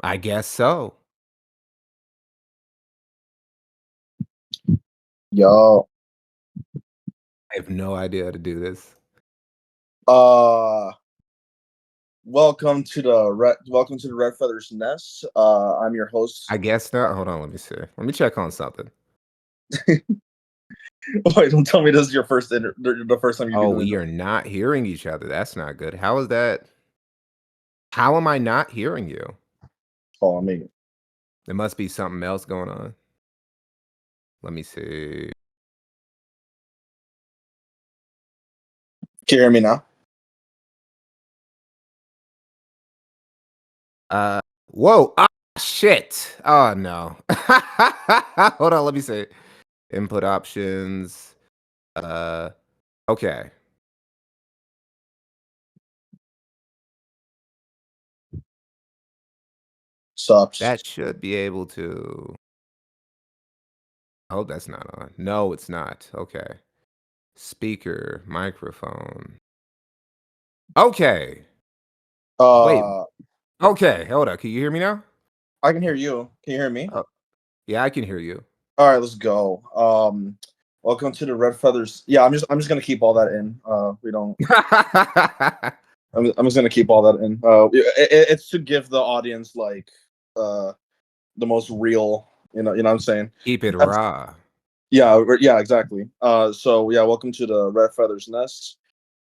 I guess so. Yo, I have no idea how to do this. uh, welcome to the Red Feathers Nest. I'm your host. I guess not. Hold on, let me see. Let me check on something. Wait, don't tell me this is your the first time you do Oh, the we are not hearing each other. That's not good. How is that? How am I not hearing you? call on me. There must be something else going on. Let me see. Can you hear me now? Whoa. Ah, shit. Oh no. Hold on, let me see. Input options. Uh, okay. Sups. That should be able to. I hope that's not on. No, it's not. Okay. Speaker, microphone. Okay. Wait. Uh, Okay. Hold on. Can you hear me now? I can hear you. Can you hear me? Oh, yeah, I can hear you. All right, let's go. Welcome to the Red Feathers. Yeah, I'm just gonna keep all that in. We don't. I'm just gonna keep all that in. It's to give the audience like uh the most real. You know what I'm saying. Keep it That's raw. yeah, exactly. So yeah, welcome to the Red Feathers Nest.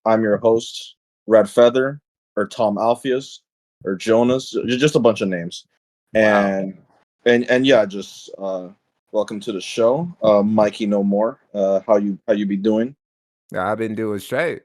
I'm your host, Red Feather, or Tom Alpheus, or Jonas, just a bunch of names, Wow. and and yeah, just welcome to the show, Mikey. No more. How you be doing? I've been doing straight.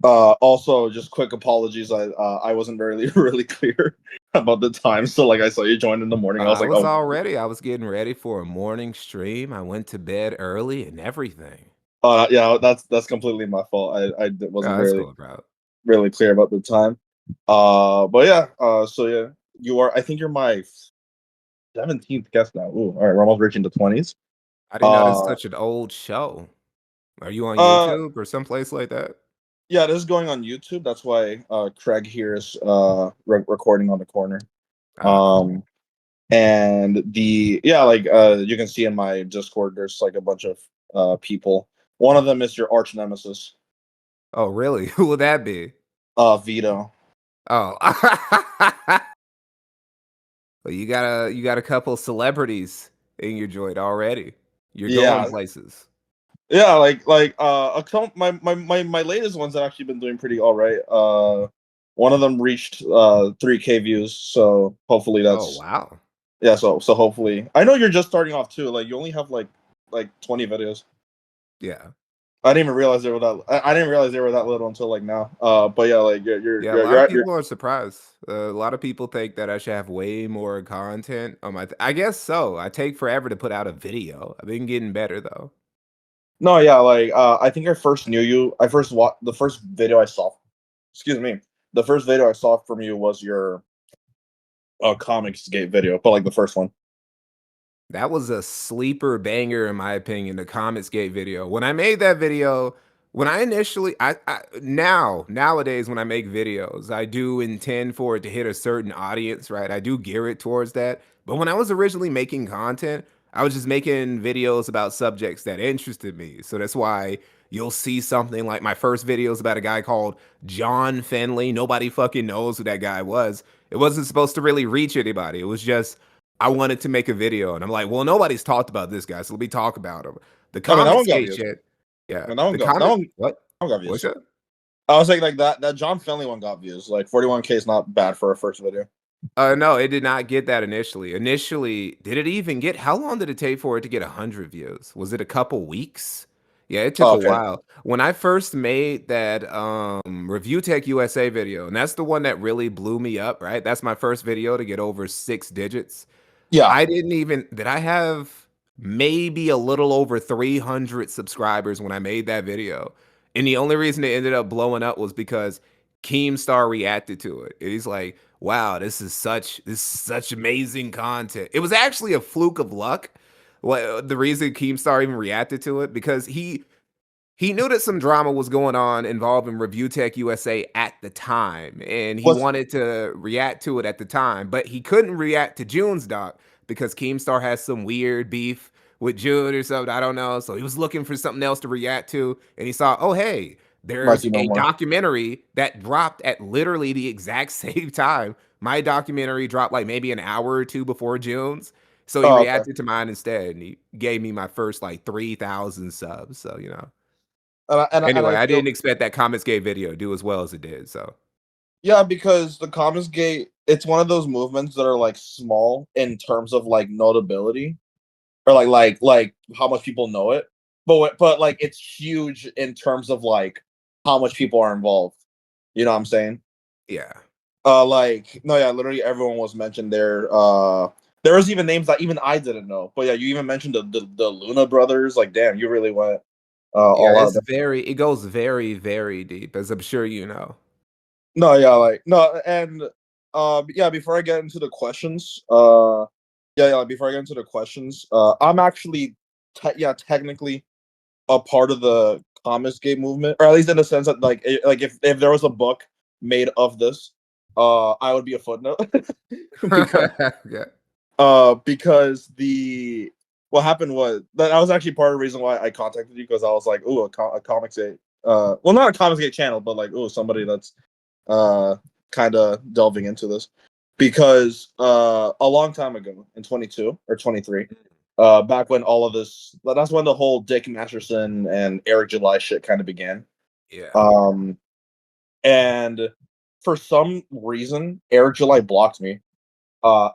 Also, just quick apologies. I wasn't really really clear about the time. So like I saw you join in the morning. I was like, oh, I was getting ready for a morning stream. I went to bed early and everything. yeah, that's completely my fault. I wasn't Oh, that's really cool, bro. really clear about the time. But yeah, so yeah, you are. I think you're my 17th guest now. Ooh, all right, we're almost reaching the 20s. I didn't know this is Uh, such an old show. Are you on uh, YouTube or someplace like that? yeah, this is going on YouTube. That's why Craig here is recording on the corner. Ah, cool. Um, and the yeah, like you can see in my Discord, there's like a bunch of people. One of them is your arch nemesis, Oh, really? Who would that be? Vito. Oh. Well, you got a couple celebrities in your joint already. You're going Yeah, places. yeah, my latest ones have actually been doing pretty all right. One of them reached 3K views, so hopefully Oh, that's wow. yeah. So hopefully, I know you're just starting off too. Like you only have like 20 videos. Yeah. I didn't even realize they were that. I didn't realize they were that little until like now. But yeah, like Yeah, a lot of people are surprised. A lot of people think that I should have way more content on my I guess so. I take forever to put out a video. I've been getting better though. no, yeah, like I think I first knew you. I first watched the first video I saw. Excuse me. The first video I saw from you was your Comics Gate video, but like the first one. That was a sleeper banger in my opinion, the Gate video. When I made that video, when I initially I nowadays when I make videos, I do intend for it to hit a certain audience, right? I do gear it towards that. But when I was originally making content, I was just making videos about subjects that interested me. So that's why you'll see something like my first video is about a guy called John Finley. Nobody fucking knows who that guy was. It wasn't supposed to really reach anybody. It was just I wanted to make a video, and I'm like, well, nobody's talked about this guy, so let me talk about him. The I mean, that one Comics got Gate views. shit, yeah. I mean, that one The got that comic one, that what? one got What's views. that? I was like that John Finley one got views. Like 41K is not bad for a first video. No, it did not get that initially. Initially, did it even get? How long did it take for it to get 100 views? Was it a couple weeks? Yeah, it took Oh, a okay. while. When I first made that Review Tech USA video, and that's the one that really blew me up, right? That's my first video to get over 6 digits. Yeah. I didn't even did I have maybe a little over 300 subscribers when I made that video. And the only reason it ended up blowing up was because Keemstar reacted to it. And he's like, "Wow, this is such amazing content." It was actually a fluke of luck. What the reason Keemstar even reacted to it because He knew that some drama was going on involving Review Tech USA at the time, and he Was wanted to react to it at the time, but he couldn't react to June's doc because Keemstar has some weird beef with June or something. I don't know. So he was looking for something else to react to, and he saw, oh, hey, there's Mighty No a More. documentary that dropped at literally the exact same time. My documentary dropped like maybe an hour or two before June's. So he Oh, okay. reacted to mine instead, and he gave me my first like 3,000 subs. So, And Anyway, I I feel didn't expect that Comics Gate video do as well as it did, so yeah, because the Comics Gate, it's one of those movements that are like small in terms of like notability or like how much people know it, but like it's huge in terms of like how much people are involved. You know what I'm saying? yeah. Like no, yeah, literally everyone was mentioned there. There was even names that even I didn't know. But yeah, you even mentioned the Luna brothers. Like, damn, you really went Yeah, all out. it goes very, very deep, as I'm sure you know. No, yeah, like no, and yeah. Before I get into the questions, yeah. Before I get into the questions, I'm actually, yeah, technically a part of the Comics Gate movement, or at least in the sense that like if there was a book made of this, I would be a footnote because Yeah. because the what happened was that was actually part of the reason why I contacted you because I was like, ooh, a Comics Gate, well, not a Comics Gate channel, but like, ooh, somebody that's uh, kind of delving into this because a long time ago in 22 or 23, back when all of this, that's when the whole Dick Masterson and Eric July shit kind of began. Yeah. Um, and for some reason, Eric July blocked me. Uh,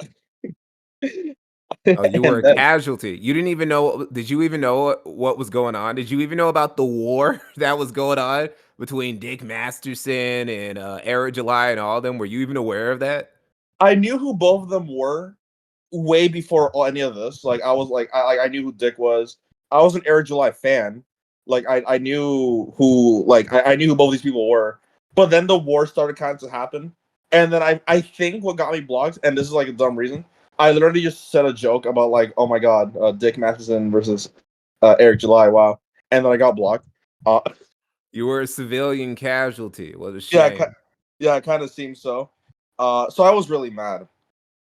Oh, you were and a then casualty. You didn't even know did you even know what was going on? Did you even know about the war that was going on between Dick Masterson and, Eric July and all of them? Were you even aware of that? I knew who both of them were way before any of this. Like I was like I knew who Dick was. I was an Eric July fan. Like I knew who I knew who both these people were. But then the war started kind of to happen. And then I think what got me blocked, and this is like a dumb reason, I literally just said a joke about like, oh my god, Dick Matheson versus Eric July, wow. And then I got blocked. Uh You were a civilian casualty. What a yeah, shame. yeah, it kind of seems so. So I was really mad,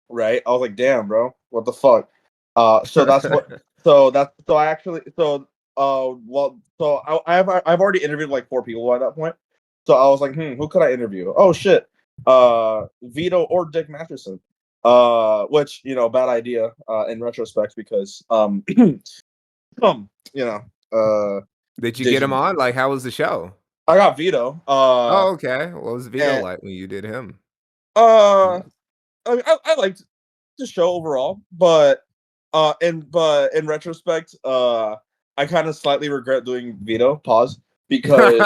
right? I was like, damn, bro, what the fuck? So that's what. So that's so I actually so well so I've already interviewed like four people at that point. So I was like, who could I interview? Oh shit, Vito or Dick Masterson. Which bad idea in retrospect because you know Did you get him did on? Like, how was the show? I got Vito. Oh, okay. What was Vito And like when you did him? uh I mean, I liked the show overall, but in retrospect, I kind of slightly regret doing Veto pause because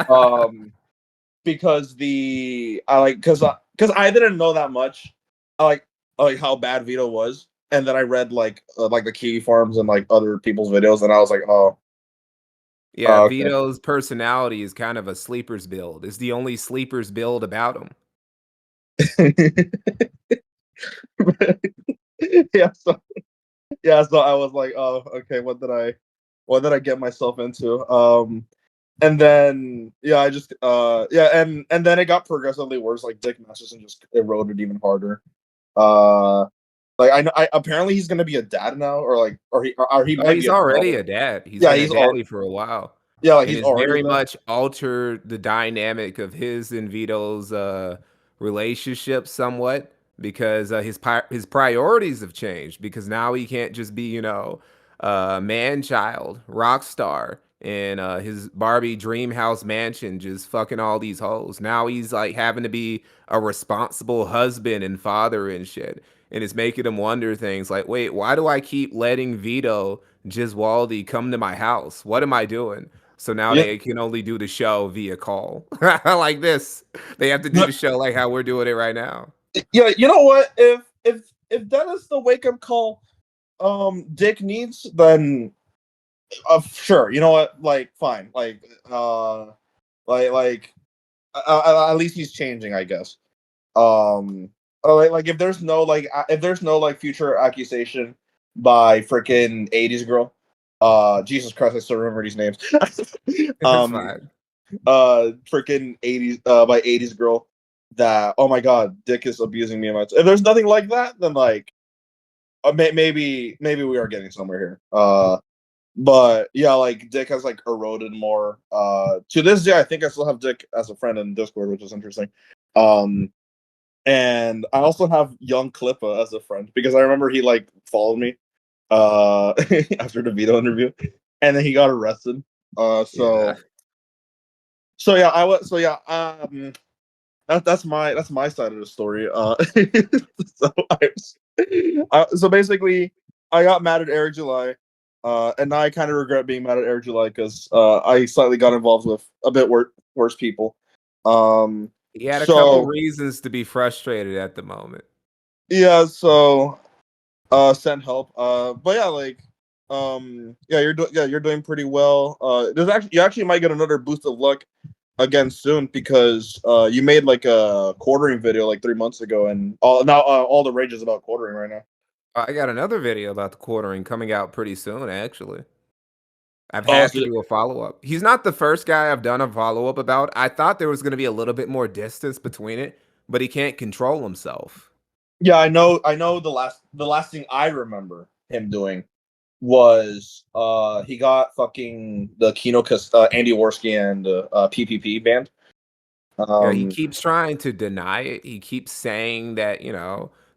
um the I like because I didn't know that much. I like how bad Veto was, and then I read like the Kiwi Farms and like other people's videos, and I was like, oh, Yeah, okay. Vito's personality is kind of a sleeper's build. It's the only sleeper's build about him. yeah, so so I was like, oh, okay, what did I get myself into? And then I just and then it got progressively worse. Like Dick Masterson just eroded even harder. Uh, like I know, apparently he's gonna be a dad now, or like, or he Oh, might be he's a already father. a dad. He's Yeah, been a he's all daddy for a while, like and he's it's already a very dad. much altered the dynamic of his and Vito's relationship somewhat because his priorities have changed because now he can't just be man child rock star in his Barbie dream house mansion just fucking all these hoes. Now he's like having to be a responsible husband and father and shit. And it's making him wonder things like, wait, why do I keep letting Vito Giswaldi come to my house? What am I doing? So now Yeah, they can only do the show via call like this. They have to do no, the show like how we're doing it right now. yeah. You know what? If that is the wake up call, Dick needs, then sure. You know what? Like, fine. Like at least he's changing, I guess. Like if there's no like future accusation by freaking 80s girl, Jesus Christ, I still remember these names. It's um, fine. freaking 80s, by 80s girl. That, oh my god, Dick is abusing me. If there's nothing like that, then like maybe we are getting somewhere here. But yeah, like Dick has like eroded more. To this day, I think I still have Dick as a friend in Discord, which is interesting. Um, and I also have Young Clippa as a friend because I remember he like followed me after the Vito interview, and then he got arrested. Uh, Yeah. so so yeah, I was so yeah. That's my side of the story. So so basically, I got mad at Eric July, and now I kind of regret being mad at Eric July because I slightly got involved with a bit worse people. Um, He had a couple so reasons to be frustrated at the moment. yeah, so send help. But yeah, like yeah, you're doing pretty well. There's actually you actually might get another boost of luck again soon because you made like a quartering video like 3 months ago, and all the rage is about quartering right now. I got another video about the quartering coming out pretty soon, actually. I've Oh, had to do a follow-up. He's not the first guy I've done a follow-up about. I thought there was gonna be a little bit more distance between it, but he can't control himself. yeah, I know. I know the last thing I remember him doing was he got fucking the Andy Worski and PPP banned. Yeah, he Um, keeps trying to deny it. He keeps saying that,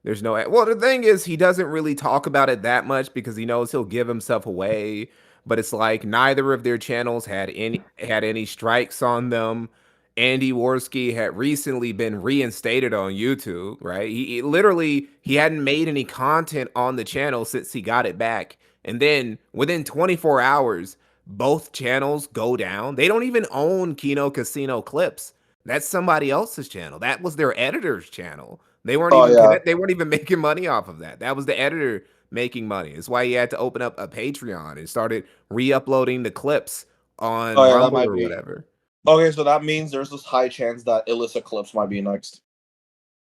there's no well, the thing is he doesn't really talk about it that much because he knows he'll give himself away, but it's like neither of their channels had any strikes on them. Andy Worski had recently been reinstated on YouTube, right? He literally he hadn't made any content on the channel since he got it back. And then within 24 hours, both channels go down. They don't even own Kino Casino clips. That's somebody else's channel. That was their editor's channel. They weren't oh even yeah, connect. They weren't even making money off of that. That was the editor making money. It's why he had to open up a Patreon and started re-uploading the clips on oh yeah, that Rumble might or be whatever. okay. So that means there's this high chance that Illicit Clips might be next.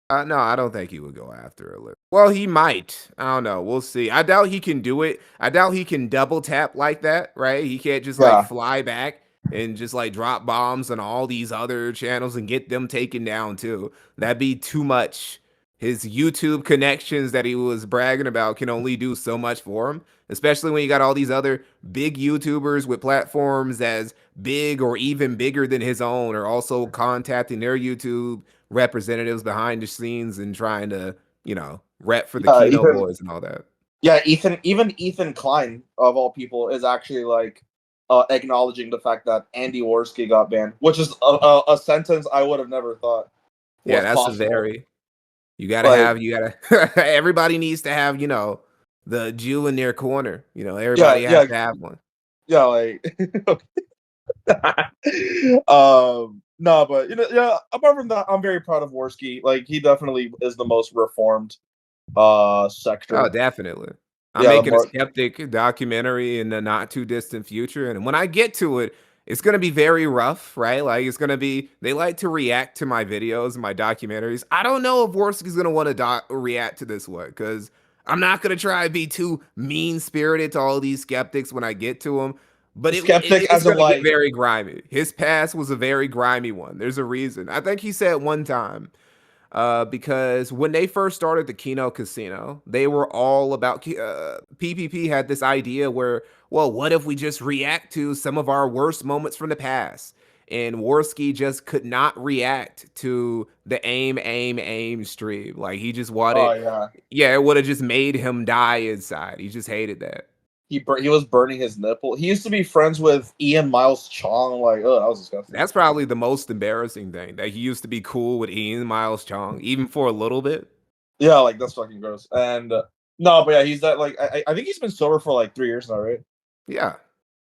No, I don't think he would go after a lip. Well, he might. I don't know. We'll see. I doubt he can do it. I doubt he can double tap like that, right? He can't just like Yeah, fly back and just like drop bombs on all these other channels and get them taken down too. That'd be too much. His YouTube connections that he was bragging about can only do so much for him, especially when you got all these other big YouTubers with platforms as big or even bigger than his own are also contacting their YouTube representatives behind the scenes and trying to, rep for the yeah, Kino Ethan. boys and all that. Yeah, even Ethan Klein of all people is actually like acknowledging the fact that Andy Worski got banned, which is a sentence I would have never thought Yeah, was that's a possible. very Like, you gotta everybody needs to have, the Jew in their corner. yeah, Everybody has yeah, to have one. yeah, like, no, but yeah. Apart from that, I'm very proud of Worski. Like, he definitely is the most reformed Oh, sector. definitely. I'm Yeah, the making a more. skeptic documentary in the not too distant future. And when I get to it, it's going to be very rough, right? Like, it's going to be, they like to react to my videos and my documentaries. I don't know if Worski's going to want to react to this one because I'm not going to try to be too mean spirited to all these skeptics when I get to them. But Skeptic it's as in going to get like, very grimy. His past was a very grimy one. There's a reason. I think he said one time because when they first started the Kino Casino, they were all about PPP had this idea where, well, what if we just react to some of our worst moments from the past? And Worski just could not react to the aim stream. Like he just oh wanted, yeah, yeah, it would have just made him die inside. He just hated that. he was burning his nipple. He used to be friends with Ian Miles Chong. Like, oh, that was disgusting. That's probably the most embarrassing thing that he used to be cool with Ian Miles Chong, even for a little bit. Yeah, like that's fucking gross. And no, but yeah, he's that like I think he's been sober for like 3 years now, right? Yeah,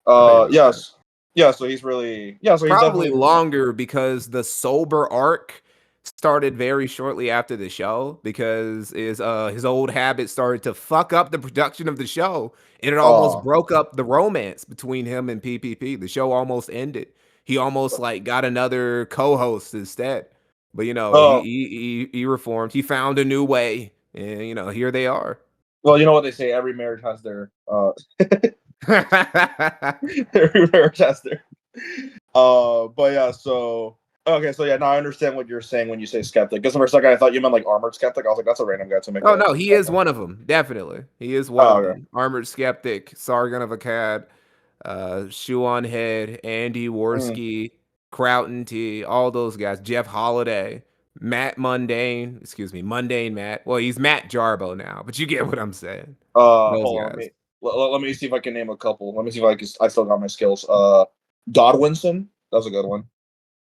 I think about that. Yes, yeah. So he's really so he's Probably definitely longer because the sober arc started very shortly after the show because his old habits started to fuck up the production of the show and it almost oh broke up the romance between him and PPP. The show almost ended. He almost like got another co-host instead. But oh he reformed. He found a new way and here they are. well, you know what they say, every marriage has their Rare tester. But yeah, so okay, so yeah, now I understand what you're saying when you say skeptic. Because for a second I thought you meant like armored skeptic. I was like, that's a random guy to make Oh, a. no, he is one of them. Definitely. He is one Oh, of okay. them. Armored Skeptic, Sargon of Akkad, Shoe on Head, Andy Mm. Worski, Croughton T, all those guys. Jeff Holiday, Matt Mundane, excuse me, Mundane Matt. Well, he's Matt Jarbo now, but you get what I'm saying. Those Hold on, guys. let me see if I can name a couple. Let me see if I still got my skills. Godwinson, that was a good one.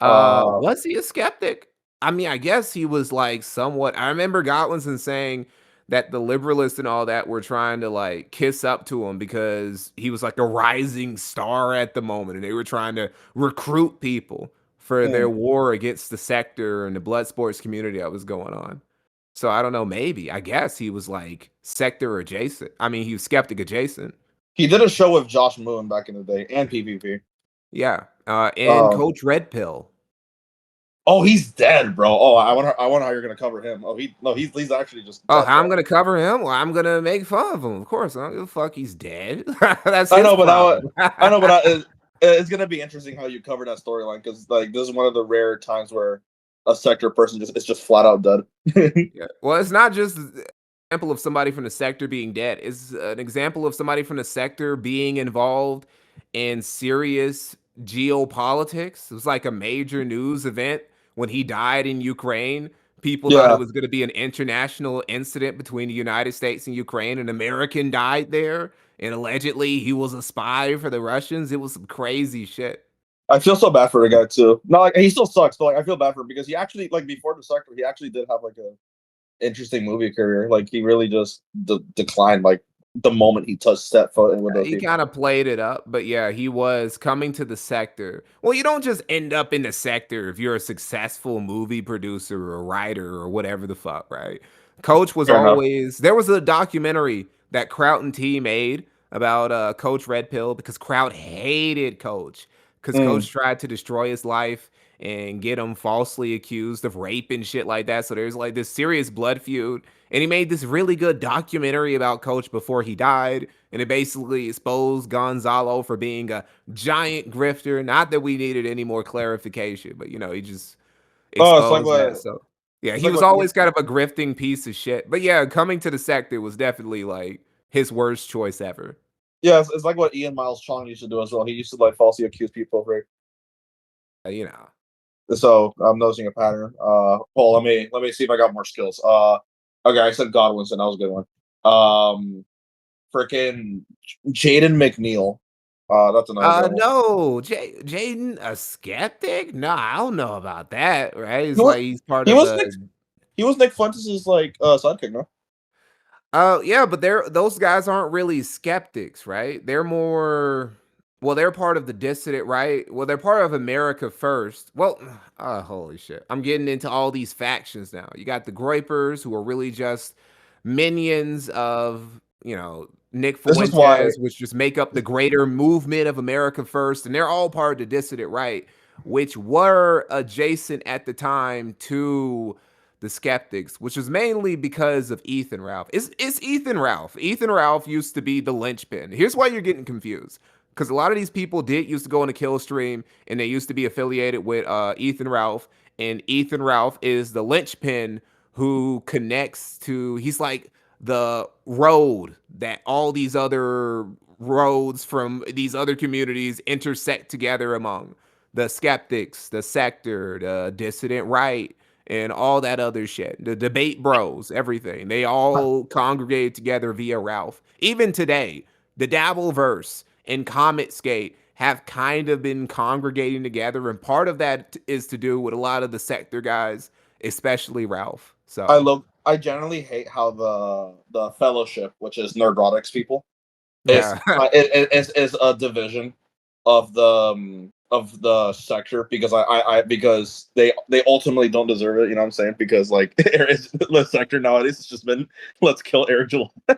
Uh, Was he a skeptic? I mean, I guess he was like somewhat. I remember Godwinson saying that the liberalists and all that were trying to like kiss up to him because he was like a rising star at the moment, and they were trying to recruit people for their mm. war against the sector and the blood sports community that was going on. So I don't know, maybe. I guess he was like sector adjacent. I mean, he was skeptic adjacent. He did a show with Josh Moon back in the day and PvP. Yeah. And Um, Coach Red Pill. oh, he's dead, bro. Oh, I wonder how you're gonna cover him. Oh, he's actually just Oh, dead, how I'm bro. gonna cover him? Well, I'm gonna make fun of him. Of course, I don't give a fuck. He's dead. That's I his know, but problem. I know, but it's gonna be interesting how you cover that storyline because like this is one of the rare times where a sector person just is just flat out dead. Yeah. Well, it's not just an example of somebody from the sector being dead. It's an example of somebody from the sector being involved in serious geopolitics. It was like a major news event when he died in Ukraine. People thought it Yeah, was going to be an international incident between the United States and Ukraine. An American died there, and allegedly he was a spy for the Russians. It was some crazy shit. I feel so bad for the guy too. No, like he still sucks, but like I feel bad for him because he actually like before the sector, he actually did have like a interesting movie career. Like he really just declined like the moment he touched step foot in with those He people. kinda played it up, but yeah, he was coming to the sector. Well, you don't just end up in the sector if you're a successful movie producer or writer or whatever the fuck, right? Coach was Fair enough. always there was a documentary that Kraut and T made about, Coach Red Pill because Kraut hated Coach because Mm. Coach tried to destroy his life and get him falsely accused of rape and shit like that, so there's, like, this serious blood feud, and he made this really good documentary about Coach before he died, and it basically exposed Gonzalo for being a giant grifter. Not that we needed any more clarification, but he just Oh, exposed that. So yeah, it's he like was what Ian. always kind of a grifting piece of shit. But yeah, coming to the sector was definitely like his worst choice ever. Yeah, it's like what Ian Miles Chong used to do as well. He used to like falsely accuse people of rape. You know. So I'm noticing a pattern. Well, let me see if I got more skills. Okay, I said Godwinson. That was a good one. Freaking Jaden McNeil. That's another good one. No, Jaden a skeptic? No, I don't know about that, right? He It's was like he's part he of was Nick the he was Nick Fuentes' like sidekick, no? Yeah, but those guys aren't really skeptics, right? They're more well, they're part of the dissident, right? Well, they're part of America First. Well, holy shit. I'm getting into all these factions now. You got the Groypers who are really just minions of, Nick This is why Fuentes, which just make up the greater movement of America First, and they're all part of the dissident right, which were adjacent at the time to the skeptics, which was mainly because of Ethan Ralph. It's Ethan Ralph. Ethan Ralph used to be the linchpin. Here's why you're getting confused. Because a lot of these people did used to go on a kill stream and they used to be affiliated with Ethan Ralph. And Ethan Ralph is the linchpin who connects to, he's like the road that all these other roads from these other communities intersect together among the skeptics, the sector, the dissident right, and all that other shit. The debate bros, everything. They all congregated together via Ralph. Even today, the Dabbleverse and Cometscape have kind of been congregating together, and part of that is to do with a lot of the sector guys, especially Ralph. So I generally hate how the fellowship, which is Nerdrotics people, yeah. is a division of the sector because because they ultimately don't deserve it. You know what I'm saying? Because like the sector nowadays has just been let's kill Eric July. Yeah,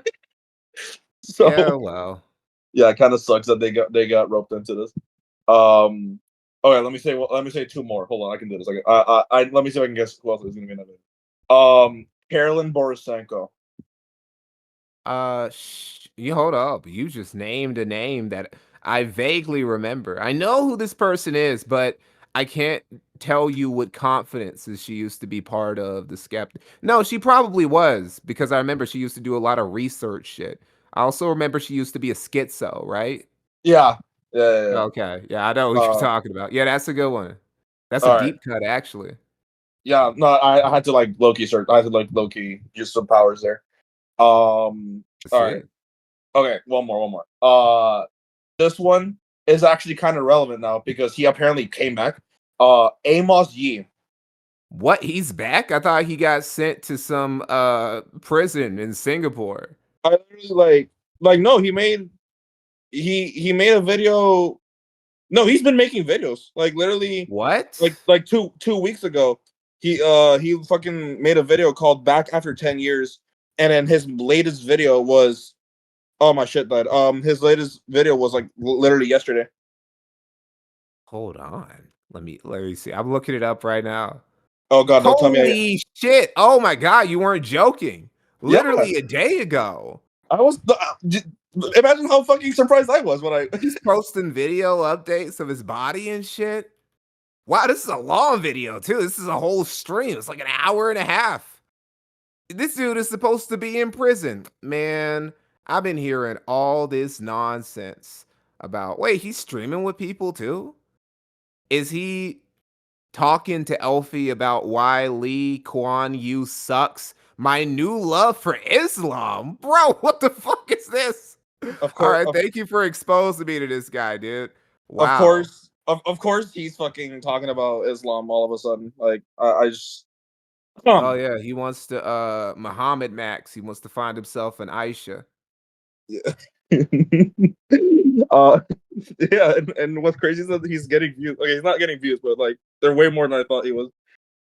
So well. yeah, it kind of sucks that they got roped into this. Um, okay, let me say two more. Hold on, I can do this. Let me see if I can guess who else is going to be in that video. Carolyn Borisenko. You hold up. You just named a name that I vaguely remember. I know who this person is, but I can't tell you with confidence as she used to be part of the Skeptic. No, she probably was because I remember she used to do a lot of research shit. I also remember she used to be a schizo, right? Yeah. Yeah. Okay. Yeah, I know what you're Uh, talking about. Yeah, that's a good one. That's a all right. deep cut, actually. Yeah, no, I had to like Loki search. I had to like Loki use some powers there. All right. Shit. Okay, one more. This one is actually kind of relevant now because he apparently came back. Amos Yee. What? He's back? I thought he got sent to some prison in Singapore. I literally like no, he made a video. No, he's been making videos. Like literally What? like two weeks ago. He fucking made a video called Back After 10 Years. And then his latest video was oh my shit died. His latest video was like literally yesterday. Hold on. Let me see. I'm looking it up right now. Oh god, don't tell me Holy shit. Oh my god, you weren't joking. yeah, Literally a day ago. I was imagine how fucking surprised I was when I He's posting video updates of his body and shit. Wow, this is a long video too. This is a whole stream. It's like an hour and a half. This dude is supposed to be in prison. Man, I've been hearing all this nonsense about, wait, he's streaming with people too? Is he talking to Elfie about why Lee Kuan Yew sucks? My new love for Islam. Bro, what the fuck is this? of All course right, thank you for exposing me to this guy, dude. of Wow. course of course he's fucking talking about Islam all of a sudden. Like I just Oh yeah, he wants to Muhammad Max. He wants to find himself an Aisha. yeah. uh yeah, and what's crazy is that he's getting views. Okay, he's not getting views, but like they're way more than I thought he was.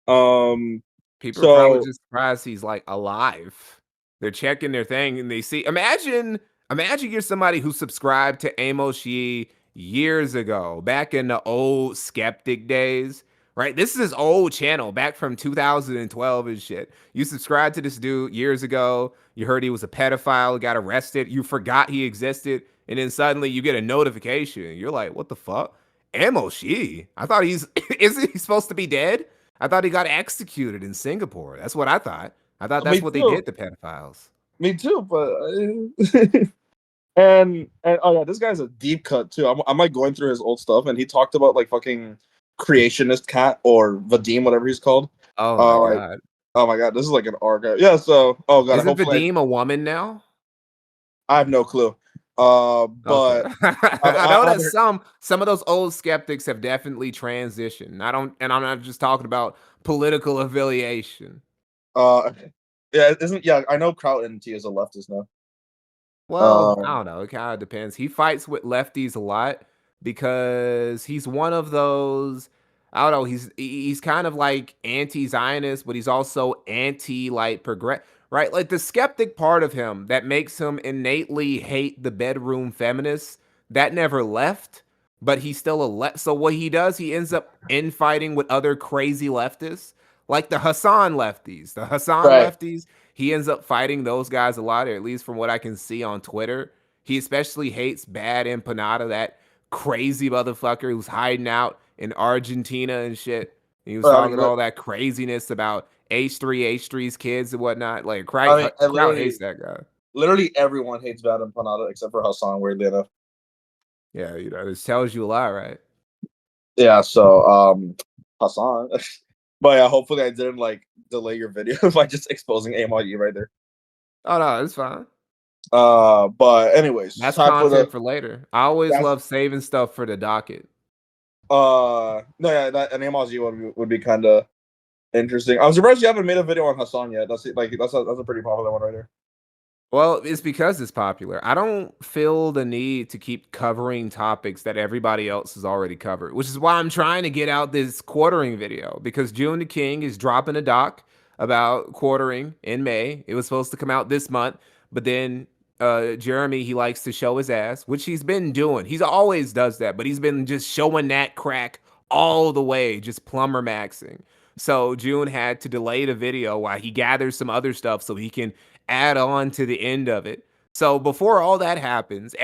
Um People are probably so just surprised he's like alive. They're checking their thing and they see. Imagine you're somebody who subscribed to Amos Yee years ago, back in the old skeptic days, right? This is his old channel back from 2012 and shit. You subscribed to this dude years ago. You heard he was a pedophile, got arrested. You forgot he existed. And then suddenly you get a notification. You're like, what the fuck? Amos Yee? I thought isn't he supposed to be dead? I thought he got executed in Singapore. That's what I thought. I thought me that's what they too. did to pedophiles. Me too, but and oh yeah, this guy's a deep cut too. I'm like going through his old stuff, and he talked about like fucking creationist cat or Vadim, whatever he's called. Oh my Like god. oh my god, this is like an archive. Yeah, so oh god, Isn't hopefully Vadim a woman now? I have no clue. Okay. But I know I've that heard, some of those old skeptics have definitely transitioned. I don't and I'm not just talking about political affiliation. uh yeah, isn't yeah, I know Kraut and T is a leftist now. Well, I Um, don't know. It kind of depends. He fights with lefties a lot because he's one of those. I don't know. He's kind of like anti-Zionist, but he's also anti like progress. Right, like the skeptic part of him that makes him innately hate the bedroom feminists that never left, but he's still a left. So what he does, he ends up infighting with other crazy leftists, like the Hassan lefties. The Hassan right. lefties, he ends up fighting those guys a lot, or at least from what I can see on Twitter. He especially hates Bad Empanada, that crazy motherfucker who's hiding out in Argentina and shit. And he was I mean, talking all that craziness about H3's kids and whatnot. Like, I Kraut hates that guy. literally everyone hates Bad and Panada except for Hassan, weirdly enough. Yeah, this tells you a lot, right? Yeah, so Hassan. But yeah, hopefully I didn't like delay your video by just exposing AMIE right there. Oh no, it's fine. But anyways, That's time for content the for later. I always that's love saving stuff for the docket. no yeah that an AMIE would be kind of interesting. I'm surprised you haven't made a video on Hassan yet. That's like that's a pretty popular one right there. Well, it's because it's popular. I don't feel the need to keep covering topics that everybody else has already covered, which is why I'm trying to get out this quartering video because June the King is dropping a doc about quartering in May. It was supposed to come out this month, but then Jeremy, he likes to show his ass, which he's been doing. He's always does that, but he's been just showing that crack all the way, just plumber maxing. So June had to delay the video while he gathers some other stuff so he can add on to the end of it. So before all that happens,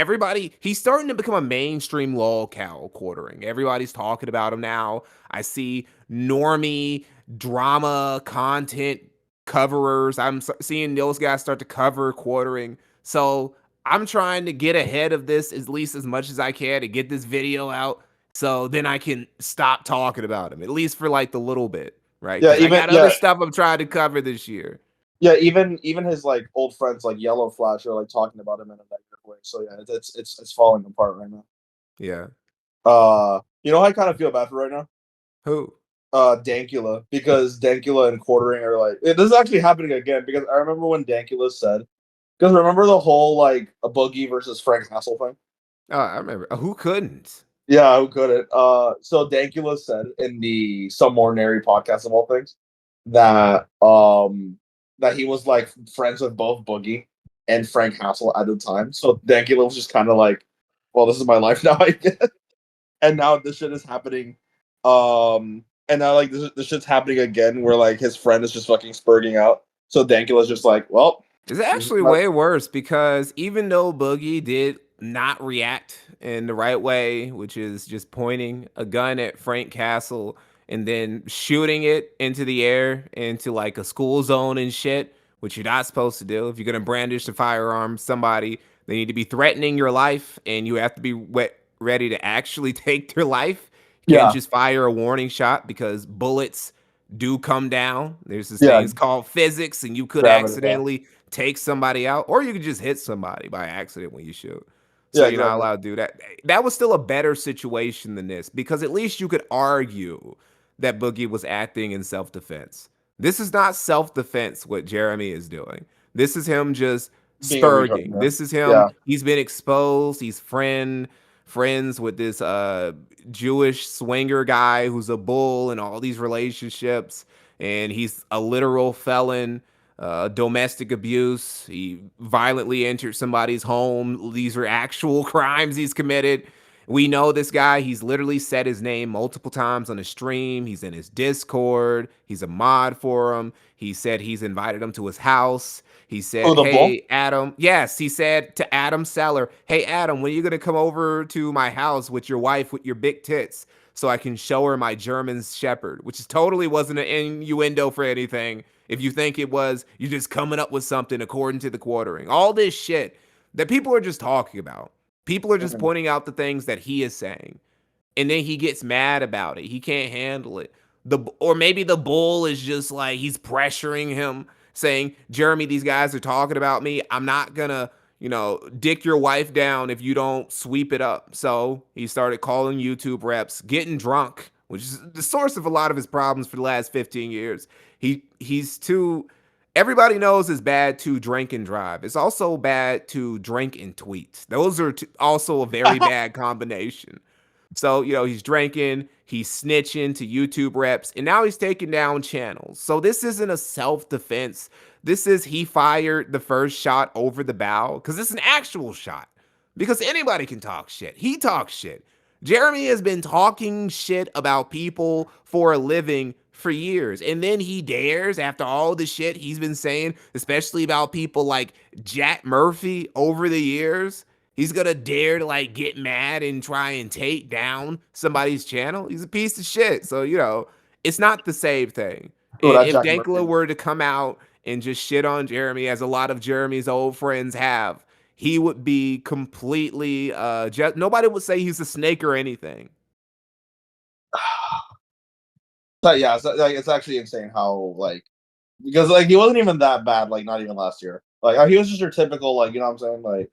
he's starting to become a mainstream lolcow quartering. Everybody's talking about him now. I see normie drama content coverers. Seeing those guys start to cover quartering. So I'm trying to get ahead of this at least as much as I can to get this video out. So then I can stop talking about him, at least for like the little bit, right? Yeah, Because I even got other yeah, stuff I'm trying to cover this year. yeah, even his like old friends like Yellow Flash are like talking about him in a negative way. So yeah, it's falling apart right now. Yeah. You know how I kind of feel bad for right now? Who? Dankula, because Dankula and Quartering are like this is actually happening again because I remember when Dankula said, because remember the whole like a Boogie versus Frank Hassel thing. Oh, I remember. Who couldn't? Yeah, who couldn't? So Dankula said in the Some Ordinary podcast of all things that that he was like friends with both Boogie and Frank Hassel at the time. So Dankula was just kind of like, well, this is my life now, I guess. And now this shit is happening. And now like this shit's happening again, where like his friend is just fucking spurging out. So Dankula's just like, well, It's this is actually my way worse because even though Boogie did not react in the right way, which is just pointing a gun at Frank Castle and then shooting it into the air into like a school zone and shit, which you're not supposed to do. If you're gonna brandish a firearm, somebody they need to be threatening your life, and you have to be ready to actually take their life. You can't yeah, just fire a warning shot because bullets do come down. There's this yeah, thing it's called physics, and you could gravity, yeah, accidentally take somebody out, or you could just hit somebody by accident when you shoot. So yeah, you're not exactly. allowed to do that. That was still a better situation than this because at least you could argue that Boogie was acting in self defense. This is not self defense what Jeremy is doing. This is him just Being a retard, spurging. yeah, This is him. yeah, He's been exposed. He's friends with this Jewish swinger guy who's a bull in all these relationships, and he's a literal felon, domestic abuse. He violently entered somebody's home. These are actual crimes he's committed. We know this guy. He's literally said his name multiple times on the stream. He's in his Discord. He's a mod for him. He said he's invited him to his house. He oh, said, the bull. "Hey, Adam." Yes, he said to Adam Seller, "Hey, Adam, when are you going to come over to my house with your wife with your big tits so I can show her my German Shepherd?" Which is totally wasn't an innuendo for anything. If you think it was, you're just coming up with something according to the quartering. All this shit that people are just talking about. People are just Mhm. pointing out the things that he is saying, and then he gets mad about it. He can't handle it. Or maybe the bull is just like he's pressuring him, saying, "Jeremy, these guys are talking about me. I'm not gonna, dick your wife down if you don't sweep it up." So he started calling YouTube reps, getting drunk, which is the source of a lot of his problems for the last 15 years. He's too. Everybody knows it's bad to drink and drive. It's also bad to drink and tweet. Those are also a very bad combination. So, he's drinking, he's snitching to YouTube reps, and now he's taking down channels. So this isn't a self-defense. This is he fired the first shot over the bow because it's an actual shot. Because anybody can talk shit. He talks shit. Jeremy has been talking shit about people for a living for years. And then he dares, after all the shit he's been saying, especially about people like Jack Murphy over the years, he's gonna dare to like get mad and try and take down somebody's channel. He's a piece of shit. So, it's not the same thing. Oh, And that if Jack Murphy. Dankla were to come out and just shit on Jeremy, as a lot of Jeremy's old friends have, he would be completely just nobody would say he's a snake or anything. So, yeah, like it's actually insane how like because like he wasn't even that bad, like not even last year. Like he was just your typical like you know what I'm saying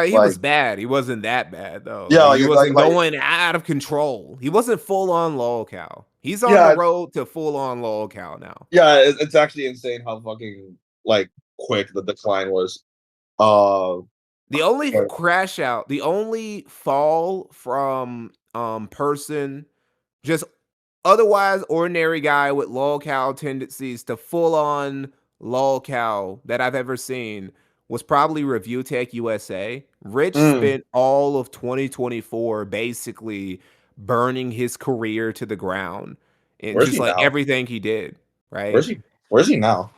He like was bad. He wasn't that bad though. yeah Like like he like wasn't like going out of control. He wasn't full on lolcow. He's on the yeah road to full on lolcow now. yeah it's actually insane how fucking like quick the decline was. Uh, The only but, crash out, the only fall from person, just otherwise ordinary guy with lolcow tendencies to full on lolcow that I've ever seen was probably Review Tech USA. Rich mm, spent all of 2024 basically burning his career to the ground and where's just he like now? everything he did, right? Where's he? Where's he now?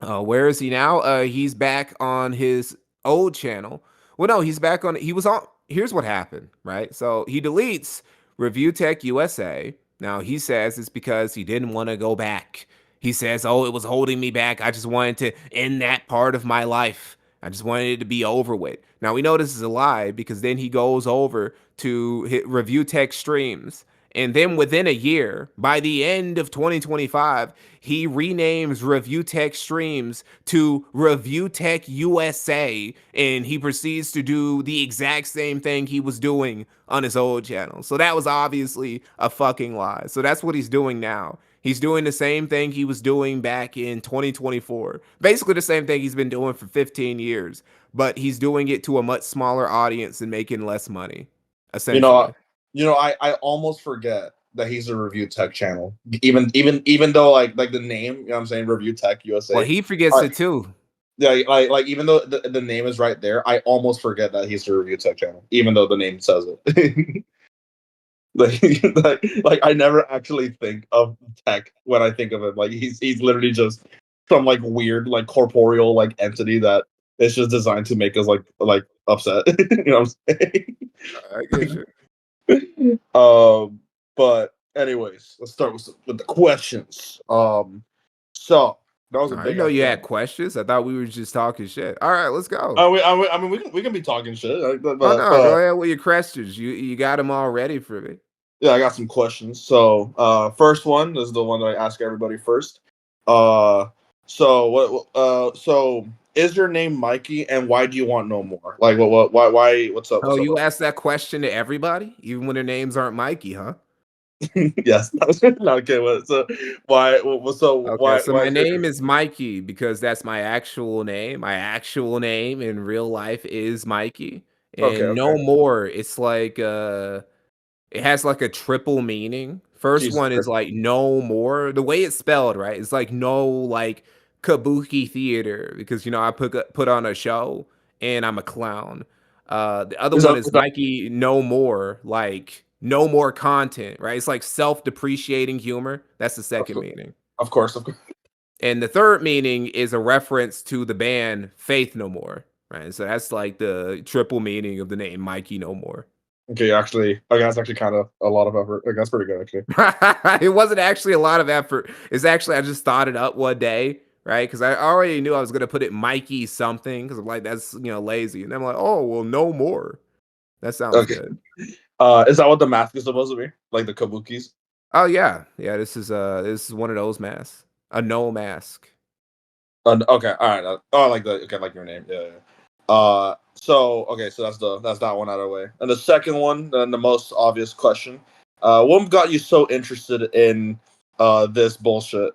Where is he now? He's back on his old channel. Well, no, he's back on. He was on. Here's what happened, right? So he deletes Review Tech USA. Now he says it's because he didn't want to go back. He says, "Oh, it was holding me back. I just wanted to end that part of my life. I just wanted it to be over with." Now we know this is a lie because then he goes over to hit Review Tech streams. And then within a year, by the end of 2025, he renames Review Tech Streams to Review Tech USA, and he proceeds to do the exact same thing he was doing on his old channel. So that was obviously a fucking lie. So that's what he's doing now. He's doing the same thing he was doing back in 2024. Basically the same thing he's been doing for 15 years, but he's doing it to a much smaller audience and making less money, You know, essentially. I almost forget that he's a review tech channel. Even though like the name, you know what I'm saying, Review Tech Well, USA. he forgets Uh, it too. yeah, like even though the name is right there, I almost forget that he's a review tech channel, even though the name says it. like, like I never actually think of tech when I think of him. Like he's literally just some like weird like corporeal like entity that is just designed to make us like upset. You know what I'm saying? I get you. But anyways, let's start with the questions. So that was a I didn't big know ass you one. had questions. I thought we were just talking shit. All right, let's go. I mean, we can be talking shit, Oh no, go but ahead with your questions. You got them all ready for me. yeah, I got some questions. So, first one is the one that I ask everybody first. Uh, so is your name Mikey, and why do you want no more? Like, why? Oh, What's up you with asked that question to everybody, even when their names aren't Mikey, huh? that? Yes, that was not okay. So why? So Okay, so why my is your name is Mikey because that's my actual name. My actual name in real life is Mikey. okay? And Okay, no more, it's like it has like a triple meaning. First Jesus one is Christ. like no more. The way it's spelled, right? It's like no like kabuki theater because I put on a show and I'm a clown. The other one is Is that Mikey no more, like no more content, right? It's like self-depreciating humor. That's the of second course, meaning. of course, of course. And the third meaning is a reference to the band Faith No More, right? So that's like the triple meaning of the name Mikey No More. Okay, actually, okay, that's actually kind of a lot of effort. Like, that's pretty good, actually. It wasn't actually a lot of effort. It's actually I just thought it up one day, right? Because I already knew I was gonna put it Mikey something because I'm like that's lazy, and I'm like, oh well, no more. That sounds Okay, good. is that what the mask is supposed to be? Like the kabukis? Oh yeah, yeah. This is one of those masks, a no mask. Okay, all right. Oh, I like the okay, I like your name. Yeah, yeah. So okay, so that's that one out of the way. And the second one, and the most obvious question, what got you so interested in this bullshit?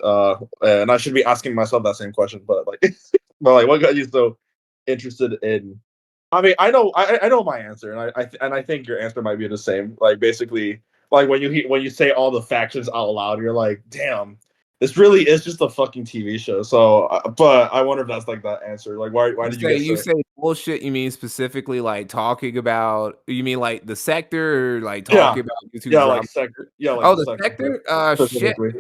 And I should be asking myself that same question, but like, but like, what got you so interested in? I mean, I know my answer, and I think your answer might be the same. Like basically, like when you say all the factions out loud, you're like, damn, this really is just a fucking TV show. So, but I wonder if that's like that answer. Like, why You did you say get you so? say bullshit. You mean specifically like talking about? You mean like the sector, or like Yeah, talking about YouTube drama? yeah, like Oh, the the sector sector. Shit. specifically.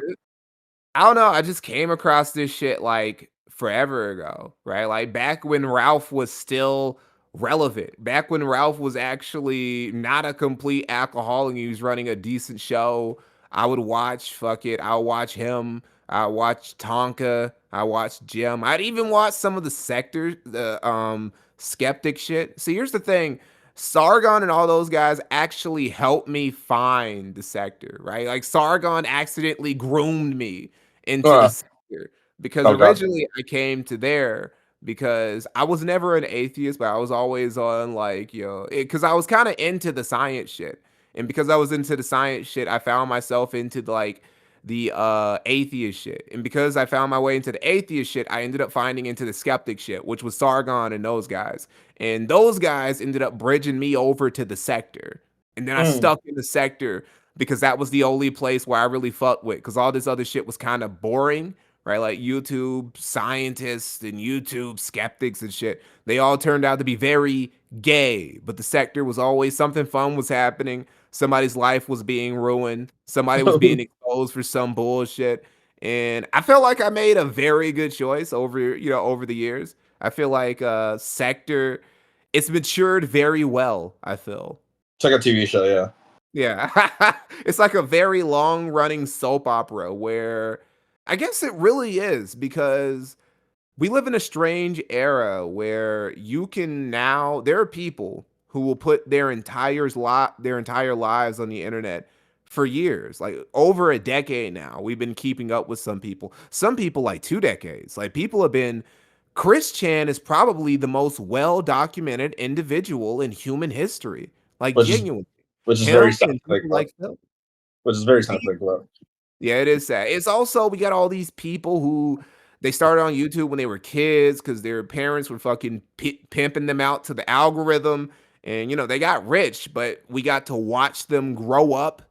I don't know. I just came across this shit like forever ago, right? Like back when Ralph was still relevant, back when Ralph was actually not a complete alcoholic, he was running a decent show. I would watch, fuck it, I'll watch him. I watch Tonka. I watch Jim. I'd even watch some of the sector, the skeptic shit. See, here's the thing. Sargon and all those guys actually helped me find the sector, right? Like Sargon accidentally groomed me into the Uh, sector because oh god. originally I came to there because I was never an atheist, but I was always on like, because I was kind of into the science shit. And because I was into the science shit, I found myself into like the atheist shit. And because I found my way into the atheist shit, I ended up finding into the skeptic shit, which was Sargon and those guys. And those guys ended up bridging me over to the sector. And then I Mm. stuck in the sector because that was the only place where I really fucked with because all this other shit was kind of boring, right? Like YouTube scientists and YouTube skeptics and shit. They all turned out to be very gay, but the sector was always something fun was happening. Somebody's life was being ruined. Somebody was being exposed for some bullshit. And I felt like I made a very good choice over the years. I feel like Sector, it's matured very well, I feel. It's like a TV show, yeah. Yeah. It's like a very long running soap opera where I guess it really is because we live in a strange era where you can now there are people who will put their entire lives on the internet for years, like over a decade now. We've been keeping up with some people like 2 decades. Like people have been Chris Chan is probably the most well documented individual in human history, like Which is genuinely. which is Him very sad and to think people about. like Phil. Which is very sad to think about. Yeah, it is sad. It's also we got all these people who they started on YouTube when they were kids because their parents were fucking pimping them out to the algorithm, and they got rich, but we got to watch them grow up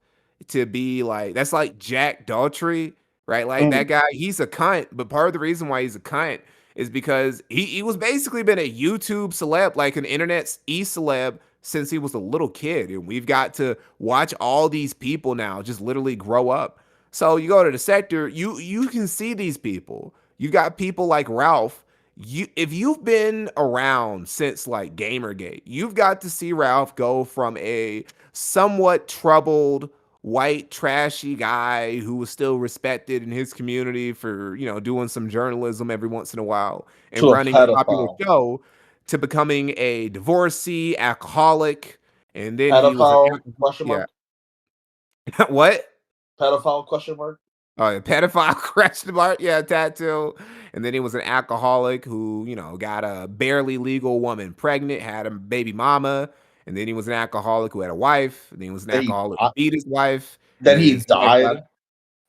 to be like that's like Jack Daughtry, right? Like Mm. that guy, he's a cunt, but part of the reason why he's a cunt is because he was basically been a YouTube celeb, like an internet celeb since he was a little kid, and we've got to watch all these people now just literally grow up. So you go to the sector, you can see these people. You got people like Ralph. If you've been around since like Gamergate, you've got to see Ralph go from a somewhat troubled white trashy guy who was still respected in his community for, doing some journalism every once in a while and To a running a popular pedophile. show to becoming a divorcee, alcoholic, and then he was an Pedophile question yeah. mark? What? Pedophile question mark? Oh, a pedophile question mark, yeah, tattoo. And then he was an alcoholic who, got a barely legal woman pregnant, had a baby mama. And then he was an alcoholic who had a wife. And then he was an Then he alcoholic who di- beat his wife. And then then he his wife died. got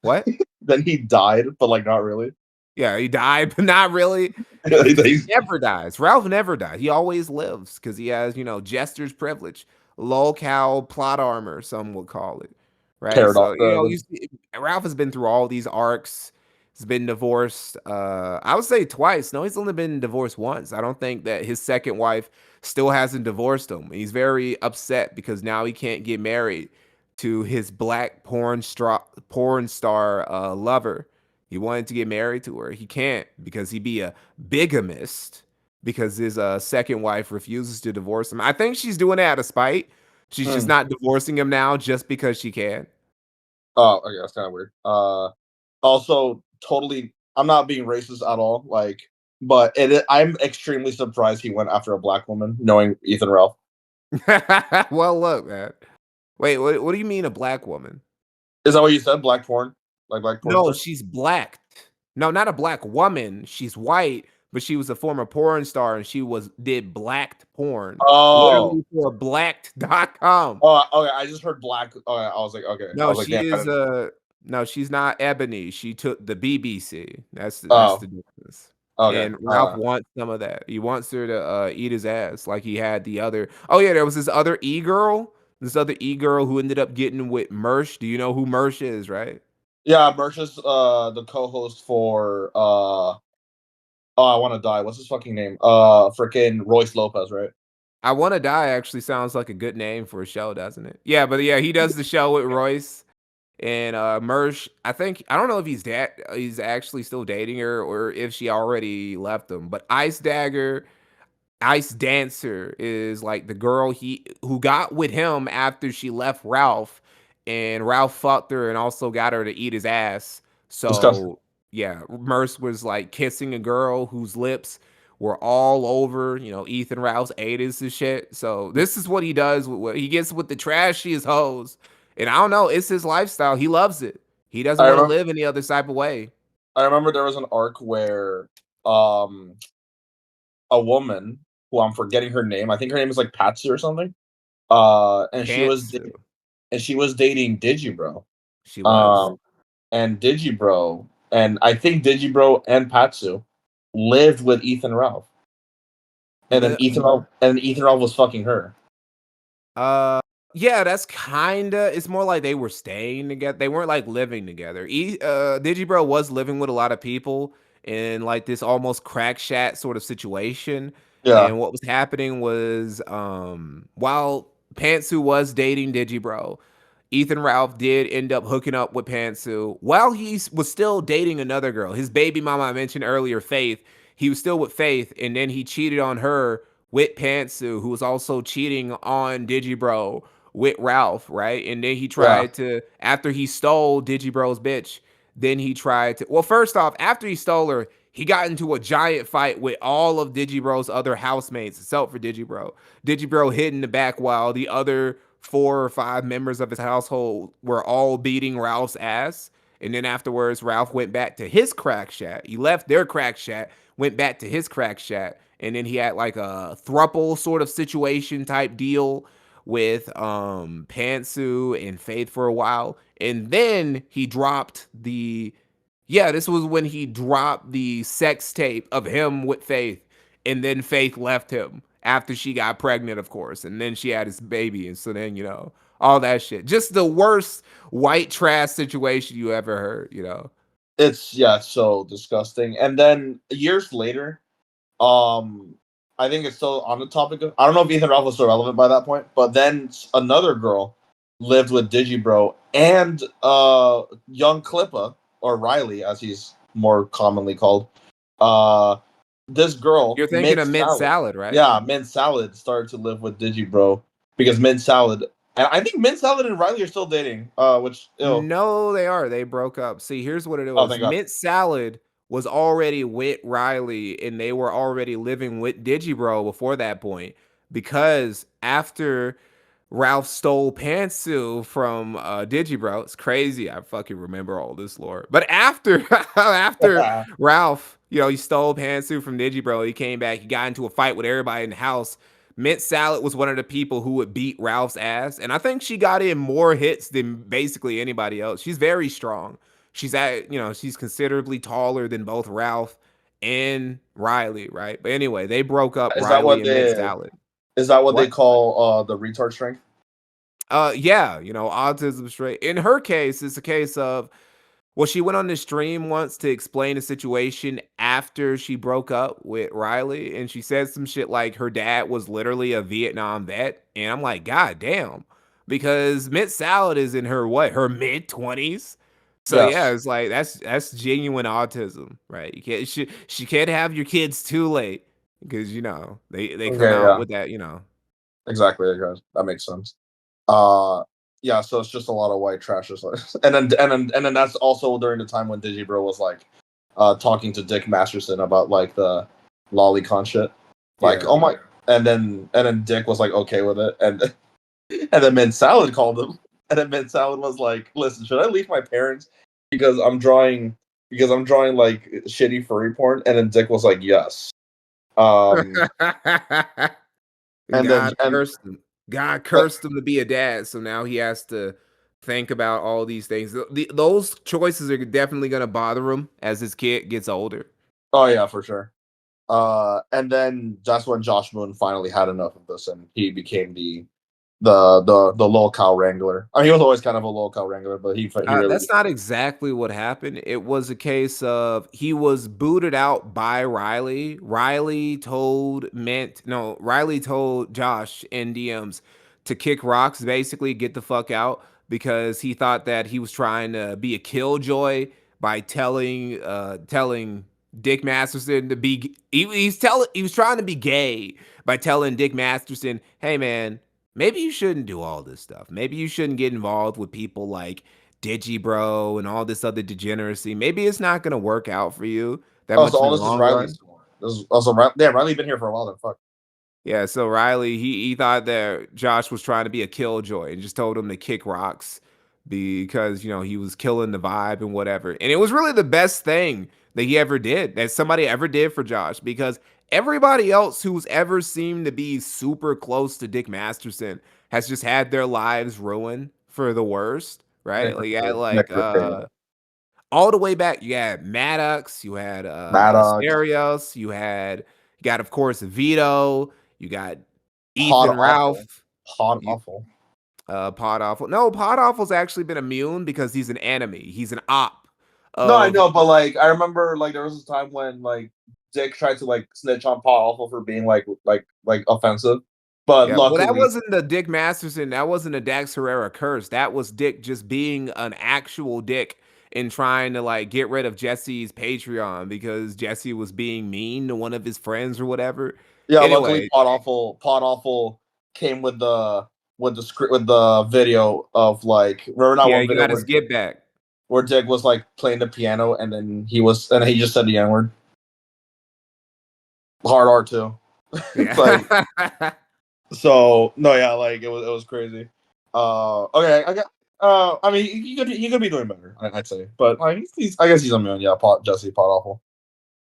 what? Then he died, but like not really. Yeah, he died, but not really, because he He's never dies. Ralph never dies. He always lives because he has, jester's privilege, lol plot armor, some would call it, right? So, paradox. you see, Ralph has been through all these arcs. He's been divorced. I would say twice. No, he's only been divorced once. I don't think that his second wife still hasn't divorced him. He's very upset because now he can't get married to his black porn star lover. He wanted to get married to her. He can't because he'd be a bigamist because his second wife refuses to divorce him. I think she's doing it out of spite. She's just Mm. not divorcing him now just because she can. Oh, okay, that's kind of weird. Also, totally, I'm not being racist at all. Like, but I'm extremely surprised he went after a black woman, knowing Ethan Ralph. Well, look, man. Wait, what do you mean a black woman? Is that what you said? Black porn, like black porn No, star? she's black. No, not a black woman. She's white, but she was a former porn star and she did blacked porn. Oh, Literally for blacked.com. oh, okay. I just heard black. Okay, I was like, okay, I No, was like, she damn. I is didn't. no, she's not Ebony. She took the BBC. That's Oh, the difference. okay. And Ralph wants some of that. He wants her to eat his ass like he had the other. Oh yeah, there was this other e-girl. This other e-girl who ended up getting with Mersh. Do you know who Mersh is, right? Yeah, Merch is the co-host for oh, I want to die. What's his fucking name? Freaking Royce Lopez, right? I Wanna Die actually sounds like a good name for a show, doesn't it? Yeah, but yeah, he does the show with Royce and Mersh. I don't know if he's actually still dating her or if she already left him. But Ice Dancer is like the girl he who got with him after she left Ralph, and Ralph fucked her and also got her to eat his ass. Disgusting. So yeah, Merce was like kissing a girl whose lips were all over, Ethan Ralph's anus and shit. So this is what he does with what he gets with the trashiest hoes. And I don't know, it's his lifestyle. He loves it. He doesn't I want to remember. live any other type of way. I remember there was an arc where um a woman who I'm forgetting her name. I think her name is like Patsy or something. And Pantsu. she was dating Digibro. She was. Um, and Digibro, and I think Digibro and Patsu lived with Ethan Ralph, and then The Ethan Ralph was fucking her. Uh, yeah, that's kinda it's more like they were staying together. They weren't like living together. Digibro was living with a lot of people in like this almost crack shack sort of situation. Yeah, And what was happening was while Pantsu was dating Digibro, Ethan Ralph did end up hooking up with Pantsu while he was still dating another girl. His baby mama I mentioned earlier, Faith. He was still with Faith, and then he cheated on her with Pantsu, who was also cheating on Digibro with Ralph, right? And then he Yeah. tried to, after he stole Digibro's bitch, then he tried to, well, first off, after he stole her, he got into a giant fight with all of Digibro's other housemates, except for Digibro. Digibro hid in the back while the other 4 or 5 members of his household were all beating Ralph's ass. And then afterwards, Ralph went back to his crack shack. He left their crack shack, went back to his crack shack, and then he had like a thruple sort of situation type deal with Pantsu and Faith for a while. And then he dropped the this was when he dropped the sex tape of him with Faith, and then Faith left him after she got pregnant, of course, and then she had his baby, and so then all that shit. Just the worst white trash situation you ever heard. It's yeah, it's so disgusting. And then years later, um, I think it's still on the topic of. I don't know if Ethan Ralph was still relevant by that point, but then another girl lived with Digibro and young Clippa or Riley, as he's more commonly called. Uh, this girl, You're thinking Mint of mint Salad, salad, right? yeah, Mint Salad started to live with Digibro because Mint Salad, and I think Mint Salad and Riley are still dating. Which ew. No, they are. They broke up. See, here's what it Oh, was. thank God. Mint Salad was already with Riley, and they were already living with Digibro before that point. Because after Ralph stole Pantsu from Digibro, it's crazy. I fucking remember all this lore. But after after Ralph, he stole Pantsu from Digibro, he came back, he got into a fight with everybody in the house. Mint Salad was one of the people who would beat Ralph's ass, and I think she got in more hits than basically anybody else. She's very strong. She's considerably taller than both Ralph and Riley, right? But anyway, they broke up, Is that Riley what and Mint they Salad. is that what they What? call the retard strength? Yeah, autism straight. In her case, it's a case of, well, she went on the stream once to explain the situation after she broke up with Riley, and she said some shit like her dad was literally a Vietnam vet, and I'm like, God damn, because Mint Salad is in her mid 20s. So yeah, Yes. it's like that's genuine autism, right? You can't she can't have your kids too late because they come Okay, out yeah. with that. Exactly, okay. That makes sense. Uh yeah, so it's just a lot of white trash. And then that's also during the time when Digibro was like talking to Dick Masterson about like the lolicon shit. Like, Yeah. oh my, and then Dick was like okay with it, and and then Mint Salad called him, and then Mint Salad was like, listen, should I leave my parents because I'm drawing like shitty furry porn? And then Dick was like, yes. Um and then God and cursed him. God but cursed him to be a dad, so now he has to think about all these things. Those choices are definitely going to bother him as his kid gets older. oh yeah, for sure. And then that's when Josh Moon finally had enough of this, and he became the lolcow wrangler. I mean, he was always kind of a lolcow wrangler, but he really That's not exactly what happened. It was a case of he was booted out by Riley. Riley told Josh in DMs to kick rocks, basically get the fuck out because he thought that he was trying to be a killjoy by telling Dick Masterson to be he was trying to be gay by telling Dick Masterson, "Hey man, maybe you shouldn't do all this stuff. Maybe you shouldn't get involved with people like Digibro and all this other degeneracy. Maybe it's not going to work out for you that oh, so much in all the this is long run." Riley's. This is also Riley been here for a while then. Fuck. Yeah, so Riley, he thought that Josh was trying to be a killjoy and just told him to kick rocks because, he was killing the vibe and whatever. And it was really the best thing that he ever did, that somebody ever did for Josh, because everybody else who's ever seemed to be super close to Dick Masterson has just had their lives ruined for the worst, right? Like, yeah, Nick like Ricade, all the way back, you had Maddox, you had Maddox, Asterios, you got, of course, Vito, you got Pod Ethan Awful, Ralph, Pod you Awful. Pod Awful. No, Pod Awful's actually been immune because he's an enemy. He's an op No, I of know, but like I remember, like there was a time when like Dick tried to like snitch on Pod Awful for being like offensive, But Yeah, well, that luckily, wasn't the Dick Masterson, that wasn't a Dax Herrera curse, that was Dick just being an actual dick and trying to, like, get rid of Jesse's Patreon because Jesse was being mean to one of his friends or whatever. yeah, luckily Anyway, Pod Awful came with the script with the video of like remember that yeah, one you video got his get back. where Dick was like playing the piano and then he just said the N word. Hard R too. Like Yeah. so no yeah like it was crazy. Okay I got I mean he could be doing better I'd say but like I guess he's immune yeah Jesse Pod Awful.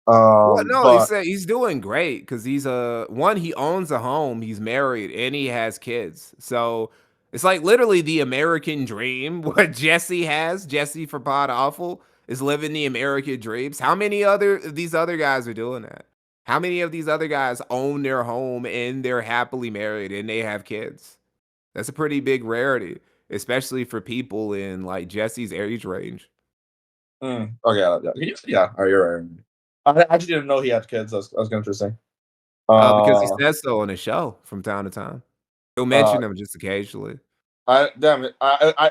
Well, no, he But said he's doing great because he's a one, he owns a home, he's married, and he has kids. So it's like literally the American dream. What Jesse has, Jesse for Pod Awful, is living the American dreams. How many other these other guys are doing that? How many of these other guys own their home and they're happily married and they have kids? That's a pretty big rarity, especially for people in like Jesse's age range. okay yeah oh, you're right. I actually didn't know he had kids. That's interesting. Because he Uh, says so on the show from time to time. He'll uh, mention them just occasionally. damn it.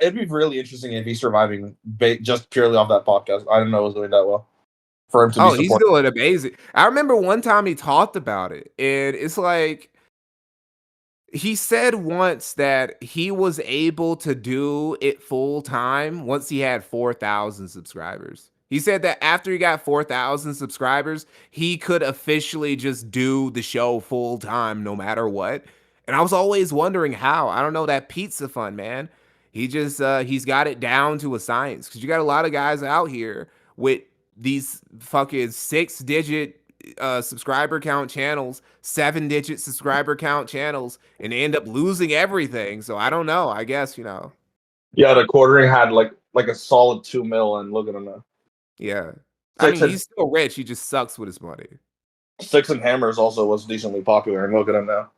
It'd be really interesting if he's surviving just purely off that podcast. I didn't know it was doing that well for him to be Oh, he's supported. doing amazing. I remember one time he talked about it, and it's like he said once that he was able to do it full time once he had 4,000 subscribers. He said that after he got 4,000 subscribers, he could officially just do the show full time no matter what. And I was always wondering how. I don't know, that pizza fund, man. He just he's got it down to a science cuz you got a lot of guys out here with these fucking 6-digit subscriber count channels, 7-digit subscriber count channels, and they end up losing everything. So I don't know. I guess, you know. Yeah, the quartering had like a solid 2 mil, and look at him now. Yeah. I Six mean, and he's still rich. He just sucks with his money. Six and Hammers also was decently popular, and look at him now.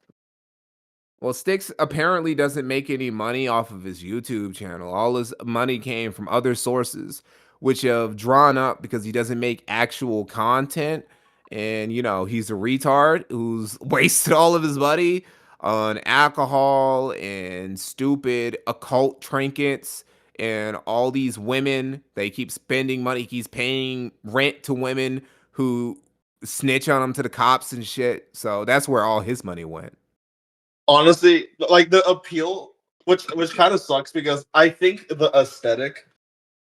Well, Styx apparently doesn't make any money off of his YouTube channel. All his money came from other sources, which have drawn up because he doesn't make actual content. And, you know, he's a retard who's wasted all of his money on alcohol and stupid occult trinkets and all these women. They keep spending money. He's paying rent to women who snitch on him to the cops and shit. So that's where all his money went. Honestly, like the appeal, which kind of sucks because I think the aesthetic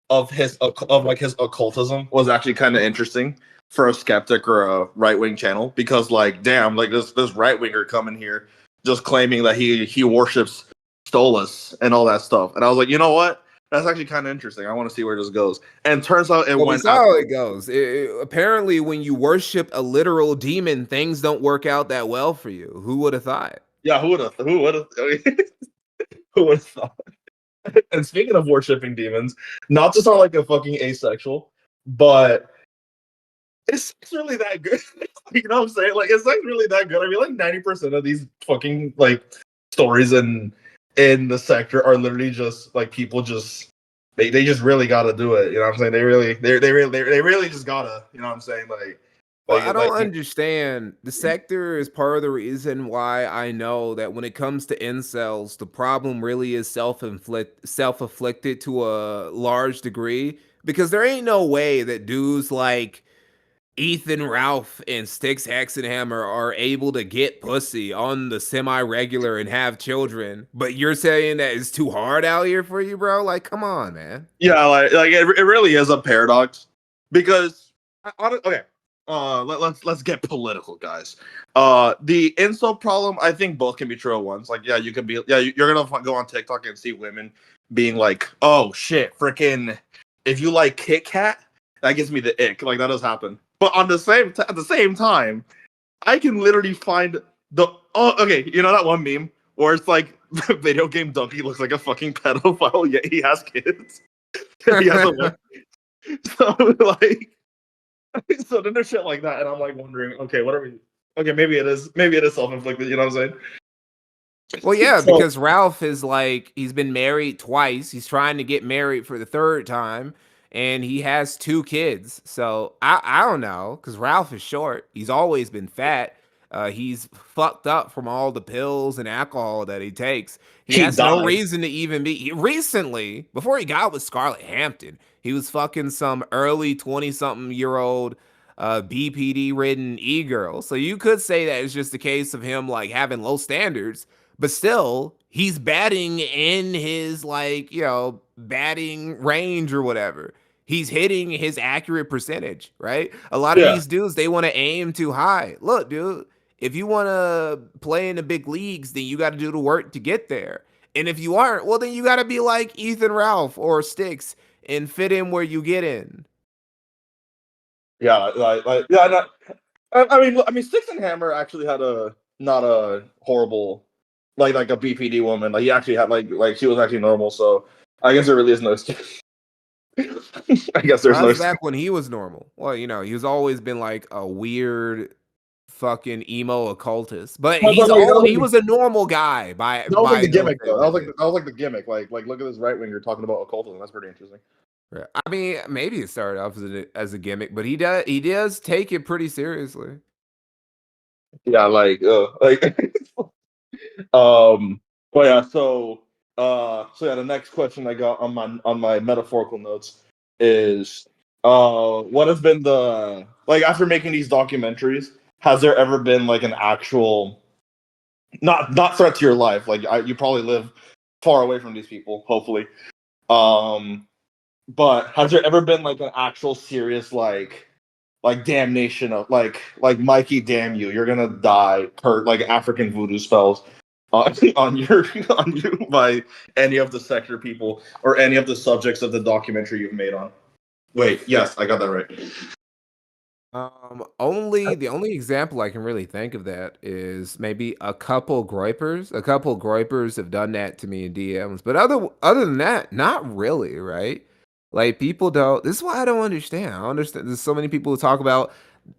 of his occultism was actually kind of interesting for a skeptic or a right wing channel because like damn like this right winger coming here just claiming that he worships Stolas and all that stuff and I was like you know what that's actually kind of interesting I want to see where this goes and turns out it Well, we went saw out how it goes. Apparently, when you worship a literal demon, things don't work out that well for you. Who would have thought? yeah who would have who would have thought and speaking of worshiping demons not to sound like a fucking asexual but it's really that good. You know what I'm saying? Like, it's like really that good. I mean, like 90% of these fucking like stories in the sector are literally just like people just they just really gotta do it. You know what I'm saying? They really just gotta. You know what I'm saying? Well, I don't like understand. The sector is part of the reason why I know that when it comes to incels, the problem really is self-afflicted to a large degree because there ain't no way that dudes like Ethan Ralph and Styx Hexenhammer are able to get pussy on the semi-regular and have children, but you're saying that it's too hard out here for you, bro? Like, come on, man. yeah, it really is a paradox because okay. Let's get political, guys. The incel problem, I think both can be true at once. Like, yeah, you could be, yeah, you're gonna go on TikTok and see women being like, "Oh shit, freaking, if you like Kit Kat, that gives me the ick." Like that does happen. But on the at the same time, I can literally find the okay, you know that one meme where it's like the video game donkey looks like a fucking pedophile, yet he has kids. He has a wife. So like so then there's shit like that, and I'm like wondering, okay, what are we? Okay, maybe it is self-inflicted. You know what I'm Well, saying? yeah, So because Ralph is like he's been married twice. He's trying to get married for the third time, and he has two kids. So I don't know, because Ralph is short. He's always been fat. He's fucked up from all the pills and alcohol that he takes. He He has no died. reason to even be. Recently, before he got with Scarlett Hampton, he was fucking some early 20-something-year-old BPD ridden e-girl. So you could say that it's just a case of him like having low standards, but still he's batting in his like, batting range or whatever. He's hitting his accurate percentage, right? A lot of Yeah. these dudes, they want to aim too high. Look, dude, if you want to play in the big leagues, then you got to do the work to get there. And if you aren't, well, then you got to be like Ethan Ralph or Sticks and fit in where you get in. Yeah, yeah. Not, I mean, Six and Hammer actually had a not a horrible like a BPD woman. Like he actually had like she was actually normal. So I guess there really is no excuse. I guess Well, there's no that's excuse. back when he was normal. Well, he's always been like a weird fucking emo occultist, but But like he was a normal guy that was like by the no gimmick though. stretch of it. That was like the gimmick. Like look at this right winger talking about occultism. That's pretty interesting. Right. I mean, maybe it started off as a gimmick, but he does take it pretty seriously. Yeah, like um. But yeah, so yeah, the next question I got on my metaphorical notes is what has been the like after making these documentaries, has there ever been like an actual not threat to your life? Like you probably live far away from these people, hopefully. Um, but has there ever been like an actual serious like damnation of like Mikey, damn you, you're gonna die per like African voodoo spells on your on you by any of the sector people or any of the subjects of the documentary you've made on? Wait, yes, I got that right. Only the only example I can really think of that is maybe a couple groypers. A couple groypers have done that to me in DMs, but other than that, not really, right? Like people don't. This is why I don't understand. I don't understand. There's so many people who talk about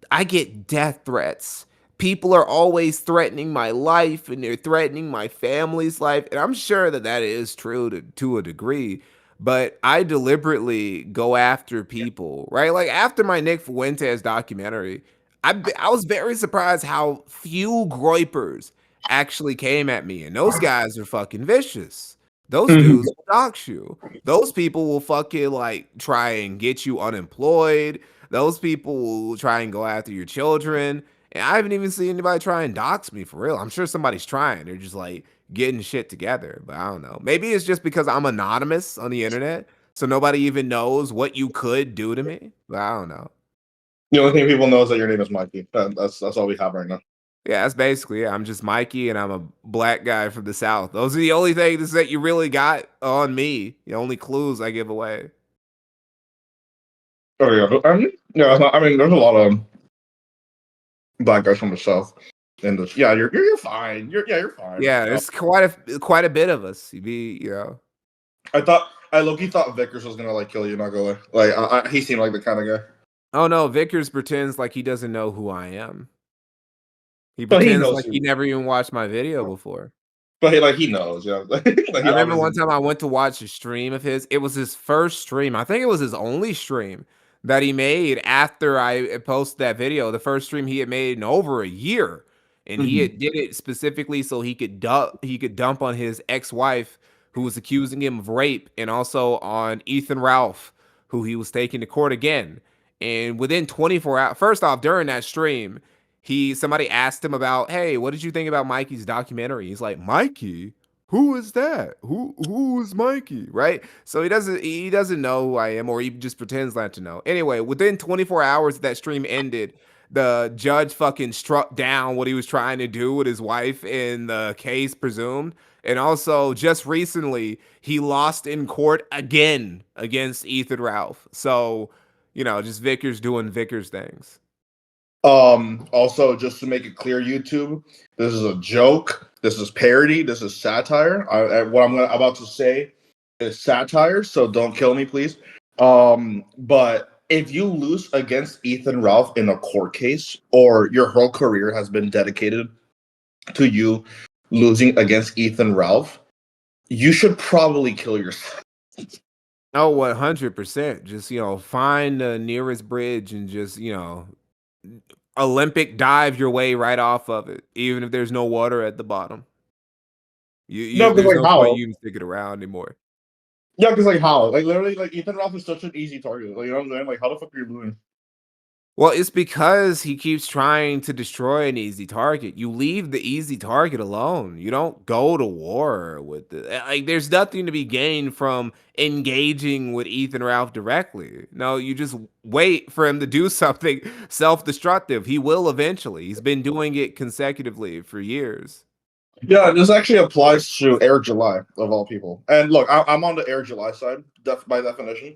I get death threats. People are always threatening my life and they're threatening my family's life. And I'm sure that that is true to a degree, but I deliberately go after people, right? Like after my Nick Fuentes documentary, I was very surprised how few groypers actually came at me. And those guys are fucking vicious. Those dudes will dox you. Those people will fucking like try and get you unemployed. Those people will try and go after your children. And I haven't even seen anybody try and dox me for real. I'm sure somebody's trying. They're just like getting shit together. But I don't know. Maybe it's just because I'm anonymous on the internet. So nobody even knows what you could do to me. But I don't know. The only thing people know is that your name is Mikey. That's all we have right now. Yeah, that's basically it. I'm just Mikey and I'm a black guy from the South. Those are the only things that you really got on me. The only clues I give away. Oh yeah, yeah. I mean, there's a lot of black guys from the south. And yeah, you're fine. You're fine. Yeah, there's quite a bit of us. You be. I low-key thought Vickers was gonna like kill you, not go away. Like he seemed like the kind of guy. Oh no, Vickers pretends like he doesn't know who I am. He But he pretends knows like he who. never even watched my video before. But he knows, yeah. Like I he remember one obviously. time I went to watch a stream of his. It was his first stream. I think it was his only stream that he made after I posted that video. The first stream he had made in over a year, and he Mhm. had did it specifically so he could dump on his ex-wife who was accusing him of rape, and also on Ethan Ralph, who he was taking to court again. And within 24 hours, first off, during that stream, somebody asked him about, hey, what did you think about Mikey's documentary? He's like, Mikey? Who is that? Who is Mikey? Right? So he doesn't know who I am, or he just pretends not to know. Anyway, within 24 hours that stream ended, the judge fucking struck down what he was trying to do with his wife in the case presumed. And also just recently he lost in court again against Ethan Ralph. So, just Vickers doing Vickers things. Also, just to make it clear, YouTube, this is a joke. This is parody. This is satire. What about to say is satire. So don't kill me, please. But if you lose against Ethan Ralph in a court case, or your whole career has been dedicated to you losing against Ethan Ralph, you should probably kill yourself. Oh, 100%. Just, find the nearest bridge and just, Olympic dive your way right off of it, even if there's no water at the bottom. No, because There's like no point how? you even sticking around anymore. Yeah, because like how? Like literally, like Ethan Ralph is such an easy target. Like you know what I'm saying? Like how the fuck are you losing? Well, it's because he keeps trying to destroy an easy target. You leave the easy target alone. You don't go to war with it. Like, there's nothing to be gained from engaging with Ethan Ralph directly. No, you just wait for him to do something self-destructive. He will eventually. He's been doing it consecutively for years. Yeah, this actually applies to Eric July of all people. And look, I'm on the Eric July side, by definition.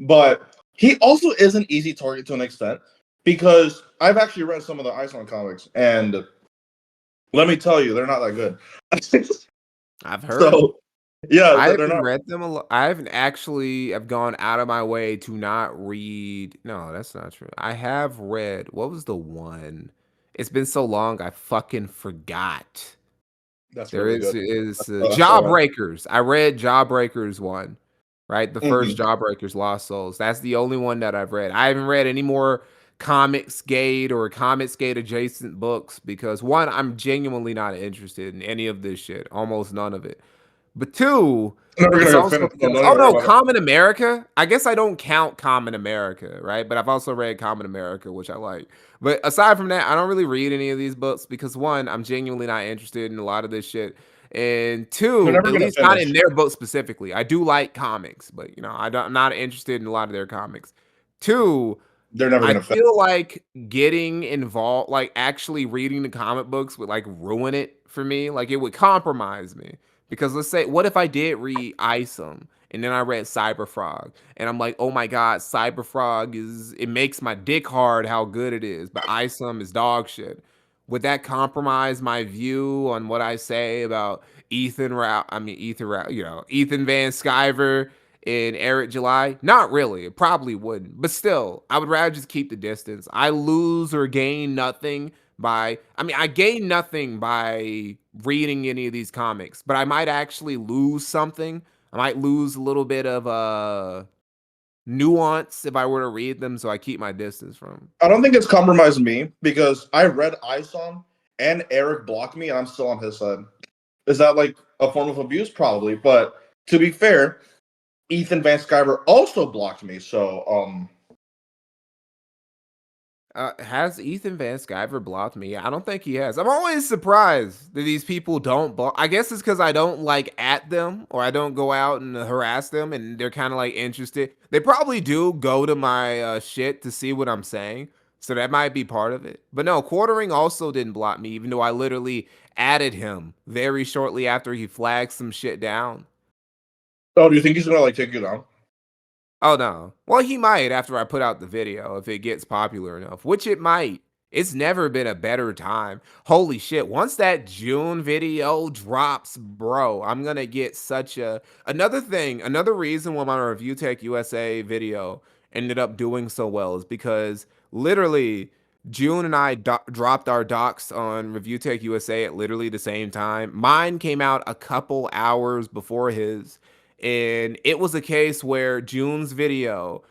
But he also is an easy target to an extent because I've actually read some of the Iceland comics, and let me tell you, they're not that good. I've heard. So yeah, I they're haven't not. read them a lot. I haven't actually have gone out of my way to not read. No, that's not true. I have read. What was the one? It's been so long, I fucking forgot. That's There really is good. is That's the one. Jawbreakers. I read Jawbreakers one, right? The first Mhm. Jawbreakers, Lost Souls. That's the only one that I've read. I haven't read any more Comics Gate or Comics Gate adjacent books because one, I'm genuinely not interested in any of this shit. Almost none of it. But two, Never gonna it's get also finished, so because don't oh even worry no, about it. Common America. I guess I don't count Common America, right? But I've also read Common America, which I like. But aside from that, I don't really read any of these books because one, I'm genuinely not interested in a lot of this shit. And They're two, never at gonna least not in finish. their book specifically. I do like comics, but I'm not interested in a lot of their comics. Two, They're never I gonna finish. feel like getting involved, like actually reading the comic books would like ruin it for me. Like it would compromise me. Because let's say, what if I did read Isom and then I read Cyberfrog and I'm like, oh my God, Cyberfrog it makes my dick hard how good it is, but Isom is dog shit. Would that compromise my view on what I say about Ethan Van Sciver in Eric July? Not really. It probably wouldn't. But still, I would rather just keep the distance. I lose or gain nothing I gain nothing by reading any of these comics, but I might actually lose something. I might lose a little bit of nuance if I were to read them, so I keep my distance from 'em. I don't think it's compromised me because I read ISOM and Eric blocked me, and I'm still on his side. Is that like a form of abuse? Probably, but to be fair, Ethan Van Sciver also blocked me. So Has Ethan Van Sciver blocked me? I don't think he has. I'm always surprised that these people don't block. I guess it's because I don't like at them or I don't go out and harass them and they're kind of like interested. They probably do go to my shit to see what I'm saying. So that might be part of it. But no, Quartering also didn't block me, even though I literally added him very shortly after he flagged some shit down. oh, do you think he's gonna like take you down? Oh no. Well, he might after I put out the video if it gets popular enough, which it might. It's never been a better time. Holy shit. Once that June video drops, bro, I'm gonna get such a another reason why my Review Tech USA video ended up doing so well is because literally June and I dropped our docs on Review Tech USA at literally the same time. Mine came out a couple hours before his. And it was a case where June's video,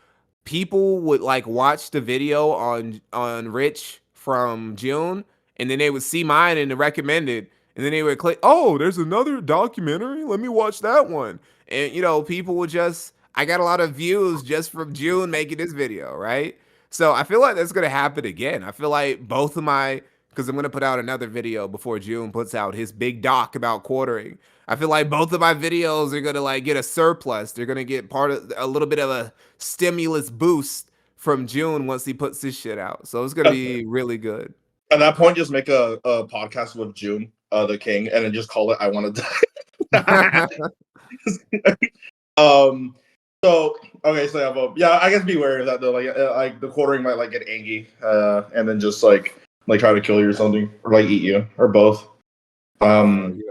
people would like watch the video on Rich from June, and then they would see mine and the recommended, and then they would click, oh, there's another documentary. Let me watch that one. And people would just I got a lot of views just from June making this video, right? So I feel like that's gonna happen again. I feel like both of my because I'm gonna put out another video before June puts out his big doc about quartering. I feel like both of my videos are gonna like get a surplus. They're gonna get part of a little bit of a stimulus boost from June once he puts this shit out. So it's gonna At be really good. that point, just make a podcast with June, the King, and then just call it "I Want to Die." um. So okay, so yeah, I guess be wary of that though. Like the quartering might like get angry, and then just like try to kill you or something, or like eat you, or both. Oh, Um.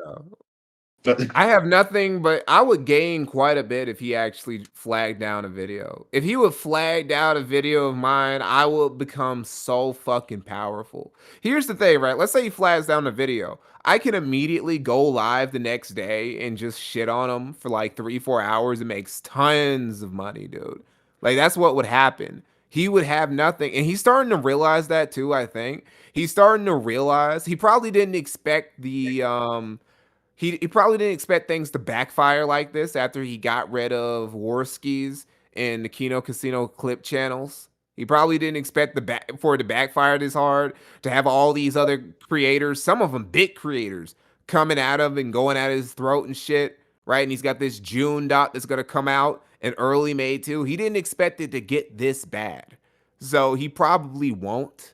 But I have nothing, but I would gain quite a bit if he actually flagged down a video. If he would flag down a video of mine, I would become so fucking powerful. Here's the thing, right? Let's say he flags down a video. I can immediately go live the next day and just shit on him for like 3, 4 hours and makes tons of money, dude. Like that's what would happen. he would have nothing. And he's starting to realize that too, I think. He's starting to realize he probably didn't expect he probably didn't expect things to backfire like this after he got rid of Warskis and the Kino Casino clip channels. He probably didn't expect for it to backfire this hard, to have all these other creators, some of them big creators, coming at him and going at his throat and shit, right? And he's got this June dot that's gonna come out in early May too. He didn't expect it to get this bad. So he probably won't,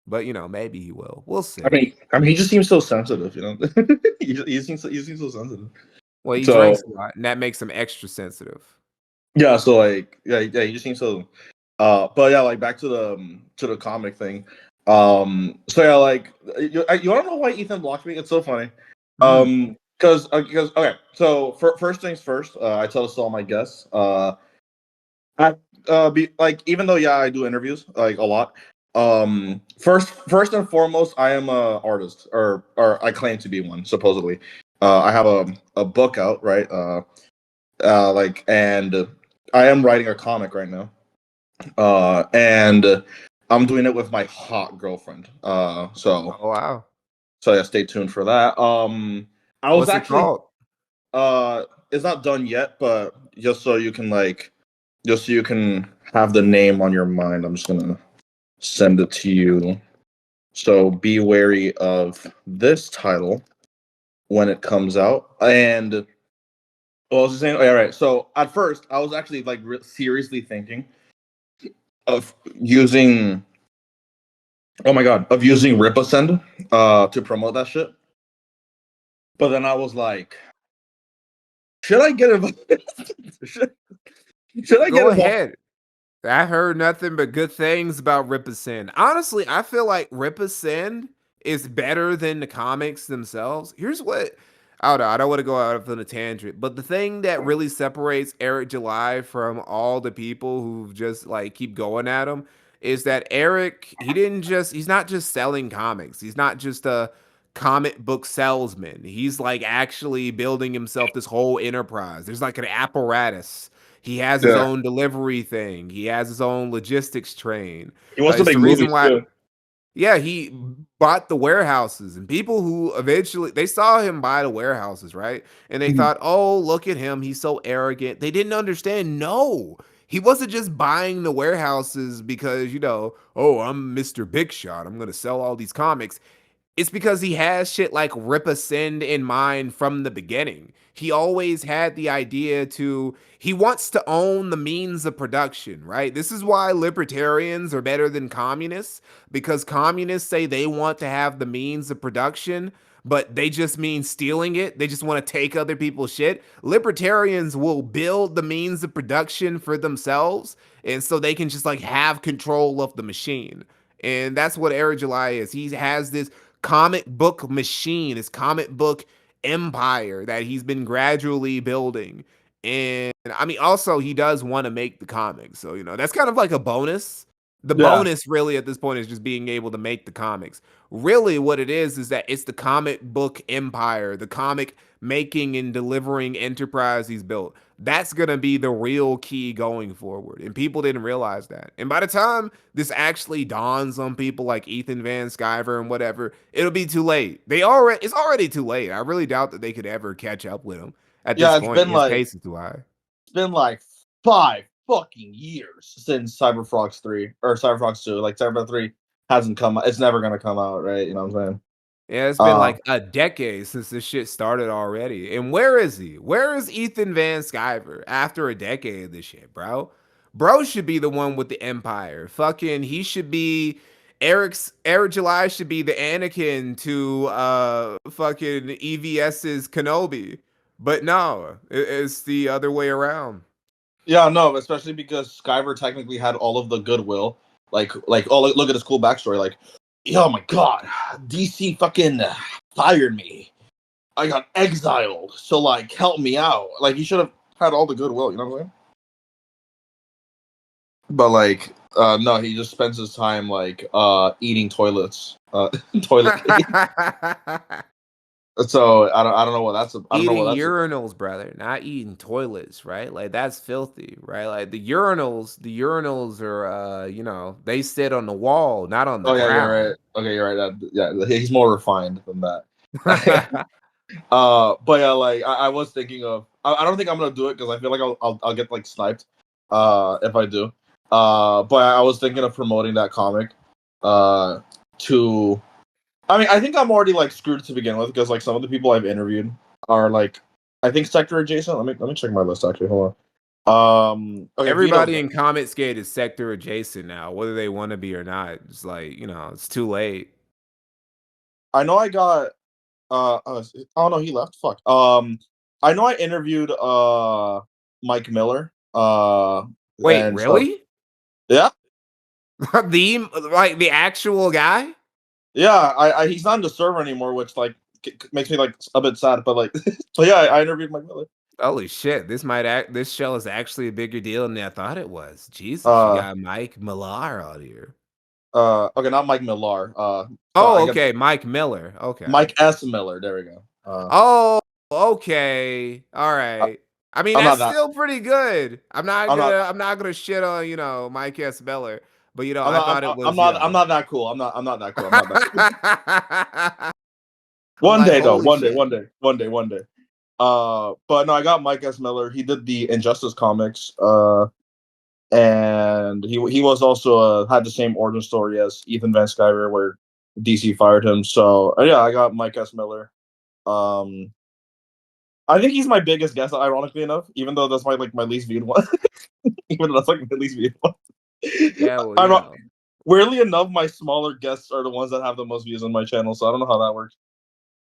but maybe he will. We'll see. He just seems so sensitive, he seems so sensitive. Well, he So drinks a lot, and that makes him extra sensitive. yeah, so like yeah, he just seems so. But yeah, like back to the comic thing. So yeah, like you want to know why Ethan blocked me? It's so funny. Mm. Because okay, so first things first, I tell this to all my guests. I be like even though I do interviews like a lot. First and foremost, I am a artist, or I claim to be one supposedly. I have a book out, right? Like, and I am writing a comic right now. And I'm doing it with my hot girlfriend. Oh wow. So yeah, stay tuned for that. I was What's it actually called? it's not done yet, but just so you can have the name on your mind, I'm just gonna send it to you. So be wary of this title when it comes out. And well, I was just saying, all right. So at first, I was actually like seriously thinking of using, oh my god, of using Ripasend to promote that shit. But then I was like, should I get involved? should, should I get Go involved? ahead. I heard nothing but good things about Ripasend. Honestly, I feel like Ripasend is better than the comics themselves. Here's what I don't know. I don't want to go out on a tangent, but the thing that really separates Eric July from all the people who just like keep going at him is that Eric, he's not just selling comics. He's not just a comic book salesman. He's like actually building himself this whole enterprise. There's like an apparatus. He has his Yeah, own delivery thing. He has his own logistics train. he wants to It's make the reason movies why, too. yeah, he bought the warehouses, and people who eventually they saw him buy the warehouses, right? And they Mhm. thought, "Oh, look at him. He's so arrogant." They didn't understand. No. He wasn't just buying the warehouses because, oh, I'm Mr. Big Shot. I'm going to sell all these comics. It's because he has shit like Rip Ascend in mind from the beginning. He always had the idea he wants to own the means of production, right? This is why libertarians are better than communists, because communists say they want to have the means of production, but they just mean stealing it. They just want to take other people's shit. Libertarians will build the means of production for themselves, and so they can just like have control of the machine. And that's what Eric July is. He has this comic book machine, his comic book empire that he's been gradually building. And I mean, also, he does want to make the comics. So, that's kind of like a bonus. The Yeah, bonus, really, at this point, is just being able to make the comics. Really, what it is that it's the comic book empire, the comic making and delivering enterprise he's built. That's going to be the real key going forward. And people didn't realize that. And by the time this actually dawns on people like Ethan Van Sciver and whatever, it'll be too late. It's already too late. I really doubt that they could ever catch up with him at this yeah. It's point. been His like pace is too high. 5 fucking years since Cyberfrox 3 or Cyberfrox 2. Like Cyberfrox 3 hasn't come out. It's never gonna come out, right? You know what I'm saying? Yeah, it's been Uh like a decade since this shit started already. And where is he? Where is Ethan Van Sciver after a decade of this shit, bro? Bro should be the one with the empire. Fucking, he should be Eric July should be the Anakin to fucking EVS's Kenobi. But no, it's the other way around. yeah, no, especially because Skyver technically had all of the goodwill. Like oh look at his cool backstory. Like, oh my god, DC fucking fired me. I got exiled. So like help me out. Like he should have had all the goodwill, you know what I'm saying? But like no, he just spends his time like eating toilets. Toilet cake. So I don't know what that's. I don't know what Eating that's. urinals, brother, not eating toilets, right? Like that's filthy, right? Like the urinals are they sit on the wall, not on the Oh yeah, you're ground. right. Okay, you're right. Yeah, he's more refined than that. But yeah, like I was thinking of. I don't think I'm gonna do it because I feel like I'll get like sniped. If I do. But I was thinking of promoting that comic. To. I mean, I think I'm already like screwed to begin with because like some of the people I've interviewed are like, I think sector adjacent. Let me check my list actually. Hold on. Okay, Vito's Everybody there. in Comet Skate is sector adjacent now, whether they want to be or not. It's like, it's too late. I know I got oh no, he left. Fuck. I know I interviewed Mike Miller. Wait, And so really? yeah, The actual guy? yeah. I he's not in the server anymore, which like makes me like a bit sad. But like, but yeah, I interviewed Mike Miller. Holy shit, this show is actually a bigger deal than I thought it was. Jesus, you Uh, got Mike Millar out here. okay, not Mike Millar. Sorry, I Oh, get okay, Mike Miller. Okay. Mike S Miller. There we go. Oh, okay. All I- right. I mean, I'm that's not that. still pretty good. I'm not I'm not. gonna I'm not gonna shit on, Mike S. Miller, but I'm I not. thought it I'm was, not. I'm not that cool. I'm not that cool. I'm not that cool. I'm One like, day though. holy One day. shit. One day. One day. One day. But no, I got Mike S. Miller. He did the Injustice comics. And he was also had the same origin story as Ethan Van Sciver, where DC fired him. So yeah, I got Mike S. Miller. Um, I think he's my biggest guest, ironically enough, even though that's my least viewed one. Even though that's like my least viewed one. Yeah, well, I'm not, weirdly enough, my smaller guests are the ones that have the most views on my channel, so I don't know how that works.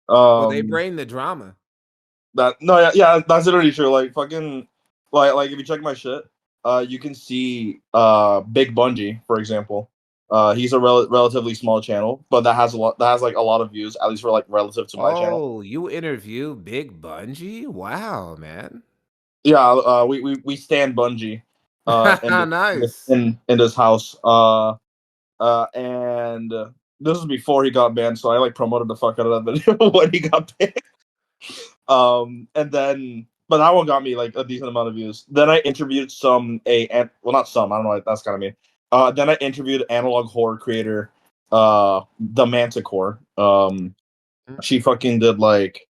well, they Um, bring the drama. that no, yeah, yeah, that's literally true. Like fucking, like if you check my shit, you can see Big Bungie, for example. He's a relatively small channel, but that has like a lot of views, at least for like relative to my channel. Oh, you interview Big Bungie? Wow, man. Yeah, we stand Bungie, Nice. in this house. And this was before he got banned, so I like promoted the fuck out of that video when he got banned. And then, but that one got me like a decent amount of views. Then I interviewed well, not some, I don't know, that's kind of mean. Then I interviewed analog horror creator, the Manticore. She fucking did like,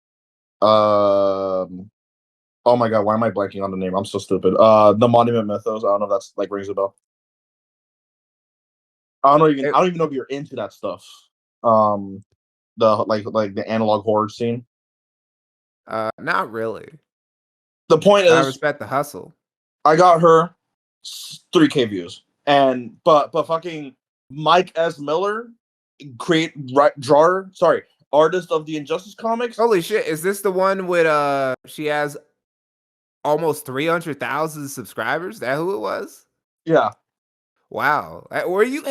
oh my god, why am I blanking on the name? I'm so stupid. The Monument Mythos. I don't know if that's like rings a bell. I don't even know if you're into that stuff. Um, the like the analog horror scene. Not really. The point I is, respect the hustle. I got her 3K views, and but fucking Mike S Miller, drawer, sorry, artist of the Injustice comics. Holy shit, is this the one with she has almost 300,000 subscribers? That who it was? Yeah, Wow. Were you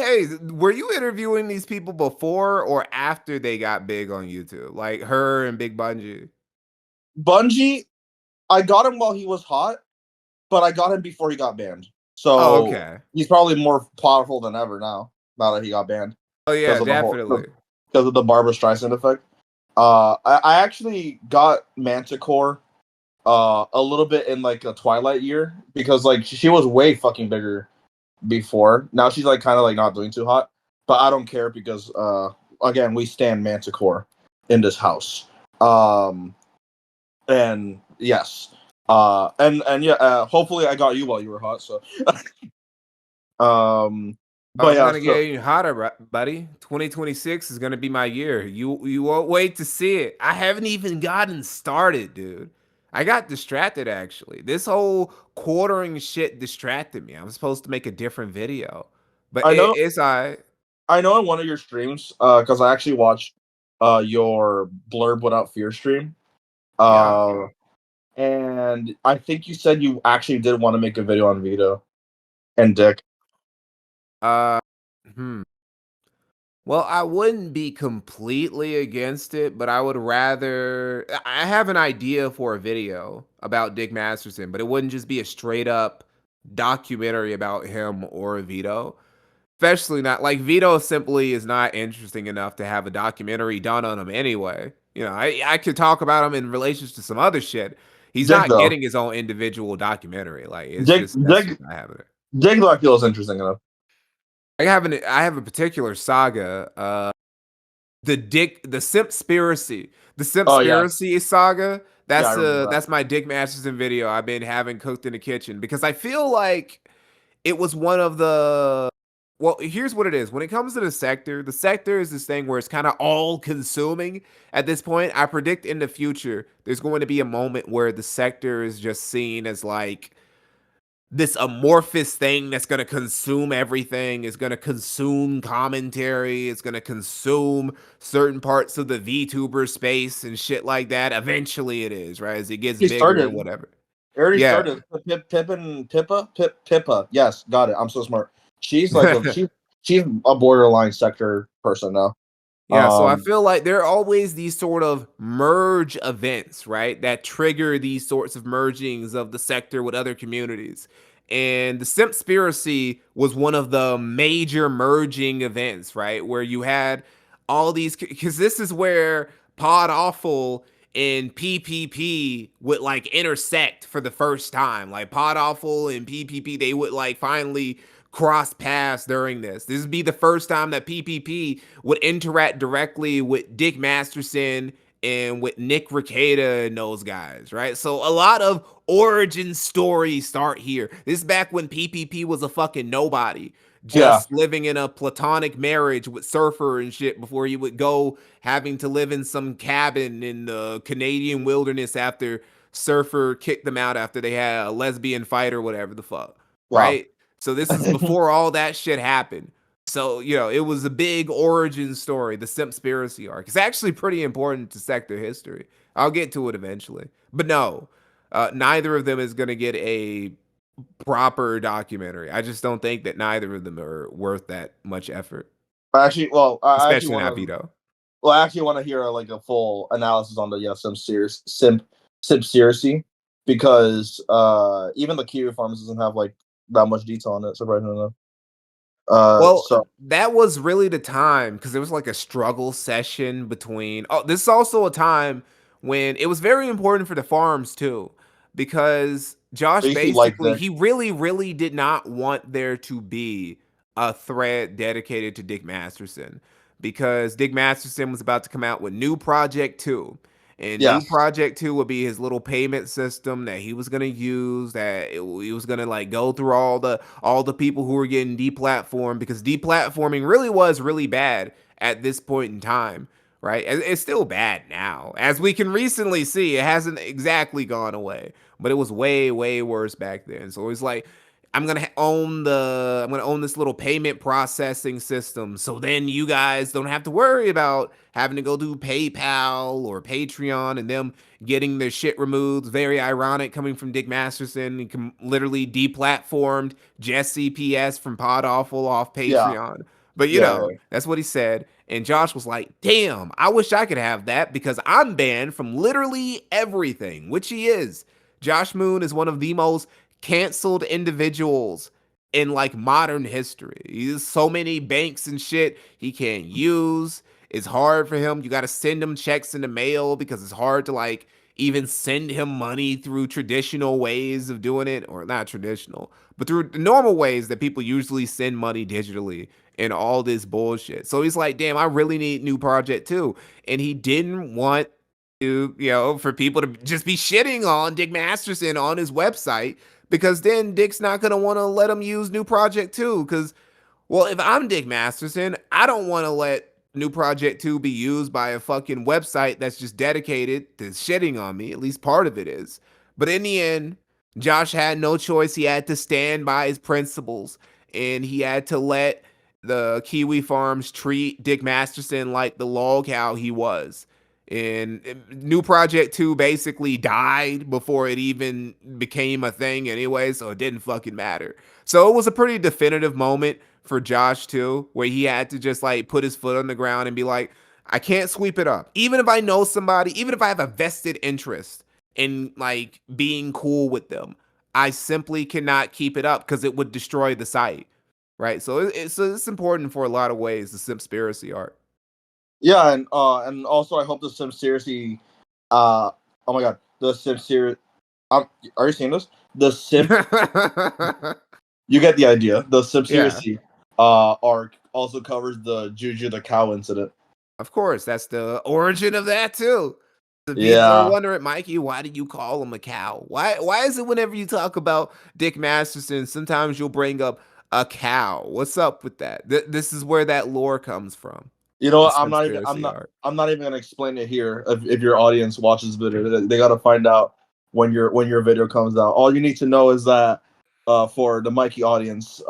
interviewing these people before or after they got big on YouTube? Like her and Big Bungie? Bungie. I got him while he was hot, but I got him before he got banned. Oh, So okay. he's probably more powerful than ever now. Now that he got banned Oh because yeah, of the whole definitely. because of the Barbara Streisand effect. I actually got Manticore a little bit in like a Twilight year because like she was way fucking bigger before. Now she's like kind of like not doing too hot, but I don't care because again we stand Manticore in this house. Um and yes. And yeah, hopefully I got you while you were hot, so Oh, but it's yeah, gonna so get even hotter, buddy. 2026 is gonna be my year. You won't wait to see it. I haven't even gotten started, dude. I got distracted actually. This whole quartering shit distracted me. I'm supposed to make a different video, but I know it's I. I know in one of your streams, because I actually watched your Blurb Without Fear stream. Yeah. Uh and I think you said you actually did want to make a video on Vito and Dick. Uh. Hmm. Well, I wouldn't be completely against it, but I would rather. I have an idea for a video about Dick Masterson, but it wouldn't just be a straight up documentary about him or Vito. Especially not like Vito simply is not interesting enough to have a documentary done on him anyway. You know, I could talk about him in relations to some other shit. He's Dick not though. getting his own individual documentary. Like it's Dick just that's Dick just not happening. Dick though I feel is interesting enough. I have a particular saga. The Simpspiracy. The Oh yes. Simpspiracy saga. Yeah, I remember that. That's my Dick Masterson video I've been having cooked in the kitchen because I feel like it was one of the well, here's what it is. When it comes to the sector is this thing where it's kind of all consuming at this point. I predict in the future there's going to be a moment where the sector is just seen as like this amorphous thing that's going to consume everything, is going to consume commentary, it's going to consume certain parts of the VTuber space and shit like that. Eventually it is, right? As it gets He bigger or started. whatever. It already Yeah. started. Pippa. Yes, got it. I'm so smart. She's like she's a borderline sector person now. Yeah, so I Um, feel like there are always these sort of merge events, right? That trigger these sorts of mergings of the sector with other communities. And the Simpspiracy was one of the major merging events, right? Where you had all these, because this is where Pod Awful and PPP would like intersect for the first time. Like Pod Awful and PPP, they would like finally cross paths during this. This would be the first time that PPP would interact directly with Dick Masterson and with Nick Rekieta and those guys, right? So a lot of origin stories start here. This is back when PPP was a fucking nobody, yeah, just living in a platonic marriage with Surfer and shit before he would go having to live in some cabin in the Canadian wilderness after Surfer kicked them out after they had a lesbian fight or whatever the fuck, wow. right? So this is before all that shit happened. So, you know, it was a big origin story, the Simpspiracy arc. It's actually pretty important to sector history. I'll get to it eventually. But no, neither of them is going to get a proper documentary. I just don't think that neither of them are worth that much effort, I actually especially want not to. Vito. Well, I actually want to hear like a full analysis on the Simp Series because even the Kiwi Farms doesn't have like that much detail on it. Surprisingly enough. Well, So that was really the time because there was like a struggle session between. Oh, this is also a time when it was very important for the farms too, because Josh they used to like basically Dick. he really did not want there to be a thread dedicated to Dick Masterson because Dick Masterson was about to come out with new Project 2. And new Yes. Project 2 would be his little payment system that he was gonna use. He was gonna like go through all the people who were getting deplatformed because deplatforming really was really bad at this point in time, right? It's still bad now, as we can recently see. It hasn't exactly gone away, but it was way worse back then. So it was like I'm gonna own this little payment processing system. So then you guys don't have to worry about having to go do PayPal or Patreon and them getting their shit removed. Very ironic coming from Dick Masterson. He literally deplatformed Jesse PS from Pod Awful off Yeah. Patreon. But you Yeah. know, Yeah. that's what he said. And Josh was like, damn, I wish I could have that because I'm banned from literally everything, which he is. Josh Moon is one of the most canceled individuals in like modern history. He's so many banks and shit he can't use. It's hard for him. You got to send him checks in the mail because it's hard to like even send him money through traditional ways of doing it, or not traditional, but through the normal ways that people usually send money digitally and all this bullshit. So he's like, damn, I really need new Project 2. And he didn't want to, you know, for people to just be shitting on Dick Masterson on his website because then Dick's not going to want to let him use new Project 2 because well, if I'm Dick Masterson, I don't want to let New Project 2 be used by a fucking website that's just dedicated to shitting on me. At least part of it is. But in the end, Josh had no choice. He had to stand by his principles and he had to let the Kiwi Farms treat Dick Masterson like the log cow he was. And New Project 2 basically died before it even became a thing anyway, so it didn't fucking matter. So it was a pretty definitive moment for Josh too, where he had to just like put his foot on the ground and be like, I can't sweep it up. Even if I know somebody, even if I have a vested interest in like being cool with them, I simply cannot keep it up because it would destroy the site. right? So it's important for a lot of ways, the Simpspiracy art. Yeah, and also I hope the Sincerity, oh my god, the Sincere, are you seeing this? The Simp, you get the idea. The Yeah. Sincerity, arc also covers the Juju the cow incident. Of course, that's the origin of that too. The people are Yeah, wondering, Mikey, why did you call him a cow? Why is it whenever you talk about Dick Masterson, sometimes you'll bring up a cow? What's up with that? This is where that lore comes from. you know The what? conspiracy art. I'm not even gonna explain it here. If your audience watches video, they got to find out when your video comes out. All you need to know is that, for the Mikey audience,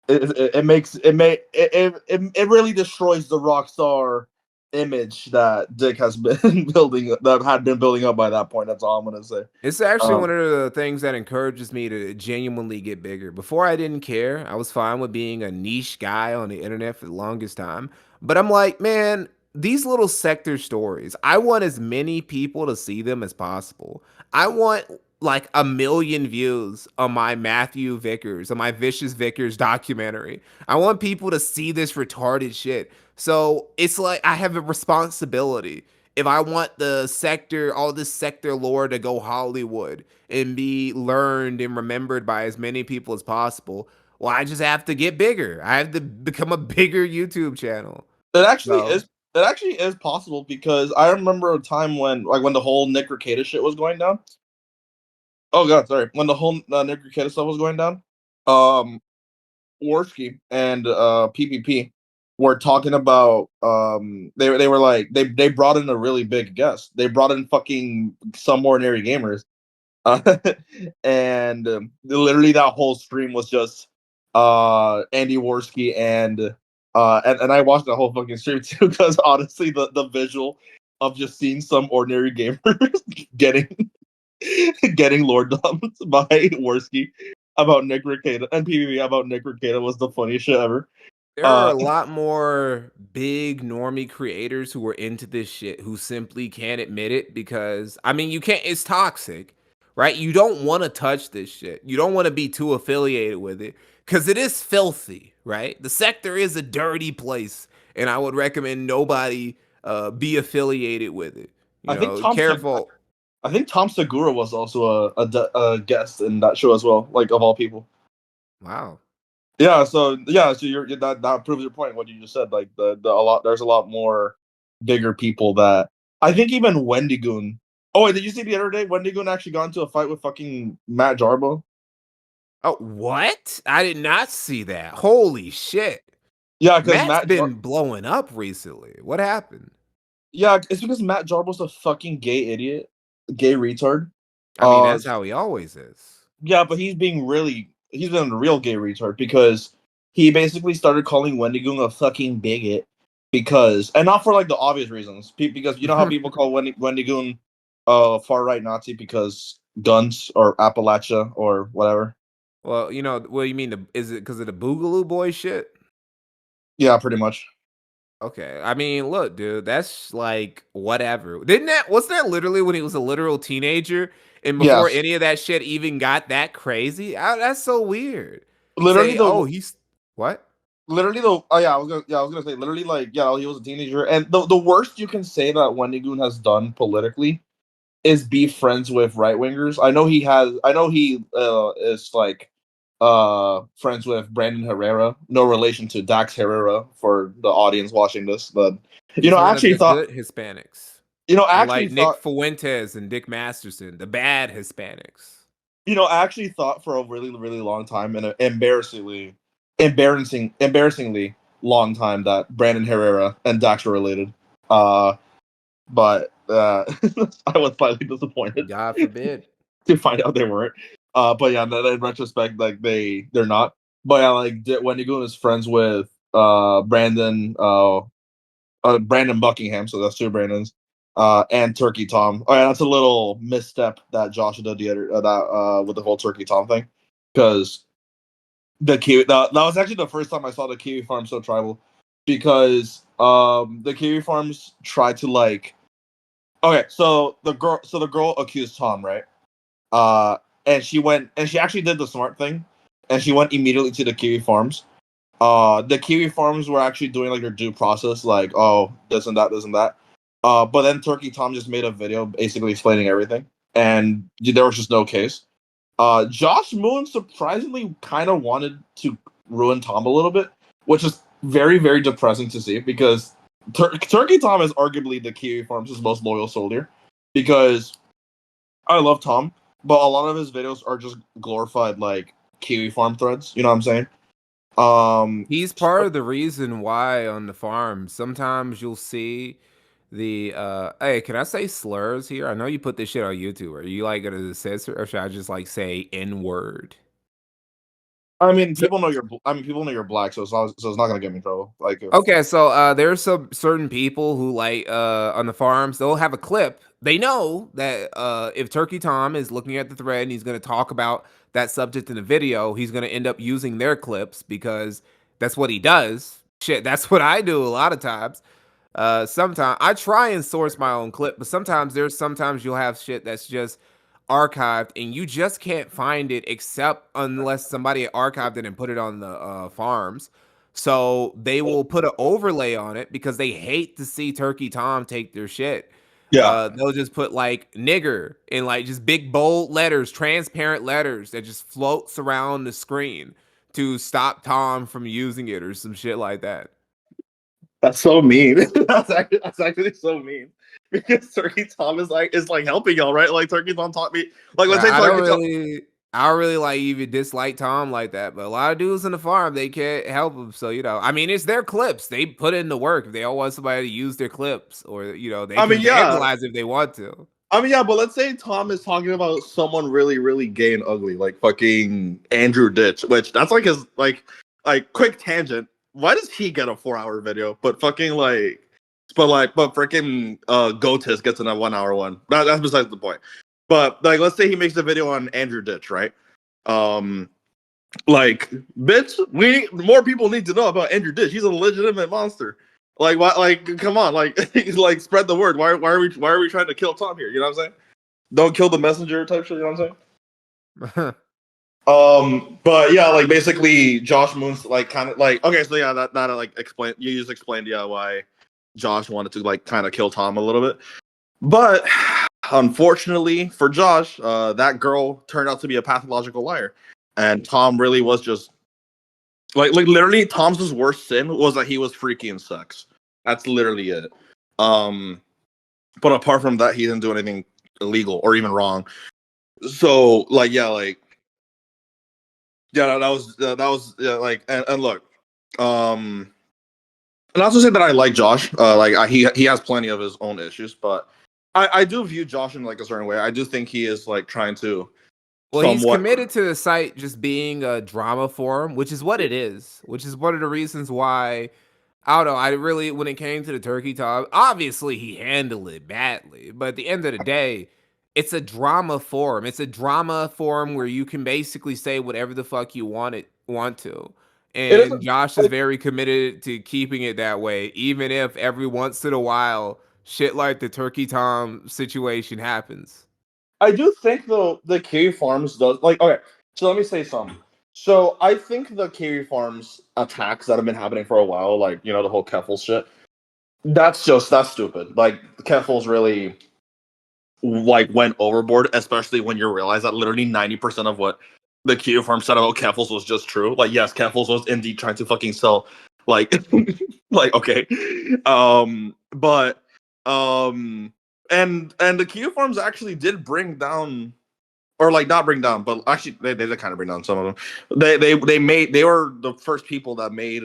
it makes it really destroys the rock star image that Dick has been building, that had been building up by that point. That's all I'm gonna say. It's actually one Um, of the things that encourages me to genuinely get bigger. Before I didn't care. I was fine with being a niche guy on the internet for the longest time. But I'm like, man, these little sector stories, I want as many people to see them as possible. I want like 1 million views on my Matthew Vickers, on my Vicious Vickers documentary. I want people to see this retarded shit. So it's like I have a responsibility if I want the sector, all this sector lore to go Hollywood and be learned and remembered by as many people as possible, well, I just have to get bigger. I have to become a bigger YouTube channel. it actually So is. It actually is possible, because I remember a time when, like, when the whole Nick Rekieta shit was going down. Oh god, sorry. When the whole Nick Rekieta stuff was going down, um, Worski and PPP were talking about, they were like, they brought in a really big guest. They brought in fucking Some Ordinary Gamers. Uh, and literally that whole stream was just Andy Worski and I watched the whole fucking stream too, because honestly the visual of just seeing Some Ordinary Gamers getting getting lord dumped by Worski about Nick Rekieta and PvP about Nick Rekieta was the funniest shit ever. there are Uh, a lot more big normie creators who are into this shit who simply can't admit it because I mean you can't it's toxic, right? You don't want to touch this shit. You don't want to be too affiliated with it cuz it is filthy, right? The sector is a dirty place and I would recommend nobody be affiliated with it. You I think know, careful. I think Tom Segura was also a guest in that show as well, like, of all people. Wow. So you're that proves your point. What you just said, like, there's a lot more bigger people that I think even Wendigoon. Oh wait, did you see the other day Wendigoon actually got into a fight with fucking Matt Jarbo? Oh, what? I did not see that. Holy shit. Yeah, because Matt's been blowing up recently. What happened? yeah, it's because Matt Jarbo's a fucking gay idiot, gay retard. I mean, Uh, that's how he always is. yeah, but he's been a real gay retard, because he basically started calling Wendigoon a fucking bigot, because, and not for like the obvious reasons, because you know how people call Wendigoon far right Nazi because guns or Appalachia or whatever. Well, you know, what you mean? Is it because of the Boogaloo Boy shit? Yeah, pretty much. Okay, I mean, look, dude, that's like whatever. Didn't that? Wasn't that literally when he was a literal teenager, and before Yes, any of that shit even got that crazy? That's so weird. literally Say, the oh, he's what? literally the oh yeah I was gonna say literally, like, yeah, he was a teenager, and the worst you can say that Wendigoon has done politically is be friends with right wingers. I know he is like friends with Brandon Herrera. No relation to Dax Herrera for the audience watching this, but He's one of the good Hispanics, I actually unlike Nick thought Fuentes and Dick Masterson, the bad Hispanics. I actually thought for a really really long time, and an embarrassingly long time, that Brandon Herrera and Dax were related. Uh but I was slightly disappointed God forbid. to find out they weren't. But yeah, in retrospect, like, they're not. But yeah, like, Wendigoon is friends with Brandon Buckingham, so that's two Brandons, and Turkey Tom. Oh yeah, that's a little misstep that Josh did the other with the whole Turkey Tom thing, because the Kiwi that was actually the first time I saw the Kiwi farm so tribal, because the Kiwi farms tried to, like, okay, so the girl accused Tom, right? Uh, and she actually did the smart thing, and she went immediately to the Kiwi Farms. The Kiwi Farms were actually doing like their due process, like, oh, this and that, this and that. But then Turkey Tom just made a video basically explaining everything, and there was just no case. Josh Moon surprisingly kind of wanted to ruin Tom a little bit, which is very, very depressing to see because Turkey Tom is arguably the Kiwi Farms' most loyal soldier. Because I love Tom, but a lot of his videos are just glorified like Kiwi Farm threads. You know what I'm saying? He's part of the reason why on the farm, sometimes you'll see the hey, can I say slurs here? I know you put this shit on YouTube. Are you like gonna censor or should I just like say N-word? I mean, people know you're. I mean, people know you're black, so it's not gonna get me in trouble. Like, if Okay, so there's some certain people who like on the farms, they'll have a clip. They know that if Turkey Tom is looking at the thread and he's going to talk about that subject in the video, he's going to end up using their clips because that's what he does. Shit, that's what I do a lot of times. Sometimes I try and source my own clip, but sometimes you'll have shit that's just archived and you just can't find it except unless somebody archived it and put it on the farms. So they will put an overlay on it because they hate to see Turkey Tom take their shit. yeah, They'll just put like nigger in like just big bold letters, transparent letters that just floats around the screen to stop Tom from using it or some shit like that. that's so mean. That's actually so mean because Turkey Tom is like helping y'all, right? Like Turkey Tom taught me. Like, let's say I don't Turkey Tom. really, I don't really like even dislike Tom like that, but a lot of dudes in the farm they can't help him. So I mean, it's their clips. They put in the work. If they all want somebody to use their clips, or they I can mean, yeah. vandalize if they want to. I mean, yeah, but let's say Tom is talking about someone really, really gay and ugly, like fucking Andrew Ditch, which that's like his like quick tangent. Why does he get a 4 hour video, but fucking but freaking Gotis gets in a 1 hour one? That's besides the point. But like, let's say he makes a video on Andrew Ditch, right? Um, like, bitch, more people need to know about Andrew Ditch. He's a legitimate monster. Like, why? Like, come on, like, like, spread the word. Why are we trying to kill Tom here? You know what I'm saying? Don't kill the messenger type shit. You know what I'm saying? But yeah, like basically, Josh Moon's like kind of like okay, so yeah, that like explain. You just explained why Josh wanted to like kind of kill Tom a little bit, but unfortunately for Josh, that girl turned out to be a pathological liar, and Tom really was just like literally Tom's worst sin was that he was freaky in sex. That's literally it. Um, but apart from that, he didn't do anything illegal or even wrong. So that was like and look, um, and not to say that I like Josh. He has plenty of his own issues, but I do view Josh in like a certain way. I do think he is like trying to Well, he's somewhat. committed to the site just being a drama forum, which is what it is, which is one of the reasons why I don't know. I really, when it came to the turkey talk, obviously he handled it badly, but at the end of the day, it's a drama forum. It's a drama forum where you can basically say whatever the fuck you want to. It And isn't. Josh is very committed to keeping it that way, even if every once in a while shit like the Turkey Tom situation happens. I do think though the Kiwi Farms does like okay. So let me say something. So I think the Kiwi Farms attacks that have been happening for a while, like the whole Keffel shit. That's stupid. Like Keffel's really like went overboard, especially when you realize that literally 90% of what the Kiwi Farm said about Keffels was just true. Like yes, Keffels was indeed trying to fucking sell like like okay. But and the Kiwi Farms actually did bring down or like not bring down, but actually they did kind of bring down some of them. They were the first people that made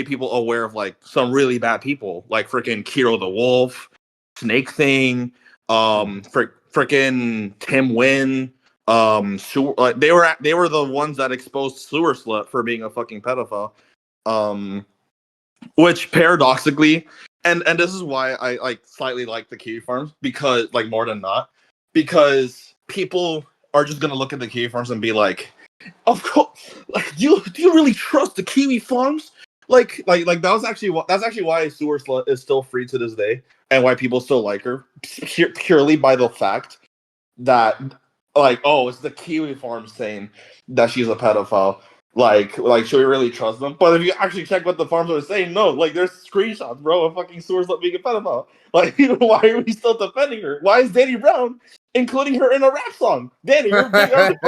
people aware of like some really bad people, like freaking Kiro the Wolf, Snake Thing, freaking Tim Wynn, they were the ones that exposed Sewer Slut for being a fucking pedophile, um, which paradoxically, and this is why I like slightly like the Kiwi Farms because like more than not, because people are just gonna look at the Kiwi Farms and be like, of course, like do you really trust the Kiwi Farms? Like that's actually why Sewer Slut is still free to this day, and why people still like her purely by the fact that like, oh, it's the Kiwi farm saying that she's a pedophile. Like, should we really trust them? But if you actually check what the farms are saying, no, like, there's screenshots, bro, of fucking Sewers being a pedophile. Like, why are we still defending her? Why is Danny Brown including her in a rap song? Danny, you're a big artist.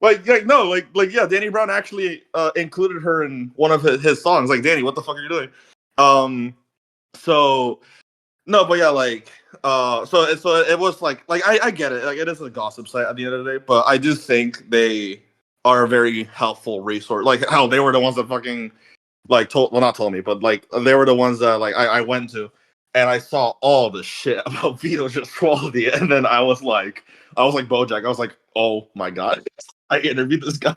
Yeah, Danny Brown actually included her in one of his songs. Like, Danny, what the fuck are you doing? So no, but yeah, so it was like I get it. Like, it is a gossip site at the end of the day, but I do think they are a very helpful resource. Like, hell, they were the ones that fucking not told me, but like they were the ones that like I went to, and I saw all the shit about Vito just quality, and then I was like BoJack. I was like, oh my god, I interviewed this guy.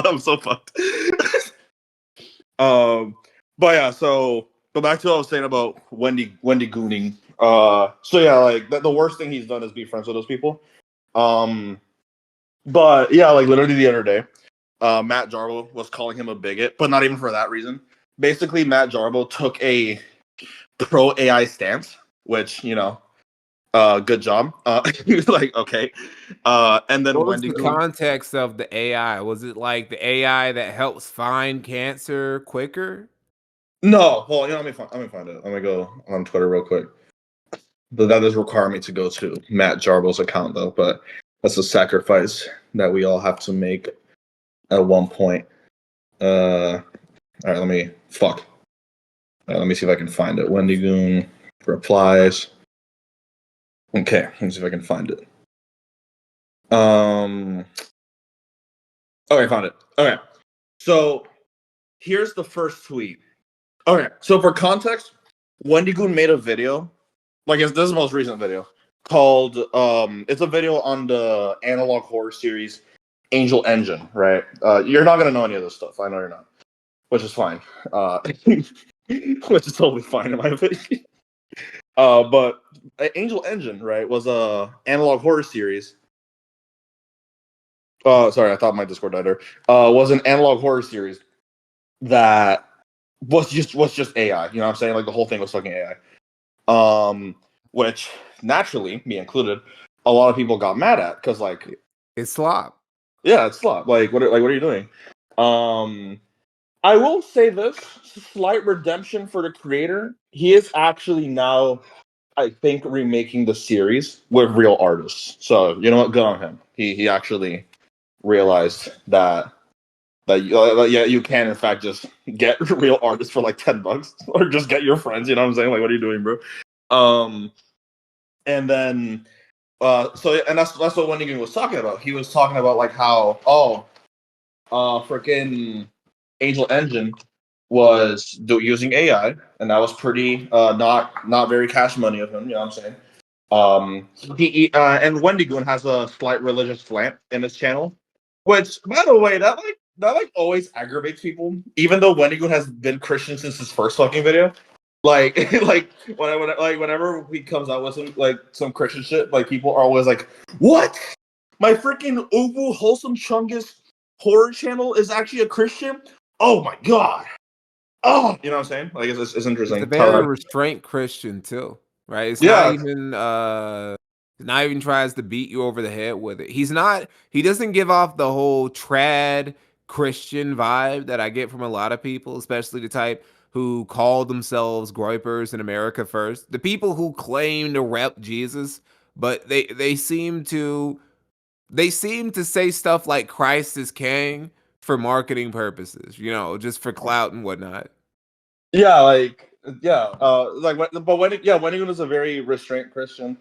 I'm so fucked. But yeah, so go back to what I was saying about Wendy Gooning. So yeah, like the worst thing he's done is be friends with those people. Um, but yeah, like literally the other day, Matt Jarbo was calling him a bigot, but not even for that reason. Basically, Matt Jarbo took a pro AI stance, which good job. He was like, okay. And then What was Wendy the Goon. context of the AI? Was it like the AI that helps find cancer quicker? No, well, let me find it. I'm gonna go on Twitter real quick. But that does require me to go to Matt Jarbo's account, though. But that's a sacrifice that we all have to make at one point. All right, let me see if I can find it. Wendy Goon replies. Okay, let me see if I can find it. Okay, found it. Okay, so here's the first tweet. Okay, so for context, Wendy Goon made a video. Like, this is the most recent video called it's a video on the analog horror series Angel Engine, right? You're not gonna know any of this stuff. I know you're not, which is fine. Which is totally fine in my opinion. But Angel Engine, right, was a analog horror series. Sorry, I thought my Discord died there. Was an analog horror series that was just AI. You know what I'm saying? Like, the whole thing was fucking AI. Which naturally, me included, a lot of people got mad at because, like, It's slop. yeah, it's slop. Like, what are you doing? I will say this: slight redemption for the creator. He is actually now, I think, remaking the series with real artists. So you know what? Good on him. He actually realized that yeah, you can in fact just get real artists for like $10 or just get your friends. You know what I'm saying? Like, what are you doing, bro? And then and that's what Wendigan was talking about. He was talking about like how freaking Angel Engine was using AI, and that was pretty not very cash money of him. You know what I'm saying? And Wendigoon has a slight religious slant in his channel, which, by the way, that always aggravates people. Even though Wendigoon has been Christian since his first fucking video, like whenever he comes out with some Christian shit, like, people are always like, "What? My freaking Uwu Wholesome Chungus horror channel is actually a Christian? Oh my god!" Oh, you know what I'm saying? Like, it's He's a interesting. very restrained Christian too, right? Yeah, Not even tries to beat you over the head with it. He doesn't give off the whole trad Christian vibe that I get from a lot of people, especially the type who call themselves groypers in America first. The people who claim to rep Jesus, but they seem to say stuff like Christ is king for marketing purposes, just for clout and whatnot. yeah, but Wendigoon is a very restrained Christian,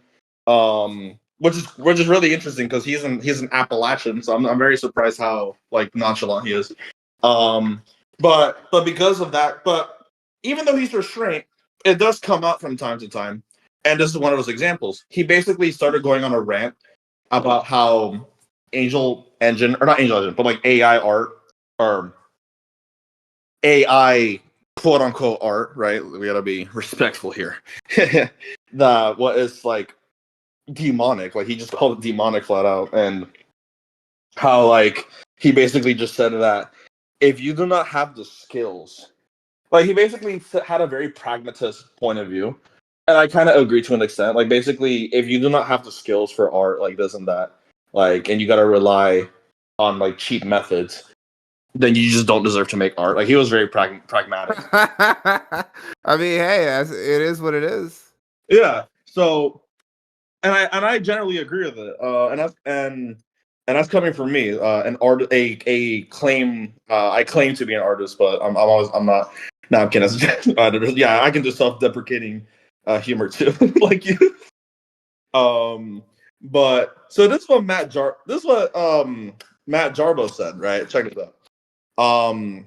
which is really interesting because he's an Appalachian, so I'm very surprised how, like, nonchalant he is. Um, but because of that, but even though he's restrained, it does come out from time to time, and this is one of those examples. He basically started going on a rant about how Angel Engine, or not Angel Engine, but like AI art, or AI quote unquote art, right? We gotta be respectful here. What is like demonic, like he just called it demonic flat out, and how, like, he basically just said that if you do not have the skills, like, he basically had a very pragmatist point of view, and I kind of agree to an extent. Like basically, if you do not have the skills for art, like this and that, like, and you gotta rely on like cheap methods, then you just don't deserve to make art. Like he was very pragmatic. I mean, hey, it is what it is. Yeah. So, and I generally agree with it. And that's coming from me, an art, a claim. I claim to be an artist, but I'm not. No, I'm kidding. Yeah, I can do self-deprecating humor too, like you. Um, but so this is what Matt Jarbo said. Right, check this out. Um,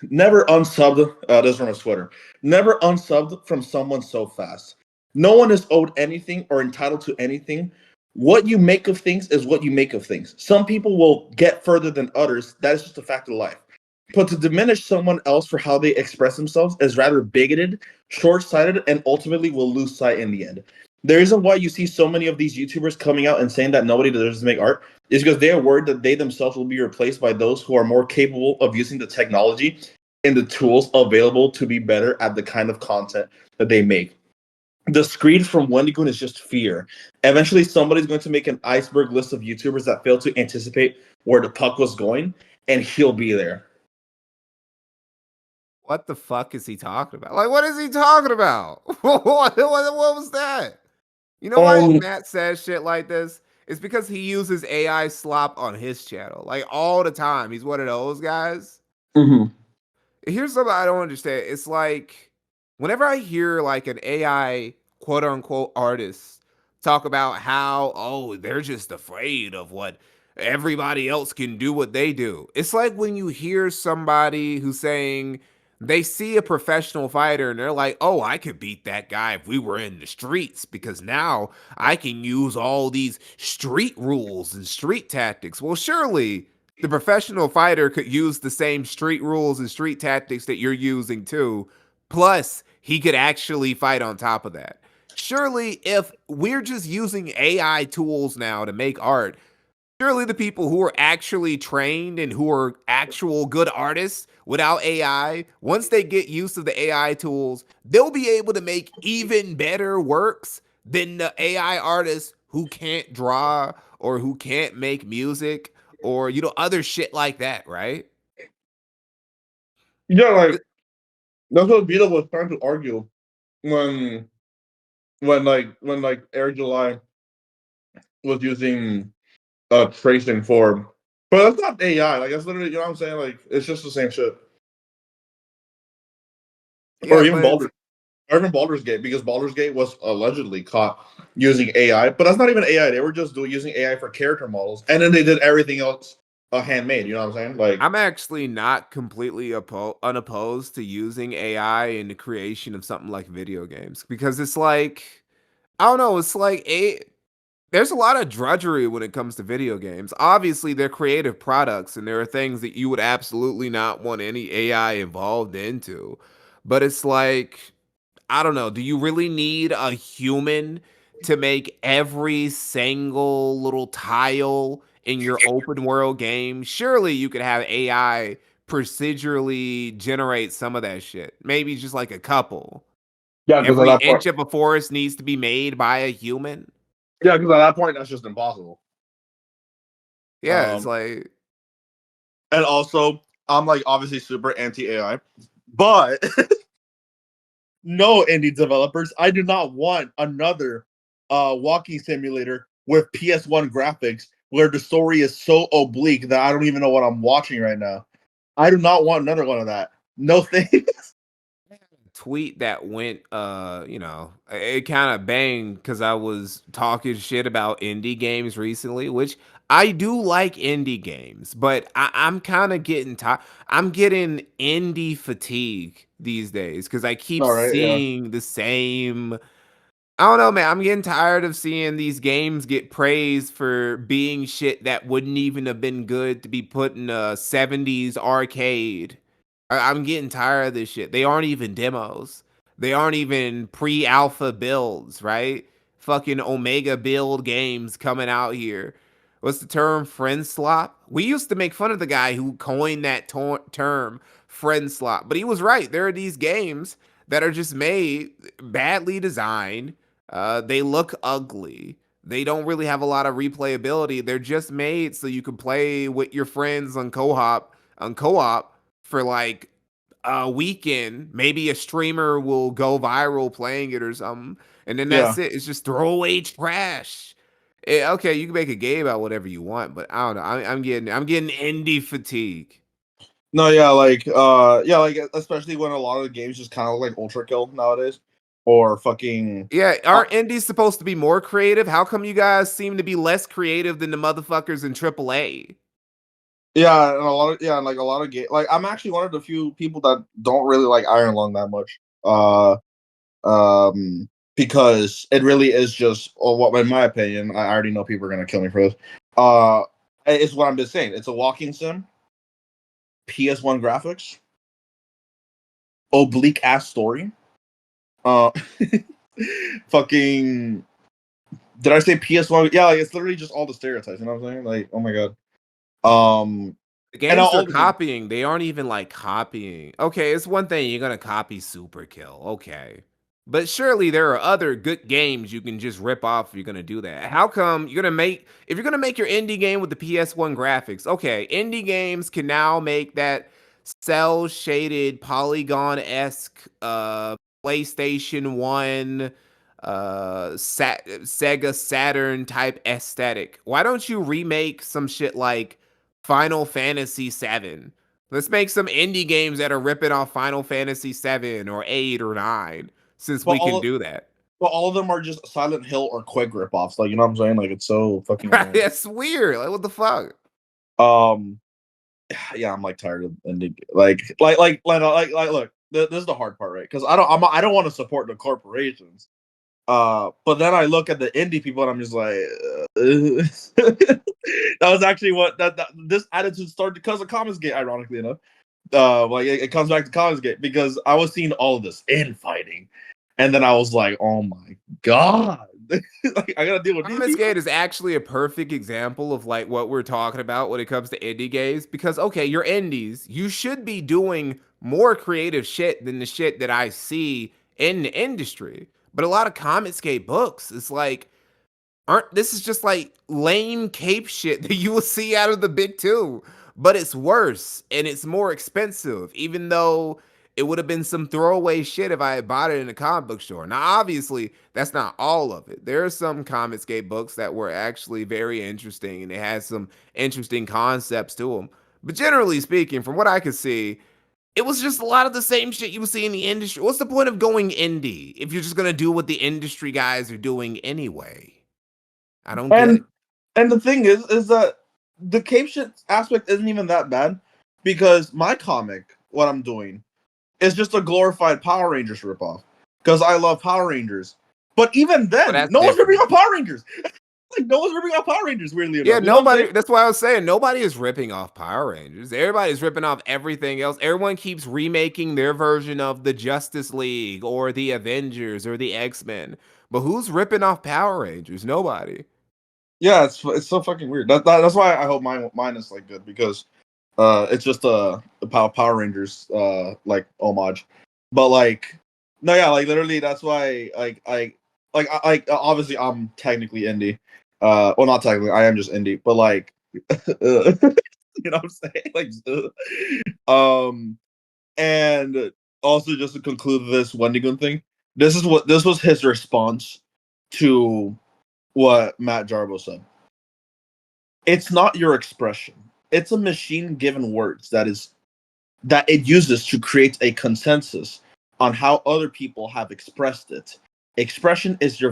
Never unsubbed. This is from his Twitter. Never unsubbed from someone so fast. No one is owed anything or entitled to anything. What you make of things is what you make of things. Some people will get further than others. That is just a fact of life. But to diminish someone else for how they express themselves is rather bigoted, short-sighted, and ultimately will lose sight in the end. The reason why you see so many of these YouTubers coming out and saying that nobody deserves to make art is because they are worried that they themselves will be replaced by those who are more capable of using the technology and the tools available to be better at the kind of content that they make. The screed from Wendigoon is just fear. Eventually, somebody's going to make an iceberg list of YouTubers that failed to anticipate where the puck was going, and he'll be there. What the fuck is he talking about? Like, what is he talking about? What was that? You know why Um, Matt says shit like this? It's because he uses AI slop on his channel, like all the time. He's one of those guys. mhm. Here's something I don't understand. It's like whenever I hear like an AI quote unquote artist talk about how, oh, they're just afraid of what everybody else can do what they do. It's like when you hear somebody who's saying they see a professional fighter and they're like, oh, I could beat that guy if we were in the streets because now I can use all these street rules and street tactics. Well, surely the professional fighter could use the same street rules and street tactics that you're using too. Plus, he could actually fight on top of that. Surely, if we're just using AI tools now to make art, surely the people who are actually trained and who are actual good artists without AI, once they get used to the AI tools, they'll be able to make even better works than the AI artists who can't draw or who can't make music or other shit like that, right? Yeah, like that's what Vito was trying to argue when when Eric July was using tracing for, but that's not AI. Like that's literally, you know what I'm saying? Like it's just the same shit. Or Yeah, even but it's Baldur's, or even Baldur's Gate, because Baldur's Gate was allegedly caught using AI, but that's not even AI. They were just using AI for character models, and then they did everything else handmade. You know what I'm saying? Like, I'm actually not completely unopposed to using AI in the creation of something like video games because it's like I don't know, it's like there's a lot of drudgery when it comes to video games. Obviously, they're creative products and there are things that you would absolutely not want any AI involved into. But it's like I don't know. Do you really need a human to make every single little tile in your open world game? Surely you could have AI procedurally generate some of that shit. Maybe just like a couple. yeah, because at Every that point, inch of a forest needs to be made by a human. yeah, because at that point, that's just impossible. Yeah, it's Um, like and also, I'm like obviously super anti AI, but no, indie developers, I do not want another walking simulator with PS1 graphics where the story is so oblique that I don't even know what I'm watching right now. I do not want another one of that. No thanks. tweet that went it kind of banged because I was talking shit about indie games recently, which I do like indie games, but I'm kind of getting tired. I'm getting indie fatigue these days because I keep All right, yeah. seeing the same. I don't know, man. I'm getting tired of seeing these games get praised for being shit that wouldn't even have been good to be put in a 70s arcade. I'm getting tired of this shit. They aren't even demos. They aren't even pre-alpha builds, right? Fucking Omega build games coming out here. What's the term? Friend slop? We used to make fun of the guy who coined that term, friend slop. But he was right. There are these games that are just made badly designed. They look ugly. They don't really have a lot of replayability. They're just made so you can play with your friends on co-op for like a weekend. Maybe a streamer will go viral playing it or something, and then Yeah. that's it. It's just throwaway trash. Okay, you can make a game about whatever you want, but I don't know. I'm getting indie fatigue. No, yeah, like especially when a lot of the games just kind of like ultra kill nowadays, or fucking. Yeah, Uh, aren't indies supposed to be more creative? How come you guys seem to be less creative than the motherfuckers in AAA? yeah, and a lot of yeah, and like a lot of game. Like I'm actually one of the few people that don't really like Iron Lung that much. Because it really is just, or what in my opinion, I already know people are gonna kill me for this. Uh, it's what I'm just saying. It's a walking sim, PS1 graphics, oblique ass story. Uh, fucking. Did I say PS1? Yeah, like it's literally just all the stereotypes. You know what I'm saying? Like, oh my god. Um, The and games they're all the things. copying, they aren't even like copying. Okay, it's one thing you're gonna copy Super Kill, okay. But surely there are other good games you can just rip off if you're gonna do that. How come you're gonna make if you're gonna make your indie game with the PS1 graphics, okay, indie games can now make that cell shaded polygon-esque PlayStation 1 Sega Saturn type aesthetic. Why don't you remake some shit like Final Fantasy 7? Let's make some indie games that are ripping off Final Fantasy 7 or 8 or 9 since But we can all, do that. but all of them are just Silent Hill or Quake ripoffs. Like, you know what I'm saying? Like, it's so fucking annoying. That's weird. Like what the fuck? Um, yeah, I'm like tired of indie. Look, this is the hard part, right? Because I don't want to support the corporations. But then I look at the indie people and I'm just like, that was actually what this attitude started because of Commons Gate, ironically enough. Like it comes back to Commons Gate because I was seeing all of this infighting, and then I was like, oh my god, like I gotta deal with these Common people. Skate is actually a perfect example of like what we're talking about when it comes to indie games because okay, you're indies. You should be doing more creative shit than the shit that I see in the industry. But a lot of Comic Skate books, it's like aren't this is just like lame cape shit that you will see out of the big two, but it's worse and it's more expensive, even though it would have been some throwaway shit if I had bought it in a comic book store. Now, obviously, that's not all of it. There are some Comicsgate books that were actually very interesting and they had some interesting concepts to them. But generally speaking, from what I could see, it was just a lot of the same shit you would see in the industry. What's the point of going indie if you're just gonna do what the industry guys are doing anyway? I don't get it. And and the thing is that the cape shit aspect isn't even that bad because my comic, what I'm doing, is just a glorified Power Rangers ripoff because I love Power Rangers. But even Well, then, that's no one's ripping different. off Power Rangers. Like no one's ripping off Power Rangers. Weirdly Yeah, enough, you know what I'm saying? nobody. That's why I was saying nobody is ripping off Power Rangers. Everybody's ripping off everything else. Everyone keeps remaking their version of the Justice League or the Avengers or the X-Men. But who's ripping off Power Rangers? Nobody. Yeah, it's so fucking weird. That's why I hope mine is like good because it's just the Power Rangers like homage, but like no, yeah, like literally that's why obviously I'm technically indie, well not technically I am just indie, but like you know what I'm saying, like and also just to conclude this Wendigoon thing, this was his response to what Matt Jarbo said. It's not your expression. It's a machine given words that it uses to create a consensus on how other people have expressed it. Expression is your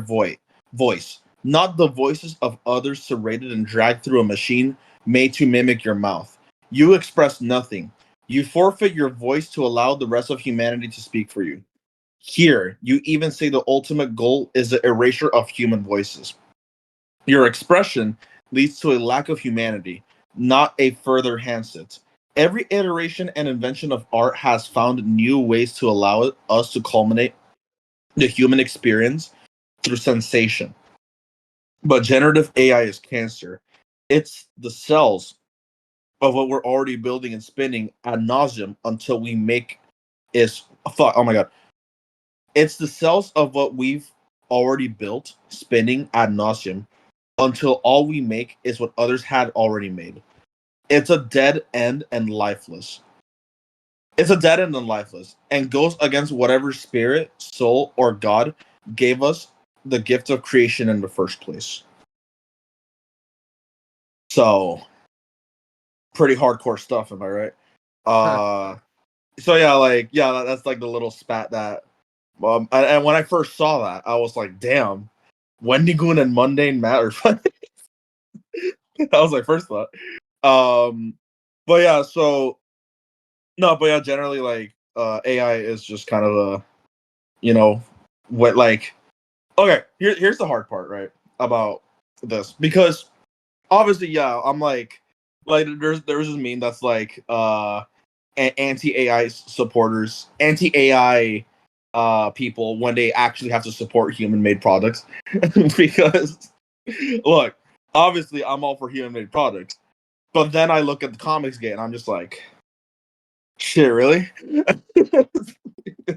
voice, not the voices of others serrated and dragged through a machine made to mimic your mouth. You express nothing. You forfeit your voice to allow the rest of humanity to speak for you. Here, you even say the ultimate goal is the erasure of human voices. Your expression leads to a lack of humanity, not a further handset. Every iteration and invention of art has found new ways to allow us to culminate the human experience through sensation. But generative AI is cancer. It's the cells of what we're already building and spinning ad nauseum until we make is fuck. Oh my god. It's the cells of what we've already built spinning ad nauseum until all we make is what others had already made. It's a dead end and lifeless. It's a dead end and lifeless, and goes against whatever spirit, soul, or God gave us the gift of creation in the first place. So, pretty hardcore stuff, am I right? Huh. Uh, so yeah, that's like the little spat that. And when I first saw that, I was like, "Damn, Wendigoon and mundane matter." That was my first thought. Um, but yeah, so no, but yeah, generally like AI is just kind of a you know what like okay. Here's the hard part, right? About this because obviously, yeah, I'm like there's this meme that's like anti AI supporters, anti AI people when they actually have to support human made products because look, obviously I'm all for human made products, but then I look at the comics game and I'm just like, shit, really? You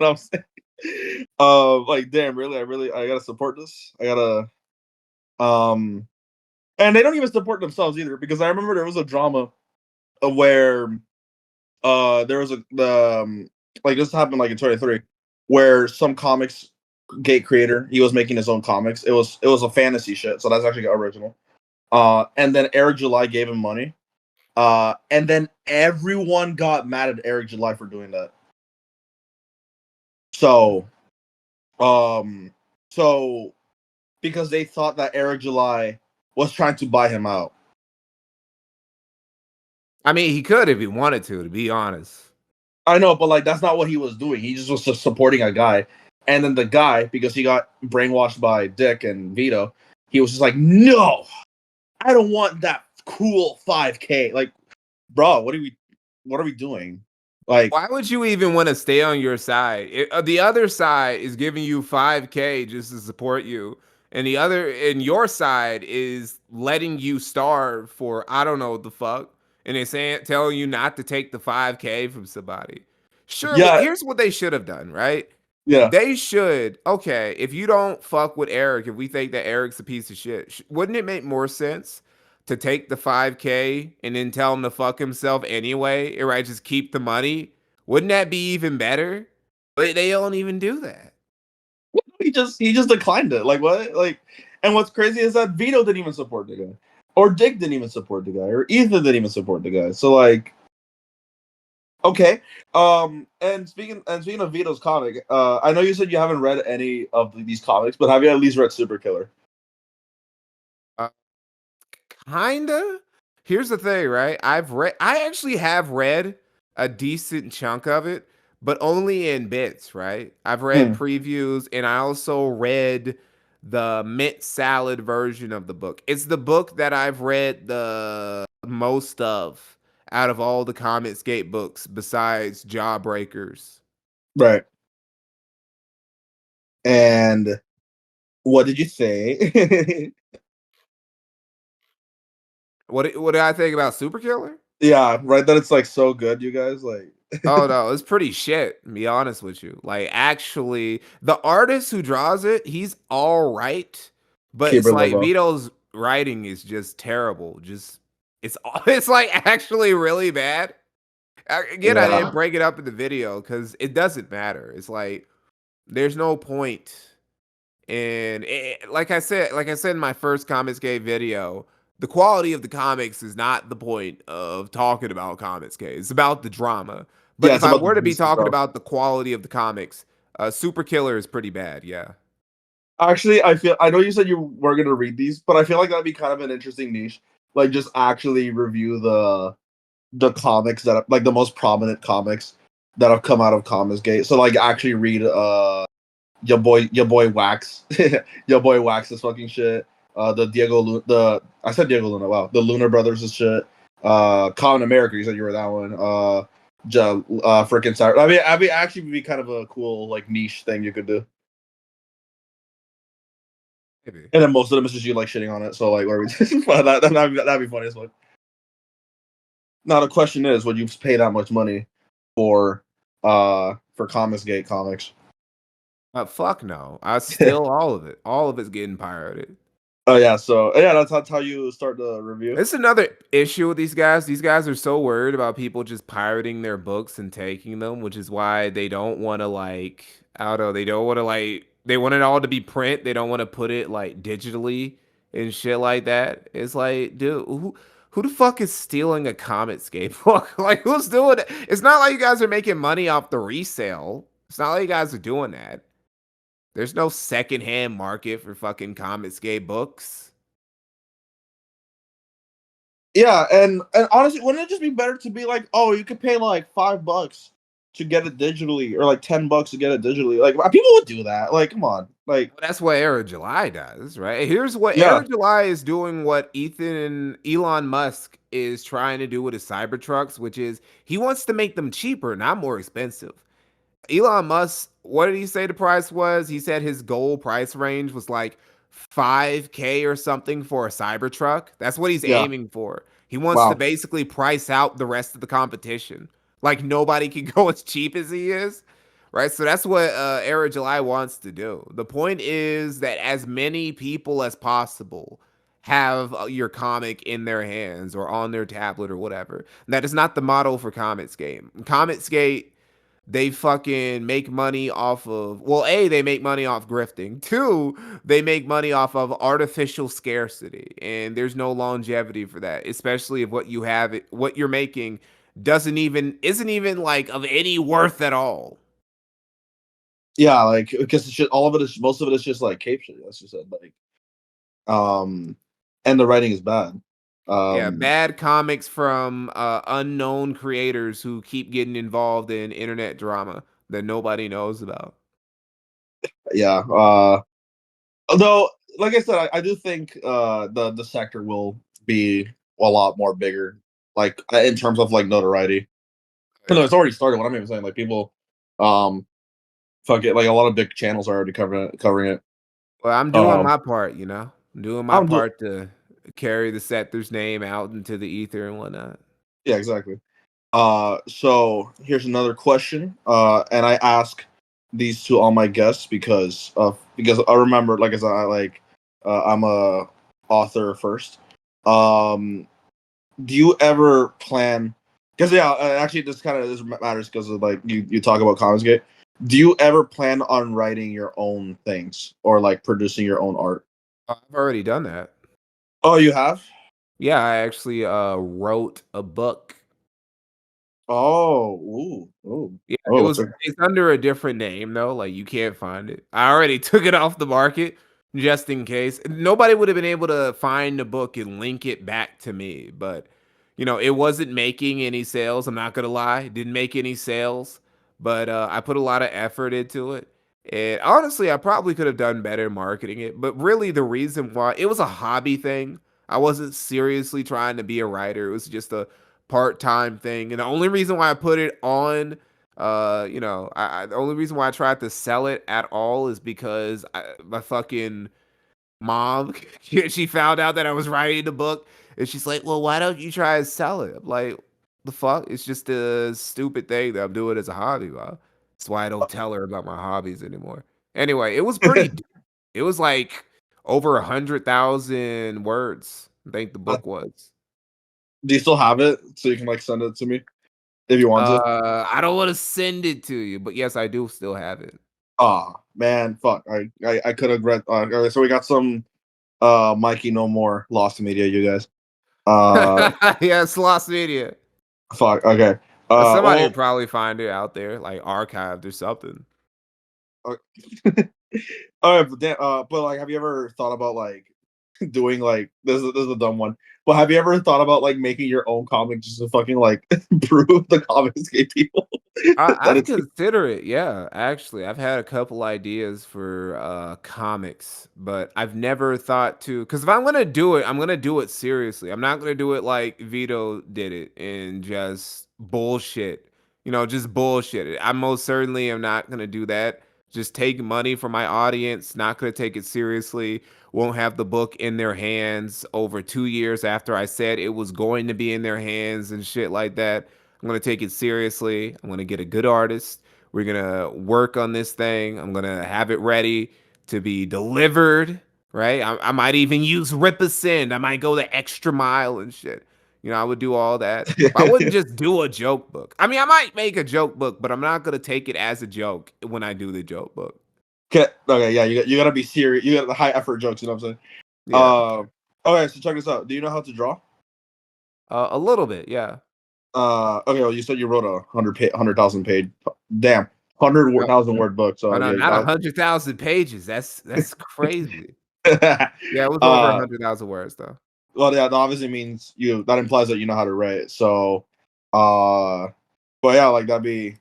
know what I'm saying? Like, damn, really? I gotta support this. I gotta, and they don't even support themselves either because I remember there was a drama where there was like this happened like in 23 where some comics gate creator he was making his own comics. It was a fantasy shit, so that's actually original. And then Eric July gave him money. And then everyone got mad at Eric July for doing that. So, um, so because they thought that Eric July was trying to buy him out. I mean, he could if he wanted to be honest. I know, but like that's not what he was doing. He just was supporting a guy, and then the guy, because he got brainwashed by Dick and Vito, he was just like, "No, I don't want that cool 5K." Like, bro, what are we doing? Like, Why would you even want to stay on your side? The other side is giving you 5K just to support you, and your side is letting you starve for I don't know what the fuck, and they're saying telling you not to take the 5K from somebody. Sure, yeah, here's what they should have done, right? yeah, They should, okay, if you don't fuck with Eric, if we think that Eric's a piece of shit, wouldn't it make more sense to take the 5K and then tell him to fuck himself anyway, right? Just keep the money. Wouldn't that be even better? But they don't even do that. he just declined it. Like what? Like, and what's crazy is that Vito didn't even support the guy, or Dick didn't even support the guy, or Ethan didn't even support the guy. So like, okay. And speaking of Vito's comic, I know you said you haven't read any of these comics, but have you at least read Super Killer? Uh, Kinda. Here's the thing, right? I actually have read a decent chunk of it, but only in bits, right? I've read Hmm. previews and I also read the mint salad version of the book. It's the book that I've read the most of out of all the Comicsgate books besides Jawbreakers. Right. And what did you say? What did I think about Super Killer? Yeah, right. That it's like so good, you guys. Like, Oh no, it's pretty shit, to be honest with you. Like actually, the artist who draws it, he's all right, but it's Keeper like Lobo. Vito's writing is just terrible. Just it's like actually really bad. Again, I didn't Yeah. break it up in the video because it doesn't matter. It's like there's no point. And like I said in my first Comics Gate video, the quality of the comics is not the point of talking about Comics Gate. It's about the drama. But Yeah, if it's I about the were to be juicy talking stuff. about the quality of the comics, Super Killer is pretty bad. Yeah. Actually, I know you said you were gonna read these, but I feel like that'd be kind of an interesting niche. Like, just actually review the comics that like the most prominent comics that have come out of Comicsgate. So like, actually read your boy Wax, your boy Wax's fucking shit. The the I said Diego Luna. Wow, the Lunar Brothers is shit. Common America. You said you were that one. Freaking sorry. I mean, actually, would be kind of a cool like niche thing you could do. Maybe. And then most of them is just you like shitting on it. So like, where we that'd be funny as well. Now the question is, would you pay that much money for Comicsgate comics? Fuck no. I still all of it. All of it's getting pirated. Oh yeah, so yeah, that's how you start the review. It's another issue with these guys. These guys are so worried about people just pirating their books and taking them, which is why they don't want to like, I don't know, they don't want to like, they want it all to be print. They don't want to put it like digitally and shit like that. It's like, dude, who the fuck is stealing a Cometscape book? Like, who's doing it? It's not like you guys are making money off the resale. It's not like you guys are doing that. There's no secondhand market for fucking Cometscape books. Yeah, and honestly, wouldn't it just be better to be like, oh, you could pay like $5 to get it digitally, or like $10 to get it digitally? Like people would do that. Like, come on, like Well, that's what Era July does, right? Here's what yeah, Era July is doing what Elon Musk is trying to do with his Cybertrucks, which is he wants to make them cheaper, not more expensive. Elon Musk, what did he say the price was? He said his goal price range was like 5K or something for a Cybertruck. That's what he's yeah, aiming for. He wants to wow, basically price out the rest of the competition. Like nobody can go as cheap as he is. Right? So that's what Era July wants to do. The point is that as many people as possible have your comic in their hands or on their tablet or whatever. That is not the model for Cometscape. Cometscape, they fucking make money off of, well, A, they make money off grifting. Two, they make money off of artificial scarcity. And there's no longevity for that, especially if what you have, what you're making isn't even like of any worth at all. yeah, like because it's just, all of it is most of it is just like cape shit. That's just said like um, and the writing is bad. Yeah, Um, bad comics from unknown creators who keep getting involved in internet drama that nobody knows about. yeah, although like I said, I do think the sector will be a lot more bigger, like in terms of like notoriety. No, it's already started. What I'm even saying, like people, um, fuck it, like a lot of big channels are already covering it. Well, I'm doing Um, my part, you know. I'm doing my I'm do part to carry the sector's name out into the ether and whatnot. yeah, exactly. So here's another question. And I ask these to all my guests because I remember, like, as I like, I'm a author first. Um, do you ever plan? Because yeah, actually, this matters because of like you talk about Comicsgate. Do you ever plan on writing your own things or like producing your own art? I've already done that. Oh, you have? Yeah, I actually wrote a book. Oh, ooh, ooh, Yeah, oh, what's it? it's under a different name though, like you can't find it. I already took it off the market just in case. Nobody would have been able to find the book and link it back to me, but you know, it wasn't making any sales, I'm not gonna lie. It didn't make any sales, but I put a lot of effort into it. And honestly, I probably could have done better marketing it, but really the reason why it was a hobby thing. I wasn't seriously trying to be a writer. It was just a part-time thing. And the only reason why I put it on the only reason why I tried to sell it at all is because my fucking mom, she found out that I was writing the book, and she's like, "Well, why don't you try to sell it?" I'm like, "The fuck? It's just a stupid thing that I'm doing as a hobby, bro." That's why I don't tell her about my hobbies anymore. Anyway, it was pretty. It was like over 100,000 words. I think the book was. Do you still have it so you can like send it to me if you want to? I don't want to send it to you, but yes, I do still have it. Ah, man, fuck. I could have read. Okay, so we got some Mikey No More Lost Media, you guys. Uh, Yes, lost media. fuck. Okay. Somebody Well, would probably find it out there, like archived or something. uh, all right, but like, have you ever thought about like doing like this is a dumb one, but have you ever thought about like making your own comic just to fucking like prove the comics gay people that I've it's considered it, yeah. Actually, I've had a couple ideas for comics, but I've never thought to. Because if I'm gonna do it, I'm gonna do it seriously. I'm not gonna do it like Vito did it and just bullshit. You know, just bullshit it. I most certainly am not gonna do that. Just take money from my audience. Not gonna take it seriously. Won't have the book in their hands over 2 years after I said it was going to be in their hands and shit like that. I'm gonna take it seriously. I'm gonna get a good artist. We're gonna work on this thing. I'm gonna have it ready to be delivered, right? I might even use rip a send. I might go the extra mile and shit. I would do all that. But I wouldn't just do a joke book. I mean, I might make a joke book, but I'm not gonna take it as a joke when I do the joke book. Okay, yeah, you gotta be serious. You got the high effort jokes. You know what I'm saying? Yeah, Okay, so check this out. Do you know how to draw? a little bit. Yeah. Okay, well, you said you wrote a 100,000 page, damn, No, 100,000 word book. oh So no, yeah, not 100,000 pages. That's crazy. Yeah, it was over a uh, 100,000 words though. well, yeah, that obviously means that implies that you know how to write. So, uh, but yeah, like that'd be.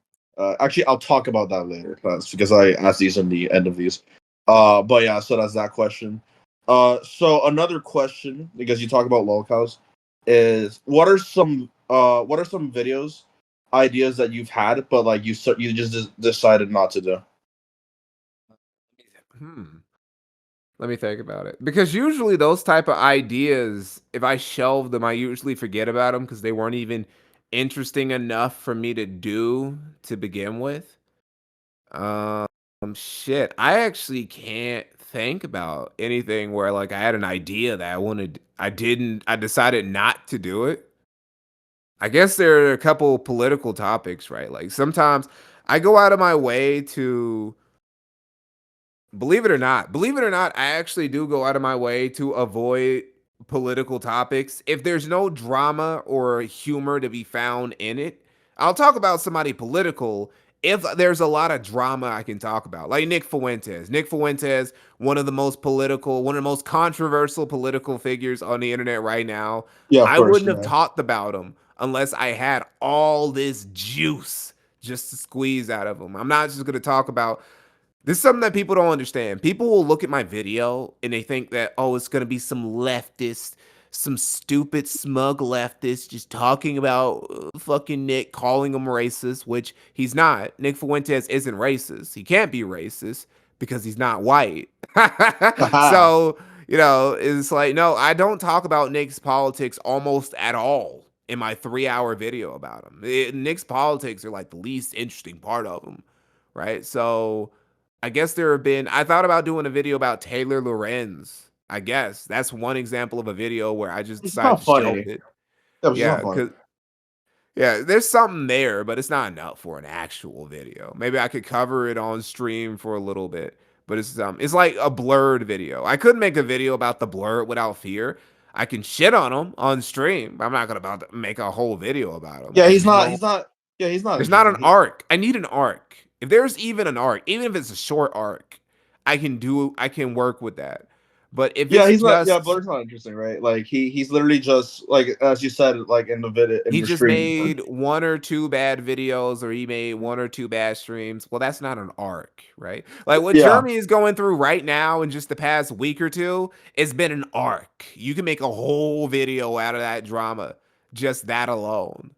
Actually, I'll talk about that later because I asked these in the end of these. But yeah, so that's that question. So another question, because you talk about lolcows, is what are some videos ideas that you've had, but like you just decided not to do? Hmm. Let me think about it. Because usually those type of ideas, if I shelve them, I usually forget about them because they weren't even interesting enough for me to do to begin with. Um, shit, I actually can't think about anything where like I had an idea that I decided not to do it. I guess there are a couple political topics, right? Like sometimes I go out of my way to believe it or not, I actually do go out of my way to avoid political topics. If there's no drama or humor to be found in it, I'll talk about somebody political if there's a lot of drama I can talk about. Like Nick Fuentes. Nick Fuentes, one of the most controversial political figures on the internet right now. Yeah, of I course. wouldn't have Yeah. talked about him unless I had all this juice just to squeeze out of him. I'm not just going to talk about this is something that people don't understand. People will look at my video and they think that, oh, it's going to be some leftist, some stupid, smug leftist just talking about fucking Nick, calling him racist, which he's not. Nick Fuentes isn't racist. He can't be racist because he's not white. Haha. So, it's like, no, I don't talk about Nick's politics almost at all in my 3-hour video about him. Nick's politics are like the least interesting part of him, right? So, I thought about doing a video about Taylor Lorenz. I guess that's one example of a video where I just It's decided not to shelve funny. it. Yeah, it's Yeah, not funny. because yeah, there's something there, but it's not enough for an actual video. Maybe I could cover it on stream for a little bit, but it's like a blurred video. I could make a video about the blurred without fear. I can shit on them on stream, but I'm not gonna about to make a whole video about them Yeah, because he's not. He's not. Yeah, he's not there's not an interesting. arc. I need an arc. If there's even an arc, even if it's a short arc, I can work with that. But if Yeah, it's he's not. Yeah, just Blur's not interesting, right? Like he's literally just like as you said, like in the video in he your just stream. made one or two bad videos or he made one or two bad streams, well, that's not an arc, right? Like what Yeah, Jeremy is going through right now in just the past week or two, it's been an arc. You can make a whole video out of that drama, just that alone.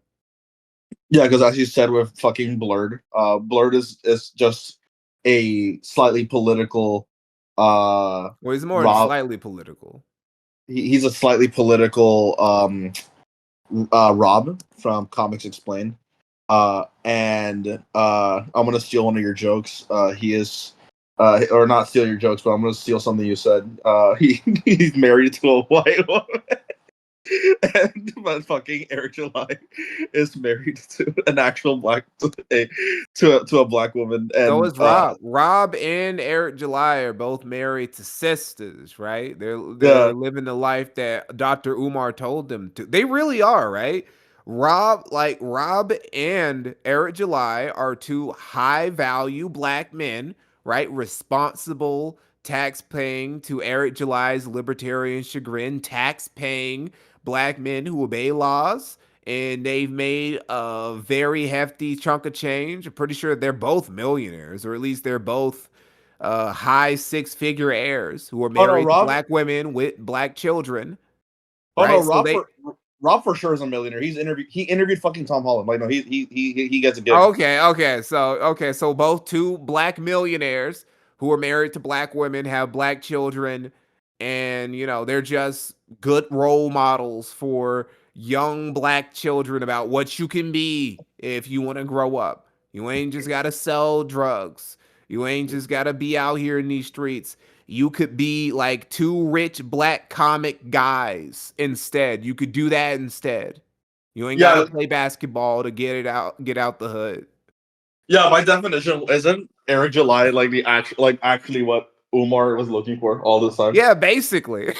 yeah, because as you said with fucking Blurred, Blurred is just a slightly political, Well, he's more than Rob. slightly political. He's a slightly political, Rob from Comics Explained. And I'm gonna steal one of your jokes. He is, or not steal your jokes, but I'm gonna steal something you said. He's married to a white woman, and my fucking Eric July is married to an actual black to a black woman, So and is Rob. Rob and Eric July are both married to sisters, right? They're yeah, living the life that Dr. Umar told them to. They really are, right? Rob and Eric July are two high value black men, right? Responsible, tax paying to Eric July's libertarian chagrin, tax paying black men who obey laws, and they've made a very hefty chunk of change. I'm pretty sure they're both millionaires, or at least they're both high six-figure heirs who are oh no, married to black women with black children, oh no, right? So they Rob for sure is a millionaire. He interviewed fucking Tom Holland. Like no, he gets a gig. okay, so both two black millionaires who are married to black women have black children, and they're just good role models for young black children about what you can be if you want to grow up. You ain't just gotta sell drugs. You ain't just gotta be out here in these streets. You could be like two rich black comic guys instead. You could do that instead. You ain't gotta Yeah, play basketball to get out the hood. yeah. My definition isn't Eric July like the actual, like actually what Umar was looking for all this time. Yeah, basically.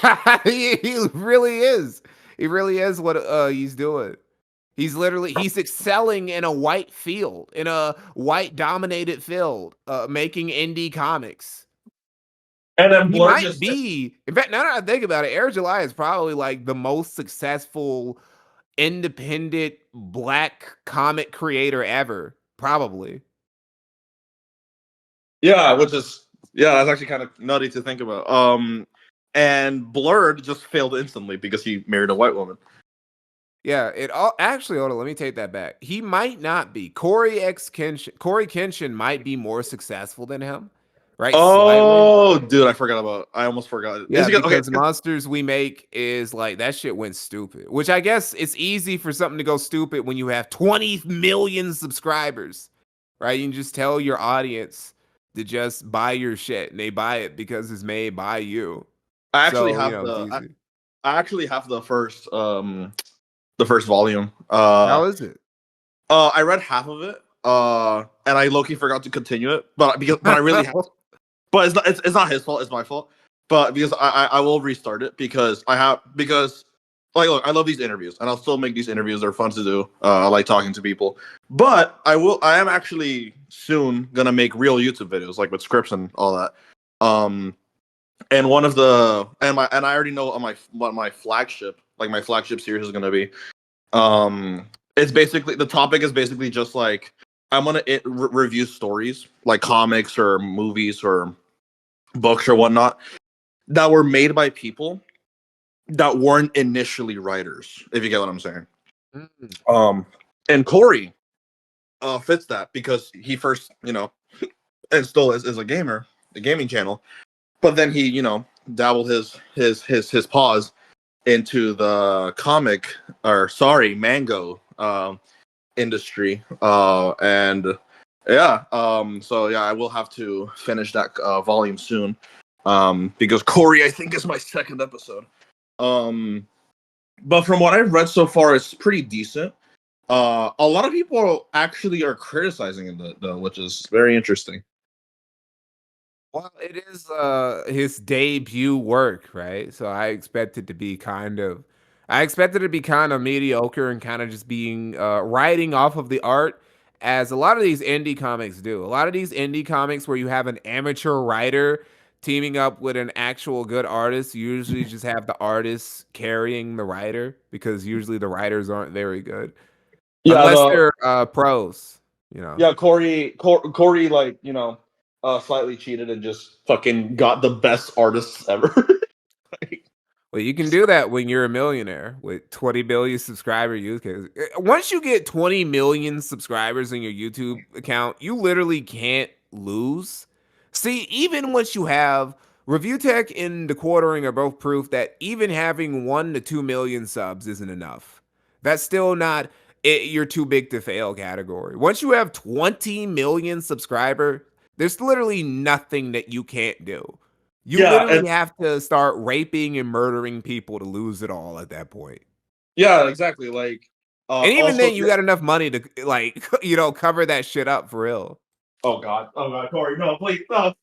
He really is. He really is what he's doing. He's excelling in a white field, in a white dominated field, making indie comics. And then He Blur might just be, in fact, now that I think about it, Air July is probably like the most successful independent black comic creator ever. Probably. yeah, which is yeah, that's actually kind of nutty to think about. And Blurred just failed instantly because he married a white woman. Yeah, it all actually, hold on, let me take that back. He might not be. Corey Kenshin might be more successful than him, right? Slightly. Oh, dude, I almost forgot. Is Yeah, he okay? because Monsters We Make is like that shit went stupid. Which I guess it's easy for something to go stupid when you have 20 million subscribers. Right? You can just tell your audience to just buy your shit and they buy it because it's made by you. I actually So, have it's easy. I actually have the first volume. How is it? I read half of it. And I low-key forgot to continue it, but I really have to. But it's not his fault, it's my fault. But because I will restart it because like look, I love these interviews and I'll still make these interviews. They're fun to do. I like talking to people. But I am actually soon gonna make real YouTube videos, like with scripts and all that. And one of the and I already know what my flagship series is gonna be. It's basically the topic is basically just like I'm gonna review stories like comics or movies or books or whatnot that were made by people that weren't initially writers, if you get what I'm saying. Mm. And Corey fits that because he first, and still is a gamer, the gaming channel, but then he, dabbled his paws into the comic or sorry, mango industry. And yeah, so yeah, I will have to finish that volume soon. Because Corey, I think, is my second episode. But from what I've read so far, it's pretty decent. A lot of people actually are criticizing it though, which is very interesting. Well, it is his debut work, right? So I expected it to be kind of mediocre and kind of just being riding off of the art as a lot of these indie comics do. A lot of these indie comics where you have an amateur writer teaming up with an actual good artist, usually just have the artist carrying the writer because usually the writers aren't very good Yeah, unless they're pros, you know. Corey, like slightly cheated and just fucking got the best artists ever. Like, Well, you can do that when you're a millionaire with 20 billion subscriber use case. Once you get 20 million subscribers in your YouTube account, you literally can't lose. See, even once you have Review Tech and the quartering are both proof that even having 1 to 2 million subs isn't enough. That's still not you're too big to fail category. Once you have 20 million subscriber, there's literally nothing that you can't do. You yeah, and literally have to start raping and murdering people to lose it all at that point. yeah, exactly. Like, And even also, then, you got enough money to like, cover that shit up for real. oh god, Corey, no, please, no.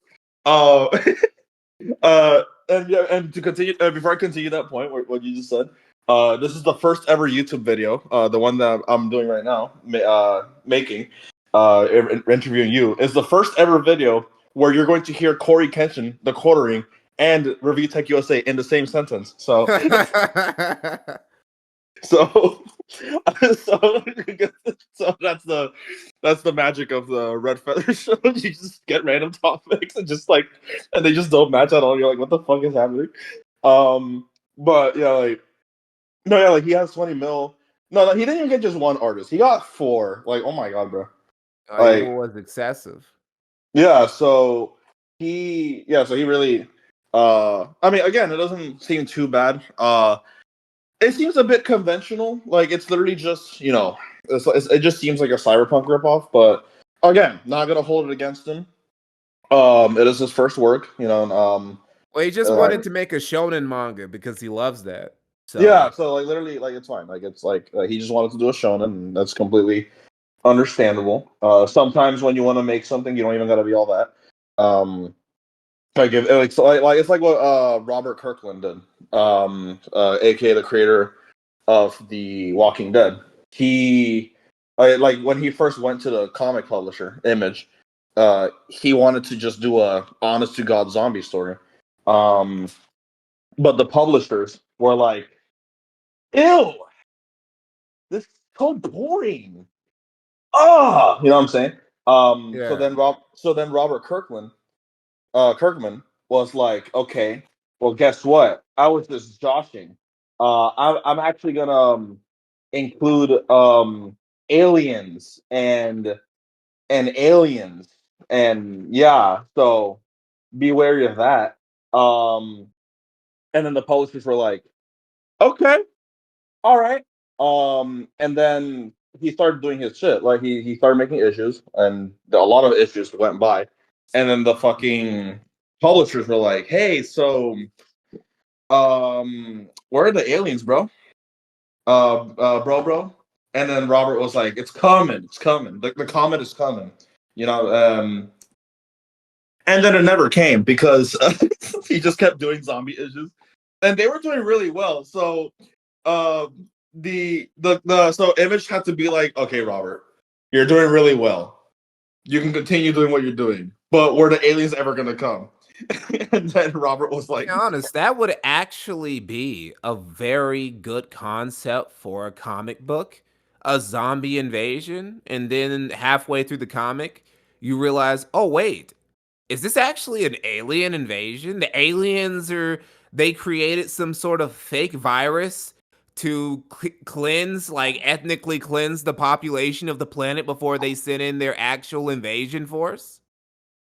Uh, and yeah, and to continue, before I continue that point, what you just said, this is the first ever YouTube video, the one that I'm doing right now, making, interviewing you, is the first ever video where you're going to hear Corey Kenshin, the quartering, and Review Tech USA in the same sentence. So, so, so, so that's the magic of the Red Feather Show. You just get random topics and just like, and they just don't match at all. You're like, what the fuck is happening? But yeah, like, no, yeah, like he has 20 mil. No, he didn't even get just one artist. He got four. Like, oh my god, bro. Evil Like, was excessive. yeah. So he really. I mean, again, it doesn't seem too bad. It seems a bit conventional. Like it's literally just it just seems like a cyberpunk ripoff. But Again, not gonna hold it against him. It is his first work, you know. Well, he just Uh, wanted to make a shonen manga because he loves that. yeah, So so like literally, like it's fine. Like it's like he just wanted to do a shonen, and that's completely understandable. Sometimes when you want to make something, you don't even gotta be all that. Like if like, so like it's like what Robert Kirkland did, aka the creator of The Walking Dead. He like when he first went to the comic publisher Image, he wanted to just do a honest to god zombie story. Um, but the publishers were like, "Ew, this is so boring." You know what I'm saying? yeah. So then Robert Kirkland Kirkman was like, okay, well, guess what? I was just joshing. I'm actually gonna include aliens and aliens, and yeah, so be wary of that. Um, and then the publishers were like, okay, all right. And then he started doing his shit. Like he started making issues, and a lot of issues went by. And then the fucking publishers were like, "Hey, so where are the aliens, bro? Bro." And then Robert was like, "It's coming, it's coming. The comet is coming." You know, and then it never came because he just kept doing zombie issues, and they were doing really well. So uh, the so Image had to be like, okay, Robert, you're doing really well. You can continue doing what you're doing, but were the aliens ever gonna come? And then Robert was Be like, honest, that would actually be a very good concept for a comic book, a zombie invasion, and then halfway through the comic, you realize, oh wait, is this actually an alien invasion? The aliens are they created some sort of fake virus to cleanse, like ethnically cleanse the population of the planet before they sent in their actual invasion force?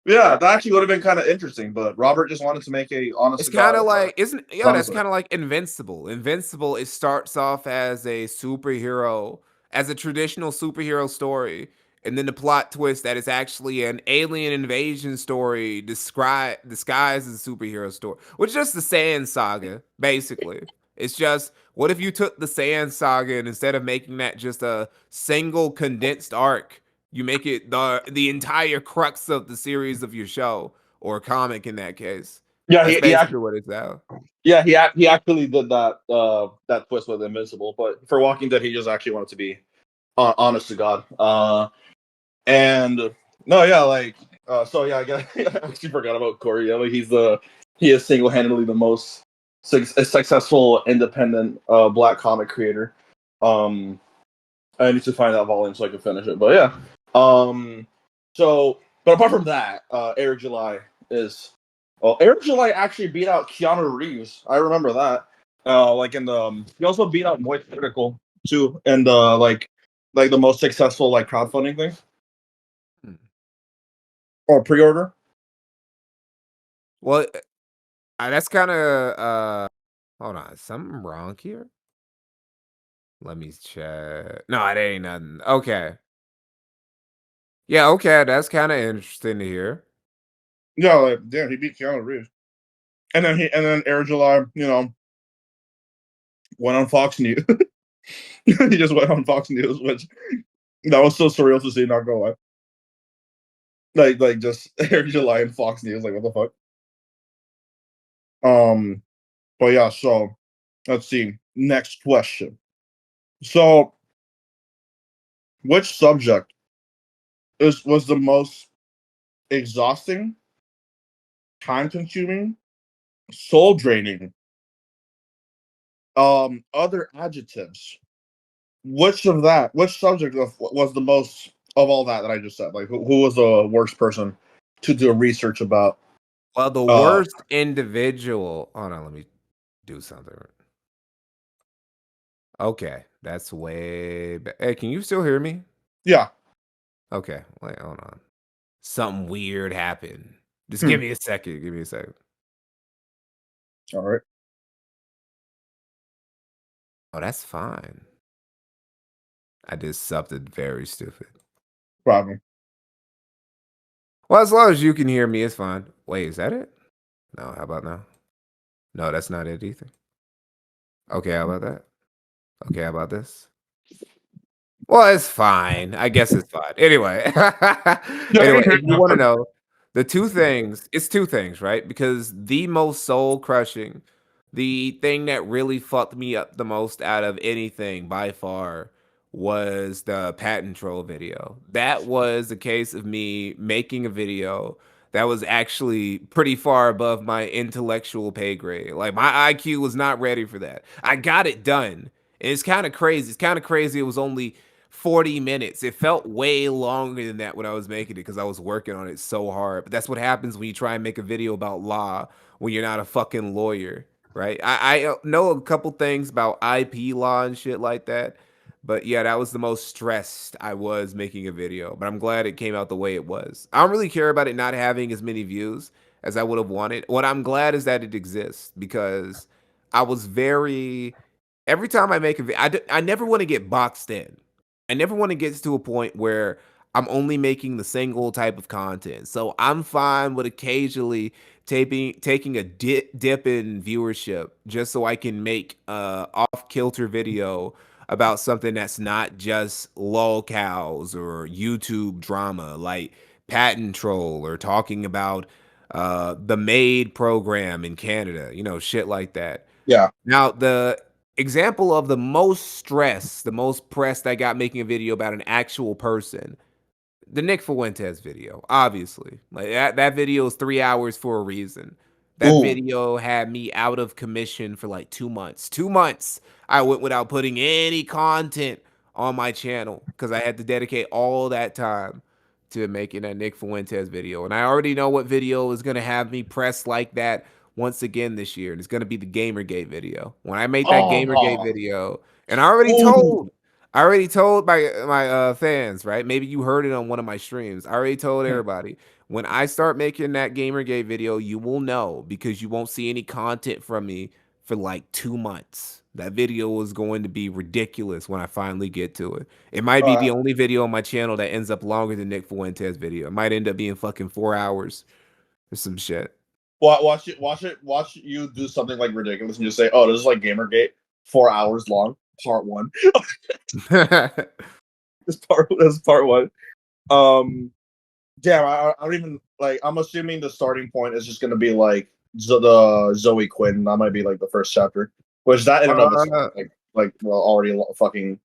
yeah, that actually would have been kind of interesting, but Robert just wanted to make a honest It's to god kinda like isn't yeah, zombie that's story. kinda like Invincible. Invincible, it starts off as a superhero as a traditional superhero story, and then the plot twist that it's actually an alien invasion story disguised as a superhero story, which is just the Sand Saga, basically. It's just, what if you took the Sand Saga and instead of making that just a single condensed arc, you make it the entire crux of the series of your show, or comic in that case? Yeah, That's basically what it's now. he actually did that that twist with Invincible, but for Walking Dead, he just actually wanted to be honest to God. And no, yeah, like so yeah, I actually forgot about Corey. Yeah, like he is single handedly the most successful independent black comic creator. Um, I need to find that volume so I can finish it. But yeah, um, so but apart from that, Eric July is well, Eric July actually beat out Keanu Reeves. I remember that. Like in the he also beat out Moist Critical too, and like the most successful like crowdfunding thing Hmm. or pre-order. Well, that's kinda, hold on, is something wrong here? Let me check. No, it ain't nothing. Okay. Yeah, okay, that's kinda interesting to hear. Yeah, like damn, he beat Keanu Reeves, and then Eric July, you know, went on Fox News. He just went on Fox News, which that was so surreal to see. Not gonna lie, like just Eric July and Fox News, like what the fuck. Um, but yeah, so let's see. Next question. So, which subject is was the most exhausting, time consuming, soul draining? Other adjectives. Which subject was the most of all that I just said? Like, who was the worst person to do research about? Well, the Uh, worst individual, hold on, let me do something. Okay, that's way hey, can you still hear me? yeah. Okay, wait, hold on. Something weird happened. Just Hmm. give me a second. All right. Oh, that's fine. I did something very stupid. Problem. Well, as long as you can hear me, it's fine. Wait, is that it? No, how about now? No, that's not it either. Okay, how about that? Okay, how about this? Well, it's fine. I guess it's fine. Anyway, Yeah, I can anyway, hear if you you. want to know the two things, it's two things, right? Because the most soul crushing, the thing that really fucked me up the most out of anything by far was the patent troll video. That was a case of me making a video that was actually pretty far above my intellectual pay grade. Like my IQ was not ready for that. I got it done. And it's kind of crazy. It's kind of crazy. It was only 40 minutes. It felt way longer than that when I was making it because I was working on it so hard. But that's what happens when you try and make a video about law when you're not a fucking lawyer, right? I know a couple things about IP law and shit like that. But yeah, that was the most stressed I was making a video. But I'm glad it came out the way it was. I don't really care about it not having as many views as I would have wanted. What I'm glad is that it exists because I was very every time I make a video, I never want to get boxed in. I never want to get to a point where I'm only making the single type of content. So I'm fine with occasionally taking a dip in viewership just so I can make a off kilter video about something that's not just lol cows or YouTube drama like patent troll or talking about the maid program in Canada, shit like that. Yeah. Now, the example of the most stress, the most pressed I got making a video about an actual person, the Nick Fuentes video, obviously. Like that video is 3 hours for a reason. That Ooh. video had me out of commission for like 2 months. 2 months I went without putting any content on my channel because I had to dedicate all that time to making that Nick Fuentes video. And I already know what video is gonna have me pressed like that once again this year. And it's gonna be the Gamergate video. When I made that Gamergate Oh. video, and I already told my fans, right? Maybe you heard it on one of my streams. I already told Ooh. everybody. When I start making that Gamergate video, you will know because you won't see any content from me for like 2 months. That video is going to be ridiculous when I finally get to it. It might be Uh, the only video on my channel that ends up longer than Nick Fuentes' video. It might end up being fucking 4 hours or some shit. watch you do something like ridiculous and just say, "Oh, this is like GamerGate, 4 hours long, part one." This part one. Um, Damn, I don't even like. I'm assuming the starting point is just gonna be like the Zoe Quinn. That might be like the first chapter, which that in and of itself, uh, well, already fucking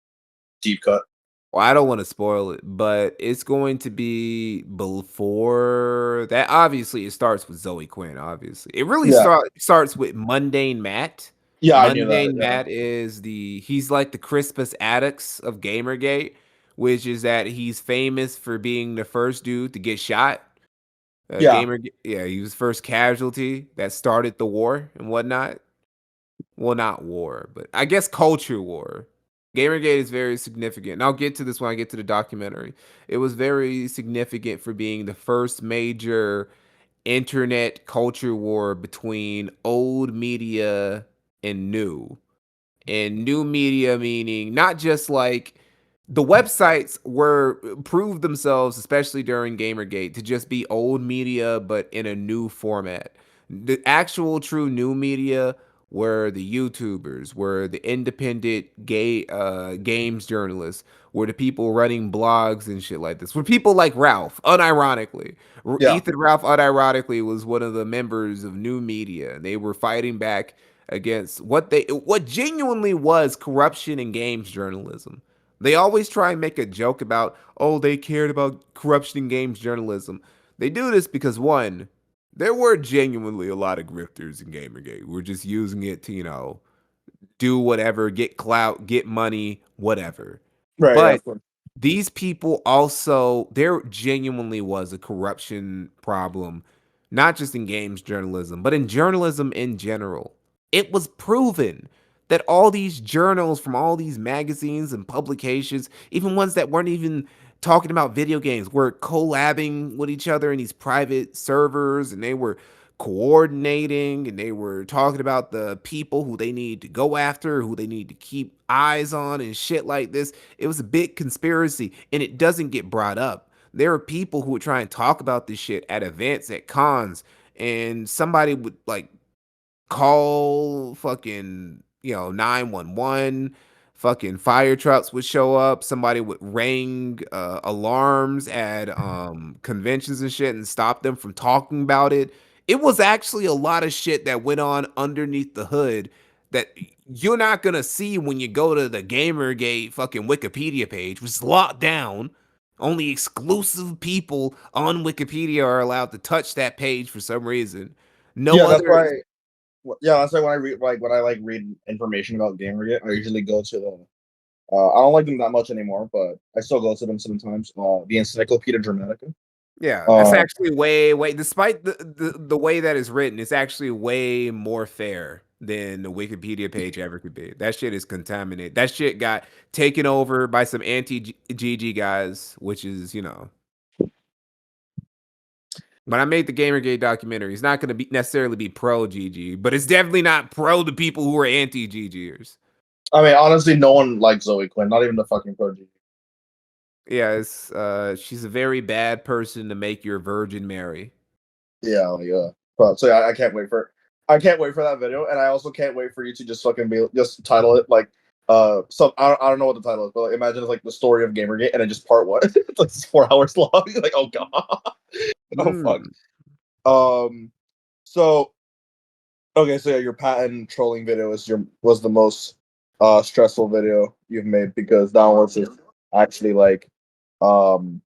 deep cut. Well, I don't want to spoil it, but it's going to be before that. Obviously, it starts with Zoe Quinn. Obviously, it really Yeah, starts with Mundane Matt. yeah, I knew that. Mundane Yeah, Matt is he's like the Crispus Attucks of Gamergate, which is that he's famous for being the first dude to get shot. yeah, Yeah, he was first casualty that started the war and whatnot. Well, not war, but I guess culture war. Gamergate is very significant. And I'll get to this when I get to the documentary. It was very significant for being the first major internet culture war between old media and new. And new media meaning not just like the websites were proved themselves, especially during Gamergate, to just be old media but in a new format. The actual true new media were the YouTubers, were the independent games journalists, were the people running blogs and shit like this. Were people like Ralph, unironically. yeah. Ethan Ralph, unironically, was one of the members of new media, and they were fighting back against what genuinely was corruption in games journalism. They always try and make a joke about, oh, they cared about corruption in games journalism. They do this because one, there were genuinely a lot of grifters in Gamergate. We're just using it to, do whatever, get clout, get money, whatever. Right. Yeah, But of course. these people also, there genuinely was a corruption problem, not just in games journalism, but in journalism in general. It was proven that all these journals from all these magazines and publications, even ones that weren't even talking about video games, were collabing with each other in these private servers and they were coordinating and they were talking about the people who they need to go after, who they need to keep eyes on and shit like this. It was a big conspiracy and it doesn't get brought up. There are people who would try and talk about this shit at events, at cons, and somebody would like call fucking, 911, fucking fire trucks would show up, somebody would ring, alarms at, conventions and shit and stop them from talking about it. It was actually a lot of shit that went on underneath the hood that you're not gonna see when you go to the Gamergate fucking Wikipedia page, which is locked down. Only exclusive people on Wikipedia are allowed to touch that page for some reason. No Yeah, that's other. why. Yeah, that's why when I read information about Gamergate, I usually go to the. I don't like them that much anymore, but I still go to them sometimes. The Encyclopedia Dramatica. Yeah, that's Uh, actually way despite the way that it's written, it's actually way more fair than the Wikipedia page ever could be. That shit is contaminated. That shit got taken over by some anti-GG guys, which is, when I made the Gamergate documentary, it's not going to be necessarily be pro GG, but it's definitely not pro the people who are anti GGers. I mean, honestly, no one likes Zoe Quinn, not even the fucking pro G. Yeah, she's a very bad person to make your Virgin Mary. Yeah, but so yeah, I can't wait for that video, and I also can't wait for you to just fucking be just title it like some I don't know what the title is, but like, imagine it's like the story of Gamergate, and then just part one. It's like 4 hours long. Like, oh god, oh fuck. Mm. Um, so okay, so yeah, your patent trolling video was the most stressful video you've made because that one was just actually like um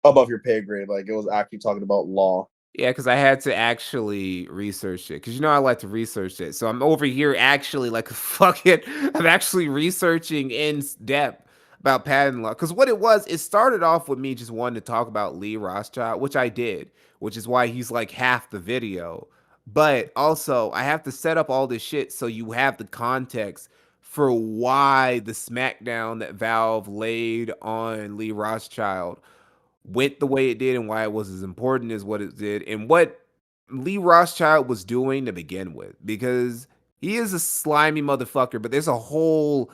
above your pay grade. Like it was actually talking about law. Yeah, because I had to actually research it. Because I like to research it. So I'm over here actually like fucking. I'm actually researching in depth about patent law. Because what it was, it started off with me just wanting to talk about Lee Rothschild, which I did, which is why he's like half the video. But also, I have to set up all this shit so you have the context for why the smackdown that Valve laid on Lee Rothschild went the way it did and why it was as important as what it did and what Lee Rothschild was doing to begin with. Because he is a slimy motherfucker, but there's a whole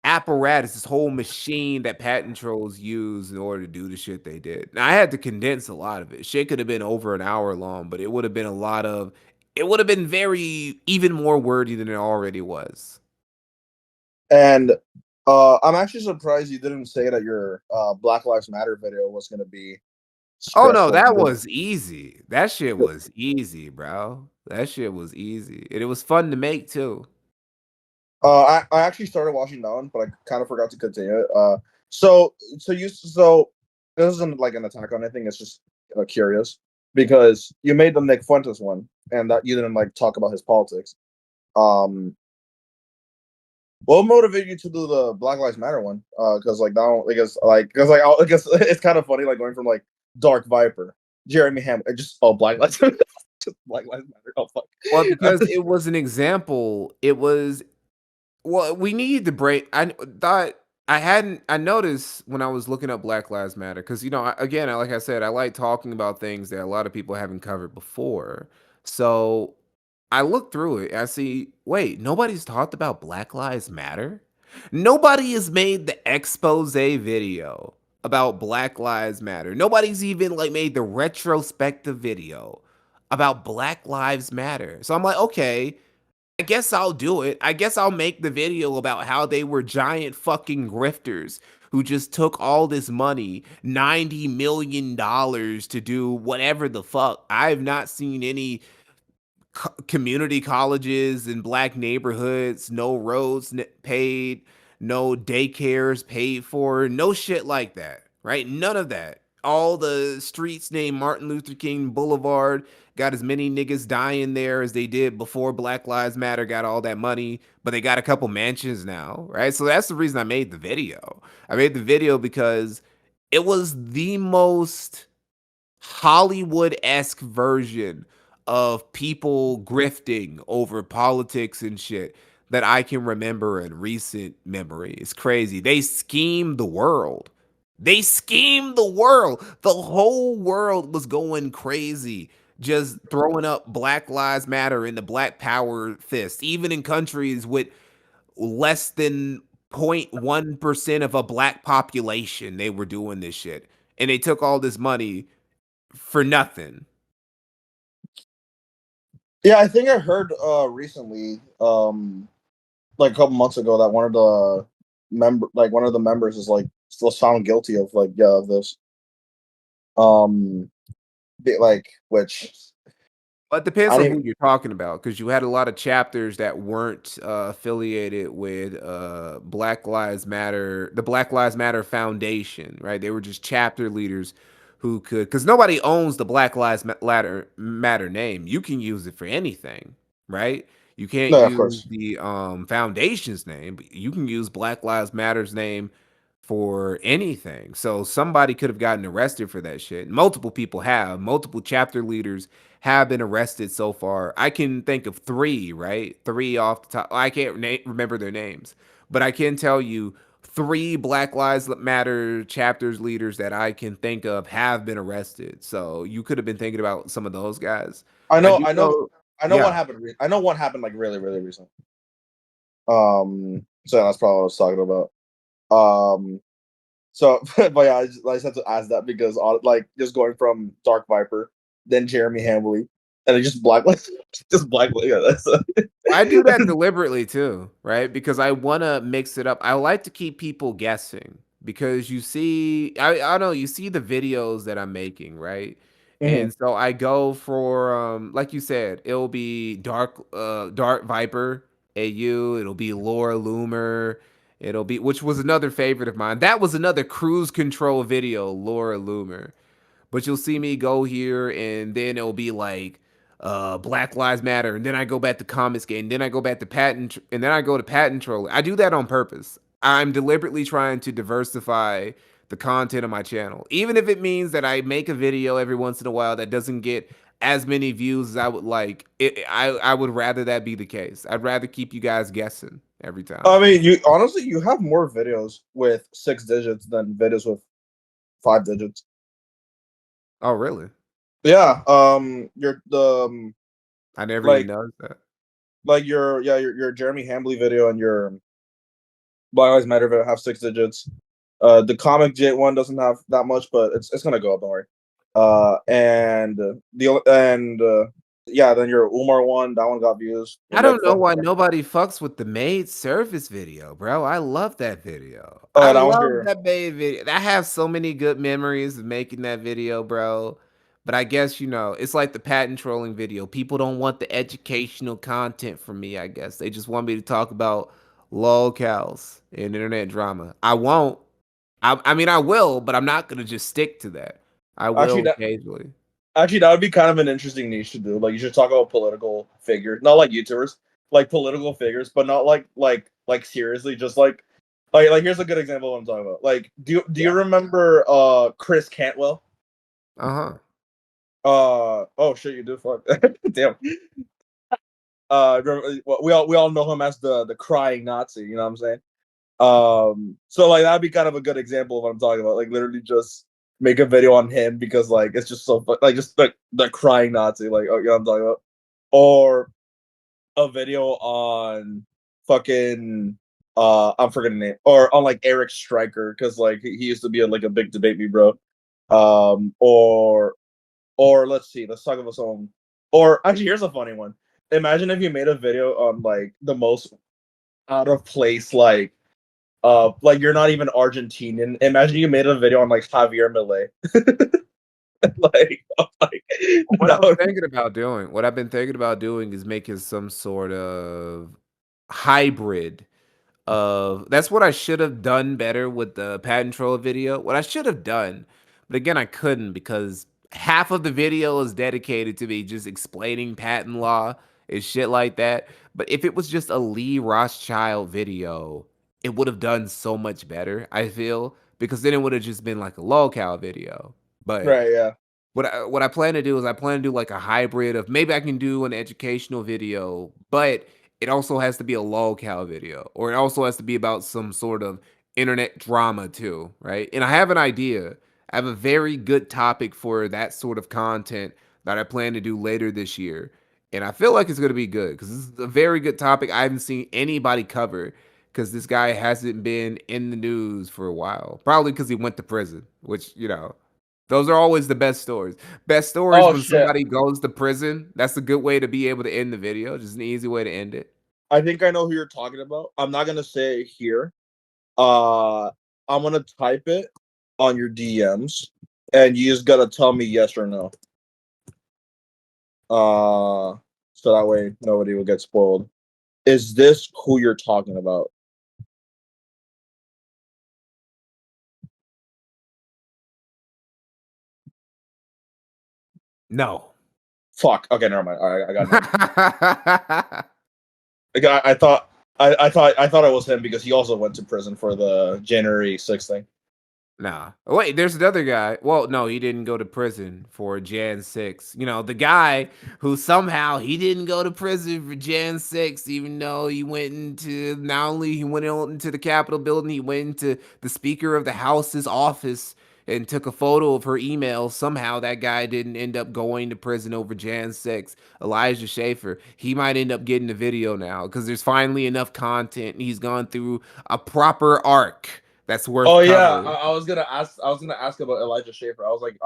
apparatus, this whole machine that patent trolls use in order to do the shit they did. Now, I had to condense a lot of it. Shit could have been over an hour long, but it would have been it would have been very, even more wordy than it already was. And I'm actually surprised you didn't say that your Black Lives Matter video was going to be Oh no, stressful. that was easy. That shit was easy, bro. That shit was easy. And it was fun to make too. I actually started watching that one, but I kind of forgot to continue it. So this isn't like an attack on anything. It's just curious because you made the Nick Fuentes one, and that you didn't like talk about his politics. Um, what motivated you to do the Black Lives Matter one? Because like that one, I guess it's kind of funny, like going from like Dark Viper, Jeremy Ham, just Black Lives, just Black Lives Matter. Oh fuck. Well, because it was an example. Well, we need to break. I thought I hadn't. I noticed when I was looking up Black Lives Matter because again, like I said, I like talking about things that a lot of people haven't covered before. So I look through it. I see. Wait, nobody's talked about Black Lives Matter. Nobody has made the expose video about Black Lives Matter. Nobody's even like made the retrospective video about Black Lives Matter. So I'm like, okay, I guess I'll do it. I guess I'll make the video about how they were giant fucking grifters who just took all this money, $90 million to do whatever the fuck. I've not seen any community colleges in black neighborhoods, no roads paid, no daycares paid for, no shit like that, right? None of that. All the streets named Martin Luther King Boulevard got as many niggas dying there as they did before Black Lives Matter got all that money, but they got a couple mansions now, right? So that's the reason I made the video. I made the video because it was the most Hollywood-esque version of people grifting over politics and shit that I can remember in recent memory. It's crazy. They schemed the world. They schemed the world. The whole world was going crazy, just throwing up Black Lives Matter and the Black Power fist, even in countries with less than 0.1% of a black population. They were doing this shit. and they took all this money for nothing. Yeah, I think I heard recently, like a couple months ago, that one of the members is like still found guilty of like of this. Um, which But it depends I on didn't. who you're talking about, because you had a lot of chapters that weren't affiliated with Black Lives Matter, the Black Lives Matter Foundation, right? They were just chapter leaders who could, because nobody owns the Matter name. You can use it for anything, right? You can't No, of use course. the foundation's name, but you can use Black Lives Matter's name for anything. So somebody could have gotten arrested for that shit. Multiple people have, multiple chapter leaders have been arrested so far. I can think of three, right? Three off the top. I can't remember their names, but I can tell you three Black Lives Matter chapters leaders that I can think of have been arrested. So you could have been thinking about some of those guys. I I know, do I know, know, I know what yeah. happened. I know what happened like really, really recent. So that's probably what I was talking about. So, but yeah, I just had to ask that because like just going from Dark Viper, then Jeremy Hambley, and then just Blacklist, just Blacklist. Yeah, I do that deliberately too, right? Because I want to mix it up. I like to keep people guessing because you see, I don't know, you see the videos that I'm making, right? Mhm. And so I go for, like you said, it'll be Dark Viper, AU. It'll be Laura Loomer. It'll be, which was another favorite of mine. That was another cruise control video, Laura Loomer. But you'll see me go here and then it'll be like Black Lives Matter, and then I go back to Comics Game, and then I go back to patent, and then I go to patent trolling. I do that on purpose. I'm deliberately trying to diversify the content of my channel, even if it means that I make a video every once in a while that doesn't get as many views as I would like. I would rather that be the case. I'd rather keep you guys guessing every I time. mean, you honestly you have more videos with 6 digits than videos with 5 digits. Oh, really? Yeah, you're the I never even like noticed that. your Jeremy Hambley video and your Black Lives Matter video have 6 digits. The comic J one doesn't have that much, but it's gonna go up. Don't worry. And yeah, then your Umar one, that one got views. I Like don't know fuck. why nobody fucks with the maid service video, bro. I love that video. Oh, I that one's love your. that maid video. I have so many good memories of making that video, bro. But I guess, it's like the patent trolling video. People don't want the educational content from me, I guess. They just want me to talk about lolcows and internet drama. I won't. I mean, I will, but I'm not going to just stick to that. I Actually, will that occasionally. actually that would be kind of an interesting niche to do. Like you should talk about political figures, not like YouTubers, like political figures, but not like seriously, just like here's a good example of what I'm talking about. Like, do you Yeah. remember Chris Cantwell? Uh-huh. Oh shit, you do fuck. Damn. Well, we all know him as the crying Nazi. You know what I'm saying? So like that'd be kind of a good example of what I'm talking about. Like literally just make a video on him because like it's just so like just the crying Nazi. Like oh, you know what I'm talking about? Or a video on fucking I'm forgetting the name or on like Eric Stryker because like he used to be like a big debate me bro. Or let's see, let's talk about some. Or actually, here's a funny one. Imagine if you made a video on like the most out of place, like you're not even Argentinian. Imagine you made a video on like Javier Milei. Like What I was that thinking about doing, what I've been thinking about doing is making some sort of hybrid of that's what I should have done better with the patent troll video. What I should have done, but again, I couldn't because half of the video is dedicated to me just explaining patent law and shit like that. But if it was just a Lee Rothschild video, it would have done so much better, I feel, because then it would have just been like a lolcow video. But right, yeah. what I plan to do is I plan to do like a hybrid of maybe I can do an educational video, but it also has to be a lolcow video, or it also has to be about some sort of internet drama too, right? And I have an idea. I have a very good topic for that sort of content that I plan to do later this year. And I feel like it's going to be good because this is a very good topic I haven't seen anybody cover because this guy hasn't been in the news for a while. Probably because he went to prison, which. Those are always the best stories. Best stories Oh when shit! somebody goes to prison. That's a good way to be able to end the video. Just an easy way to end it. I think I know who you're talking about. I'm not gonna say it here. Uh, I'm gonna type it on your DMs, and you just gotta tell me yes or no. So that way nobody will get spoiled. Is this who you're talking about? No. Fuck. Okay, never mind. All right, I got none. I thought I thought it was him because he also went to prison for the January 6th thing. Nah. Wait, there's another guy. Well, no, he didn't go to prison for Jan 6. You know, the guy who somehow he didn't go to prison for Jan 6, even though he went into not only he went into the Capitol building, he went into the Speaker of the House's office and took a photo of her email. Somehow that guy didn't end up going to prison over Jan 6. Elijah Schaefer. He might end up getting a video now because there's finally enough content. And he's gone through a proper arc that's worth Oh yeah, covering. I was gonna ask. I was gonna ask about Elijah Schaefer. I was like,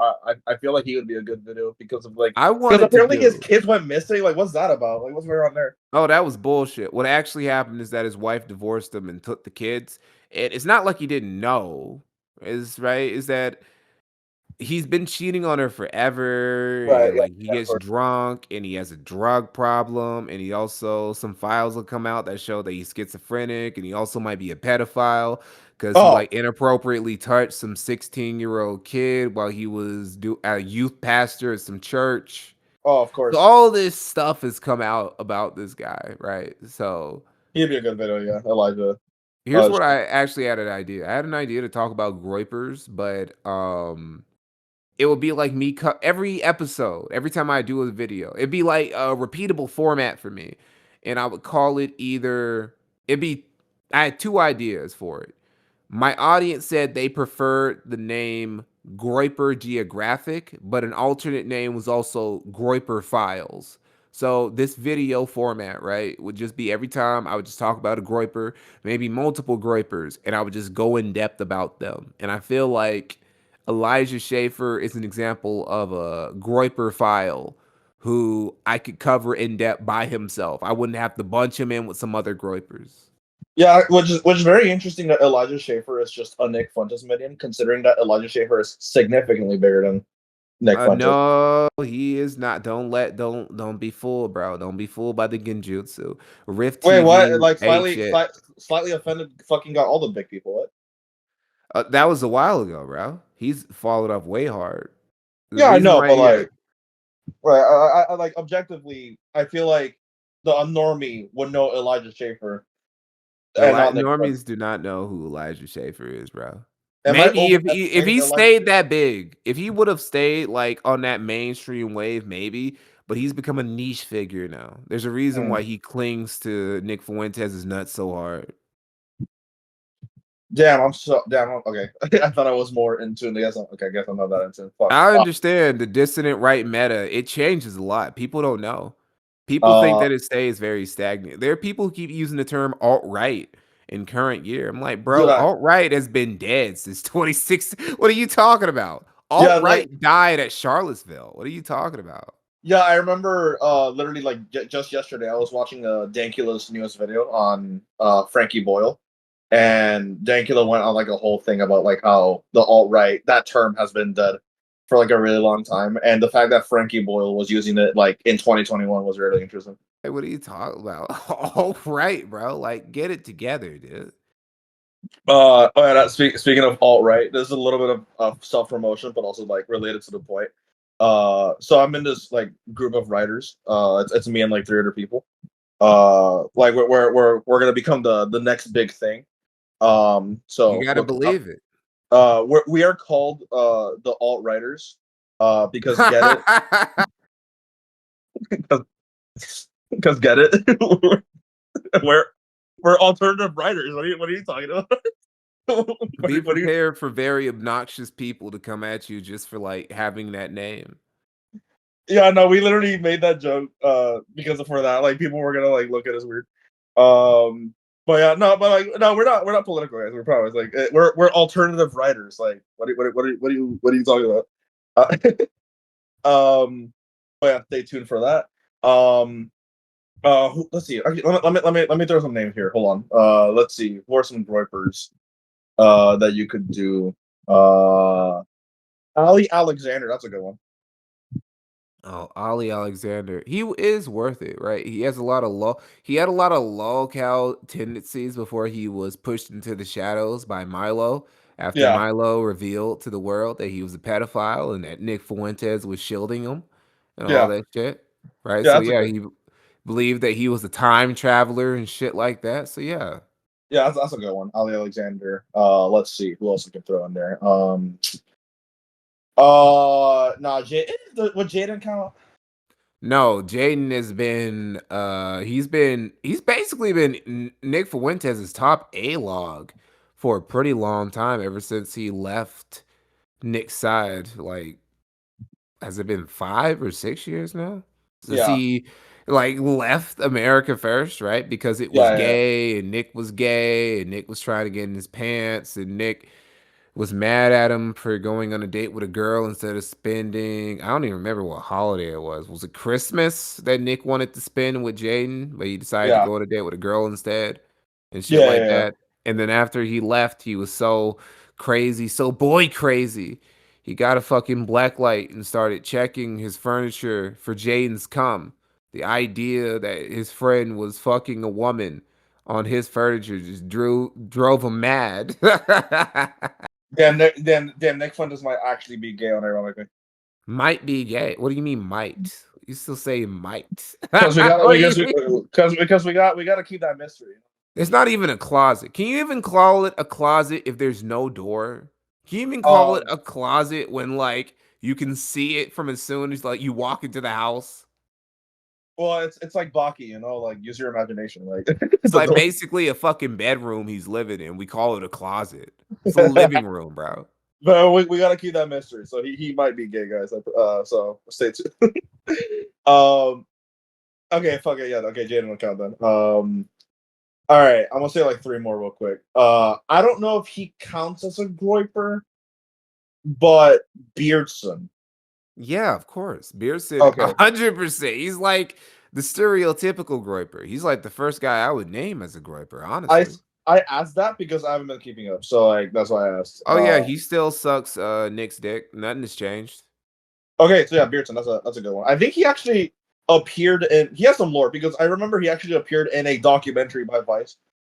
I feel like he would be a good video because of like I because wanted to apparently his do. kids went missing. Like, what's that about? Like, what's going on there? Oh, that was bullshit. What actually happened is that his wife divorced him and took the kids. And it's not like he didn't know. Is right? Is that he's been cheating on her forever, Right. and Yeah. like he Yeah. Of gets course. drunk and he has a drug problem, and he also some files will come out that show that he's schizophrenic, and he also might be a pedophile because he Oh. like inappropriately touched some 16-year-old kid while he was a youth pastor at some church. Oh, of So course. all this stuff has come out about this guy, right? So He'd be a good video. Yeah, Elijah. here's what I actually had an idea. I had an idea to talk about groypers, but it would be like me every episode, every time I do a video. It'd be like a repeatable format for me. And I would call it either it'd be I had two ideas for it. My audience said they preferred the name Groiper Geographic, but an alternate name was also Groiper Files. So this video format, right, would just be every time I would just talk about a Groiper, maybe multiple Groipers, and I would just go in depth about them. And I feel like Elijah Schaefer is an example of a Groiper file who I could cover in depth by himself. I wouldn't have to bunch him in with some other Groipers. Yeah, which is very interesting that Elijah Schaefer is just a Nick Fuentes minion, considering that Elijah Schaefer is significantly bigger than Nick Fuentes. No, he is not. Don't be fooled, bro. Don't be fooled by the genjutsu. Rift Wait, what? TV Like ain't shit. slightly offended. Fucking got all the big people. What? That was a while ago, bro. He's followed up way hard. The Yeah, I reason know, why, but yeah, like, right? I like objectively, I feel like the normie would know Elijah Schaefer and not Nick Fuentes. Normies do not know who Elijah Schaefer is, bro. Am I Maybe if overestimating he Elijah stayed Schaefer? that big, if he would have stayed like on that mainstream wave, maybe. But he's become a niche figure now. There's a reason Hmm. why he clings to Nick Fuentes' nuts so hard. Damn, I'm so damn. Okay, I thought I was more in tune. Okay, I guess I'm not that in tune. Fuck. I understand the dissident right meta. It changes a lot. People don't know. People think Uh, that it stays very stagnant. There are people who keep using the term alt right in current year. I'm like, dude, bro, alt right has been dead since 26. What are you talking about? yeah, Alt like right died at Charlottesville. What are you talking about? yeah, I remember literally like just yesterday I was watching Dankula's newest video on Frankie Boyle, and Dankula went on like a whole thing about like how the alt right that term has been dead for like a really long time, and the fact that Frankie Boyle was using it like in 2021 was really interesting. Hey, what are you talking about? Alt right, bro. Like, get it together, dude. Oh yeah, speaking of alt right, there's a little bit of self promotion, but also like related to the point. So I'm in this like group of writers. It's me and like three other people. Like we're gonna become the next big thing. You So got to look up. believe it. We are called the alt writers. Because get it, because get it, we're we're alternative writers. What are you talking about? Be What are you? prepared for very obnoxious people to come at you just for like having that name. Yeah, no, we literally made that joke because for that, like people were gonna like look at us weird. Um, but yeah, no, but like no, we're not political guys. We're probably like we're alternative writers. Like what are you talking about? Uh, but yeah, stay tuned for that. Um, let's see. Actually, let me throw some names here. Hold on. Let's see. Who are some groypers that you could do? Uh, Ali Alexander. That's a good one. Oh, Ollie Alexander. Is worth it, right? He has a lot of low he had a lot of lolcow tendencies before he was pushed into the shadows by Milo after Yeah, Milo revealed to the world that he was a pedophile and that Nick Fuentes was shielding him and all yeah, that shit. Right? yeah. So That's a yeah, good. he believed that he was a time traveler and shit like that. So yeah. Yeah, that's a good one. Ali Alexander. Let's see who else we can throw in there. Nah, would Jaden count? No, Jaden has been he's basically been Nick Fuentes' top A log for a pretty long time ever since he left Nick's side. Like, has it been 5 or 6 years now? Since Yeah, he like left America first, right? Because it was yeah, yeah, gay and Nick was gay and Nick was trying to get in his pants and Nick was mad at him for going on a date with a girl instead of spending. I don't even remember what holiday it was. Was it Christmas that Nick wanted to spend with Jaden, but he decided to yeah, go on a date with a girl instead and shit yeah, like yeah, yeah. that? And then after he left, he was so crazy, so boy crazy. He got a fucking black light and started checking his furniture for Jaden's cum. The idea that his friend was fucking a woman on his furniture just drove him mad. Damn, Nick Fuentes might actually be gay on ironically. Might be gay. What do you mean might? You still say might. Because we got What do because you we mean? because we got to keep that mystery. It's not even a closet. Can you even call it a closet if there's no door? Can you even call it Um, a closet when like you can see it from as soon as like you walk into the house? well, it's like Baki, like use your imagination, like It's like don't. basically a fucking bedroom he's living in. We call it a closet. It's a living room, bro. But we got to keep that mystery. So he might be gay, guys. So stay tuned. um, okay, fuck it, yeah, okay, Jaden will count then. All right, I'm gonna say like three more real quick. I don't know if he counts as a groiper, but Beardson. Yeah, of course. Beerson, Okay, 100%. He's like the stereotypical groiper. He's like the first guy I would name as a groiper, I honestly. I asked that because I haven't been keeping up, so like that's why I asked. Oh yeah, he still sucks Nick's dick. Nothing has changed. Okay, so yeah, Beardson, that's a good one. I think he actually appeared in. He has some lore because I remember he actually appeared in a documentary by Vice,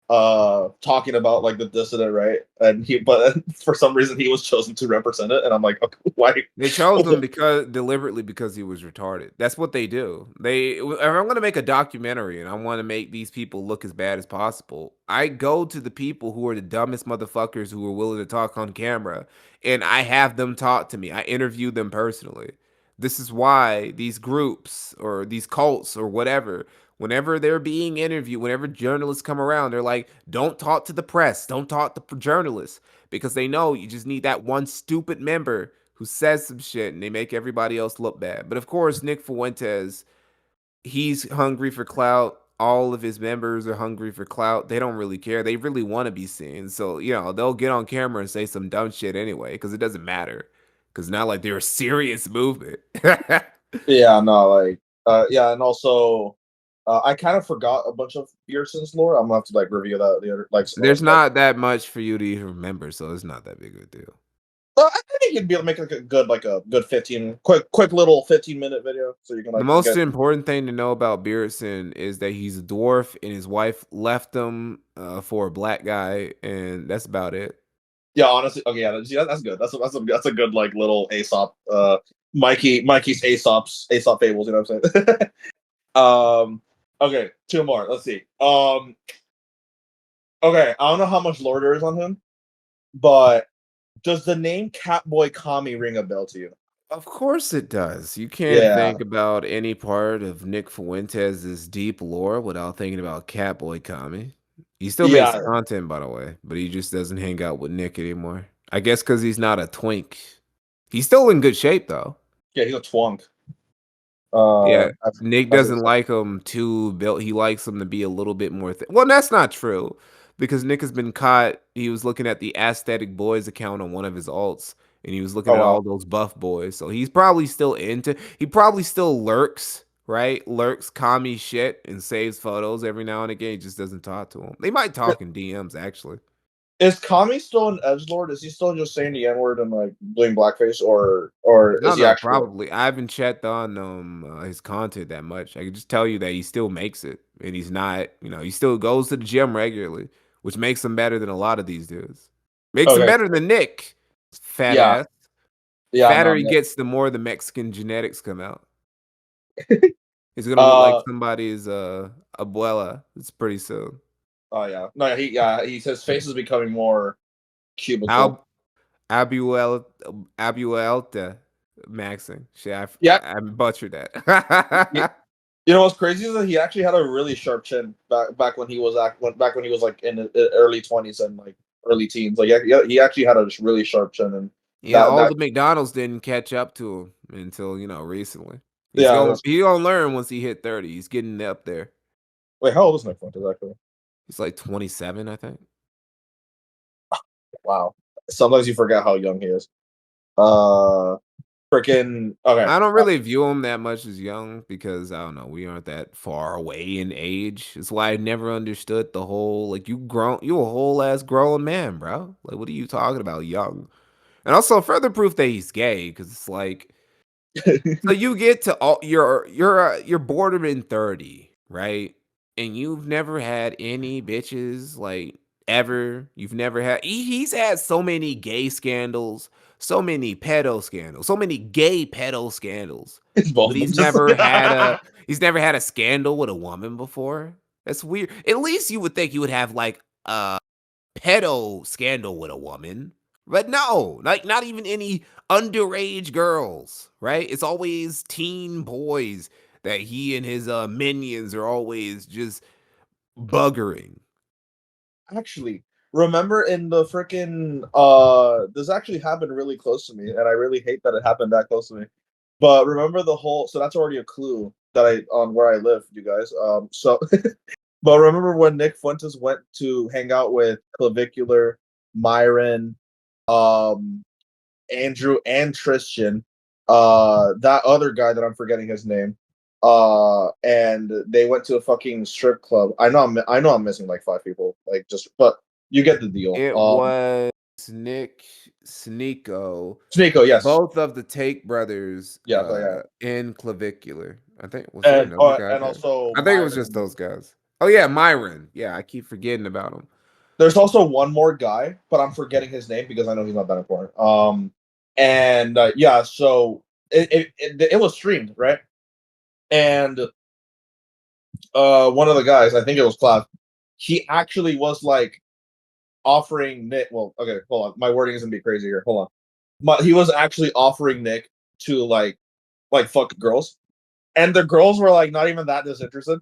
talking about like the dissident, right? And but for some reason he was chosen to represent it, and I'm like, okay, why? They chose What him the, because deliberately because he was retarded. That's what they do. If I'm going to make a documentary and I want to make these people look as bad as possible, I go to the people who are the dumbest motherfuckers who are willing to talk on camera and I have them talk to me. I interview them personally. This is why these groups or these cults or whatever, whenever they're being interviewed, whenever journalists come around, they're like, don't talk to the press, don't talk to journalists, because they know you just need that one stupid member who says some shit and they make everybody else look bad. But of course, Nick Fuentes, he's hungry for clout. All of his members are hungry for clout. They don't really care. They really want to be seen. So, they'll get on camera and say some dumb shit anyway because it doesn't matter. Because not like they're a serious movement. yeah, no, like, yeah, and also, I kind of forgot a bunch of Beardson's lore. I'm gonna have to like review that the other like some other There's stuff. not that much for you to even remember, so it's not that big of a deal. I think you'd be able to make like a good 15 quick little 15-minute video, so you can The like most get. important thing to know about Beardson is that he's a dwarf and his wife left him for a black guy, and that's about it. Yeah, honestly, okay, yeah, that's good. That's a good like little Aesop, Mikey's Aesop fables. You know what I'm saying? Okay, two more. Let's see. Okay, I don't know how much lore there is on him, but does the name Catboy Kami ring a bell to you? Of course it does. You can't Yeah, think about any part of Nick Fuentes' deep lore without thinking about Catboy Kami. He still makes yeah, content, by the way, but he just doesn't hang out with Nick anymore. I guess because he's not a twink. He's still in good shape, though. yeah. He's a twunk. Yeah, That's Nick that's what he doesn't said. like him too built. He likes him to be a little bit more well, that's not true because Nick has been caught. He was looking at the Aesthetic Boys account on one of his alts, and he was looking Oh at wow. all those buff boys. So he's probably still into. He probably still lurks, right? Lurks commie shit and saves photos every now and again. He just doesn't talk to him. They might talk in DMs actually. Is Kami still an edgelord? Is he still just saying the N word and like doing blackface, or I is don't he know, actually like, probably. I haven't checked on his content that much. I can just tell you that he still makes it, and he's not. He still goes to the gym regularly, which makes him better than a lot of these dudes. Makes him okay? better than Nick, fat Yeah, ass. yeah, Fatter no, he Nick. gets, the more the Mexican genetics come out. He's gonna look like Uh, somebody's abuela. It's pretty soon. oh yeah, no, he his face is becoming more cubical. Al Abuel Abuelta Maxing. Shit, Yeah, I butchered y- that. you know what's crazy is that he actually had a really sharp chin back when he was back when he was like in the early 20s and like early teens. Like yeah, he actually had a really sharp chin, and Yeah, that all that the McDonald's didn't catch up to him until, recently. yeah. That's, He gonna learn once he hit 30. He's getting up there. wait, how old is Nick Fuentes actually? He's like 27, I think. Wow. Sometimes you forget how young he is. Uh, freaking okay. I don't really view him that much as young because I don't know, we aren't that far away in age. It's why I never understood the whole like you a whole ass grown man, bro. Like what are you talking about, young? And also further proof that he's gay, because it's like so you get to all you're borderman 30, right? And you've never had any bitches like ever. You've never had he's had so many gay scandals, so many pedo scandals, so many gay pedo scandals. It's both But of them. he's Just never had a scandal with a woman before. That's weird. At least you would think you would have like a pedo scandal with a woman. But no, like not even any underage girls, right? It's always teen boys that he and his minions are always just buggering. actually, remember in the freaking this actually happened really close to me, and I really hate that it happened that close to me. But remember the whole, so that's already a clue that I on where I live, you guys. So but remember when Nick Fuentes went to hang out with Clavicular, Myron, um, Andrew, and Tristan, that other guy that I'm forgetting his name, and they went to a fucking strip club. I know I'm missing like five people, like just, but you get the deal. It was Nick Sneeko, Sneeko, yes, both of the Take brothers yeah, yeah, in Clavicular. I think was there another guy and there? also I think it was just Myron. those guys. Oh yeah, Myron. Yeah, I keep forgetting about him. There's also one more guy, but I'm forgetting his name because I know he's not that important. And yeah, so it was streamed, right? And one of the guys, I think it was Cloud, he actually was like offering Nick. Well, okay, hold on, my wording isn't be crazy here. Hold on, he was actually offering Nick to like fuck girls, and the girls were like not even that disinterested.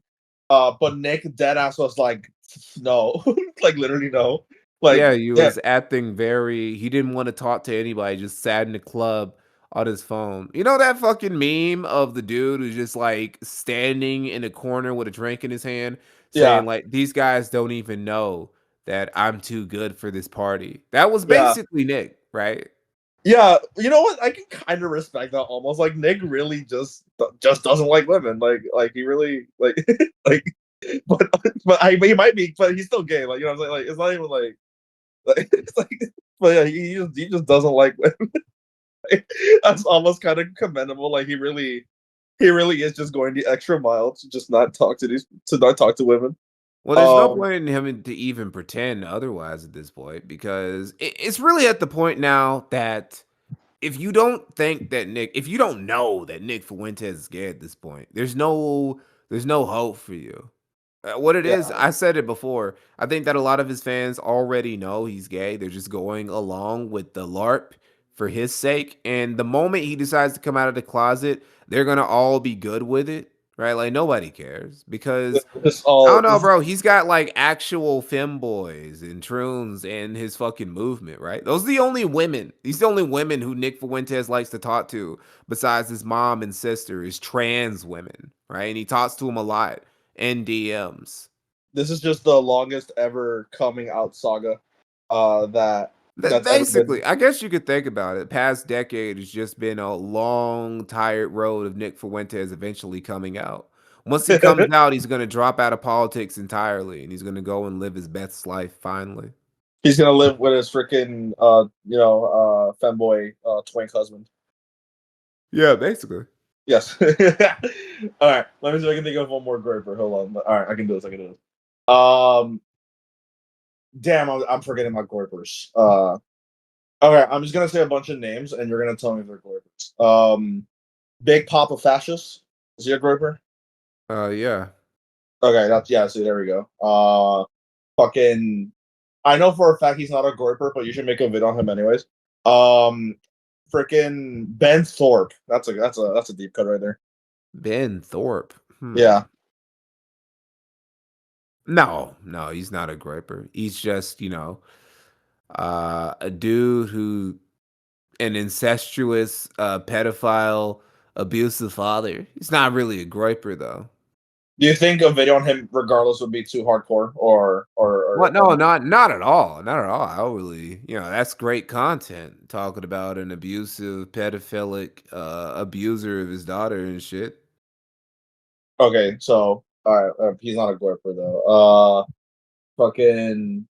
But Nick deadass was like, no, like literally no, like Yeah, he yeah, was acting very he didn't wanna talk to anybody, just sat in the club on his phone. You know that fucking meme of the dude who's just, like, standing in a corner with a drink in his hand, yeah, saying, like, "These guys don't even know that I'm too good for this party." That was yeah. basically Nick, right? Yeah, you know what? I can kind of respect that almost. Like Nick really just doesn't like women. Like he really like like but he might be, but he's still gay. Like you know what I'm saying? Like it's not even like it's like but yeah, he just doesn't like women. That's almost kind of commendable. Like he really is just going the extra mile to just not talk to women. Well, there's no Um point in him to even pretend otherwise at this point because it's really at the point now that if you don't know that Nick Fuentes is gay at this point, there's no hope for you. What it is, yeah, I said it before. I think that a lot of his fans already know he's gay. They're just going along with the LARP for his sake. And the moment he decides to come out of the closet, they're gonna all be good with it, right? Like nobody cares because this I don't all know, this bro. He's got like actual femboys and troons in his fucking movement, right? Those are the only women. These are the only women who Nick Fuentes likes to talk to, besides his mom and sister, is trans women, right? And he talks to them a lot in DMs. this is just the longest ever coming out saga that that's ever been. Basically, I guess you could think about it. Past decade has just been a long, tired road of Nick Fuentes eventually coming out. Once he comes out, he's gonna drop out of politics entirely, and he's gonna go and live his best life finally. He's gonna live with his freaking femboy twink husband. Yeah, basically. Yes. All right. Let me see if I can think of one more groper. Hold on. All right, I can do this. I can do this. Damn, I'm forgetting my groupers. Okay, I'm just gonna say a bunch of names, and you're gonna tell me if they're groupers. Big Papa Fascist. Is he a grouper? Yeah. Okay, that's yeah. See, there we go. Fucking. I know for a fact he's not a grouper, but you should make a vid on him anyways. Um, Freaking Ben Thorpe. That's a deep cut right there. Ben Thorpe. Yeah. No, no, he's not a groper. He's just, a dude who an incestuous, pedophile, abusive father. He's not really a groper though. Do you think a video on him, regardless, would be too hardcore, What? or No, not at all. Not at all. I really, that's great content talking about an abusive, pedophilic, abuser of his daughter and shit. okay? So, all right, he's not a glurper though. Fucking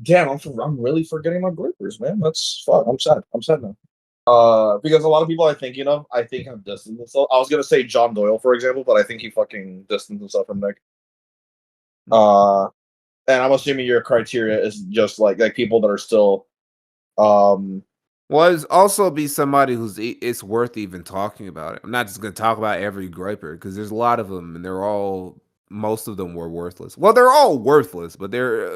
damn, I'm really forgetting my glurpers, man. That's fuck. I'm sad. I'm sad now. Because a lot of people I think have distanced themselves. I was gonna say John Doyle, for example, but I think he fucking distanced himself from Nick. Uh, and I'm assuming your criteria is just like people that are still um Well, it's also be somebody it's worth even talking about it. I'm not just gonna talk about every groper because there's a lot of them, and most of them were worthless. Well, they're all worthless, but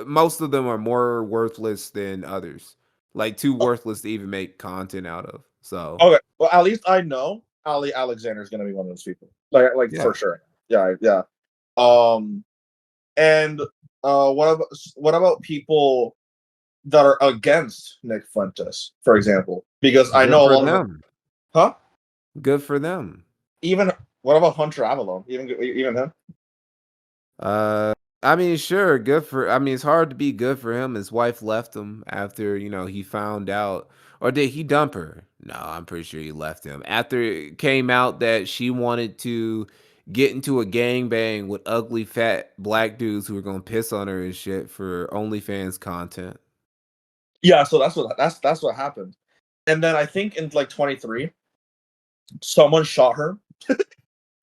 most of them are more worthless than others. Like too worthless to even make content out of. So okay. Well, at least I know Ali Alexander is gonna be one of those people. Like yeah. for sure. Yeah, yeah. Um, and what about people that are against Nick Fuentes, for example? Because I Good know a for lot of them. them. Huh? Good for them. Even what about Hunter Avalon? Even him? Uh, I mean, sure, it's hard to be good for him. His wife left him after, he found out. Or did he dump her? No, I'm pretty sure he left him. After it came out that she wanted to get into a gangbang with ugly fat black dudes who were gonna piss on her and shit for OnlyFans content. Yeah. So that's what happened. And then I think in like 23, someone shot her,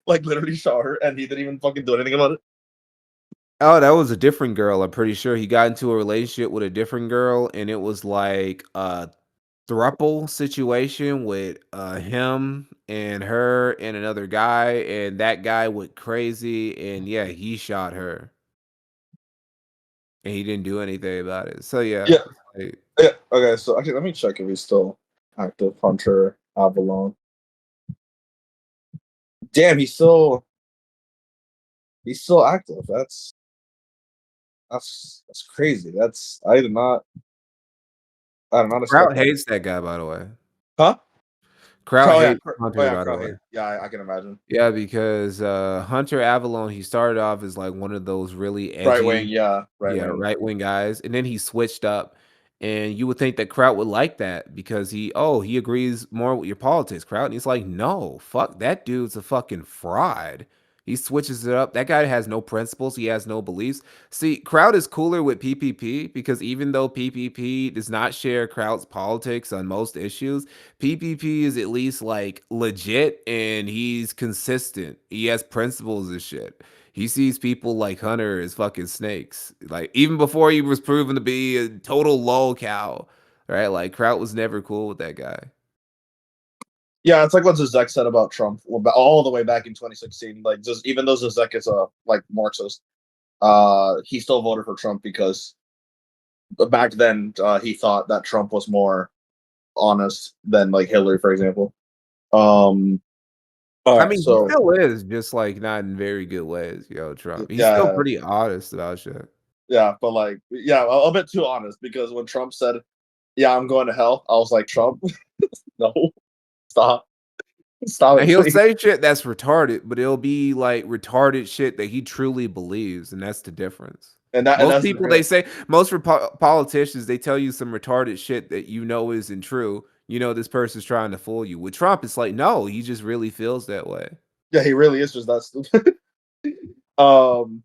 like literally shot her, and he didn't even fucking do anything about it. Oh, that was a different girl. I'm pretty sure he got into a relationship with a different girl, and it was like thruple situation with him and her and another guy, and that guy went crazy, and yeah, he shot her, and he didn't do anything about it. So yeah, Yeah. like, Yeah. Okay. So actually, let me check if he's still active. Hunter Avalon. Damn, he's still active. That's crazy. I did not expect Kraut that. hates that guy, by the way. Huh? Kraut Oh yeah, hates oh Hunter, yeah, by the Crow way. hate. Yeah, I can imagine. Yeah, because Hunter Avalon, he started off as like one of those really Right wing, edgy, yeah, right yeah, wing. right wing guys, and then he switched up, and you would think that Kraut would like that because he agrees more with your politics, Kraut, and he's like, no, fuck that dude's a fucking fraud. He switches it up. That guy has no principles. He has no beliefs. See, Kraut is cooler with PPP because even though PPP does not share Kraut's politics on most issues, PPP is at least like legit and he's consistent. He has principles and shit. He sees people like Hunter as fucking snakes. Like even before he was proven to be a total lol cow, right? Like Kraut was never cool with that guy. Yeah, it's like what Zizek said about Trump all the way back in 2016. Like, just even though Zizek is a like Marxist, he still voted for Trump because back then he thought that Trump was more honest than like Hillary, for example. Um, all I right, mean, he so still is, just like not in very good ways, Trump. He's still yeah, pretty honest about shit. yeah, but like, yeah, a bit too honest because when Trump said, "Yeah, I'm going to hell," I was like, "Trump, no, stop, stop And it, he'll please." say shit that's retarded, but it'll be like retarded shit that he truly believes, and that's the difference. and Most that's the people, great. they say most politicians, they tell you some retarded shit that you know isn't true. You know this person's trying to fool you. With Trump, it's like, no, he just really feels that way. Yeah, he really is just that stupid. um,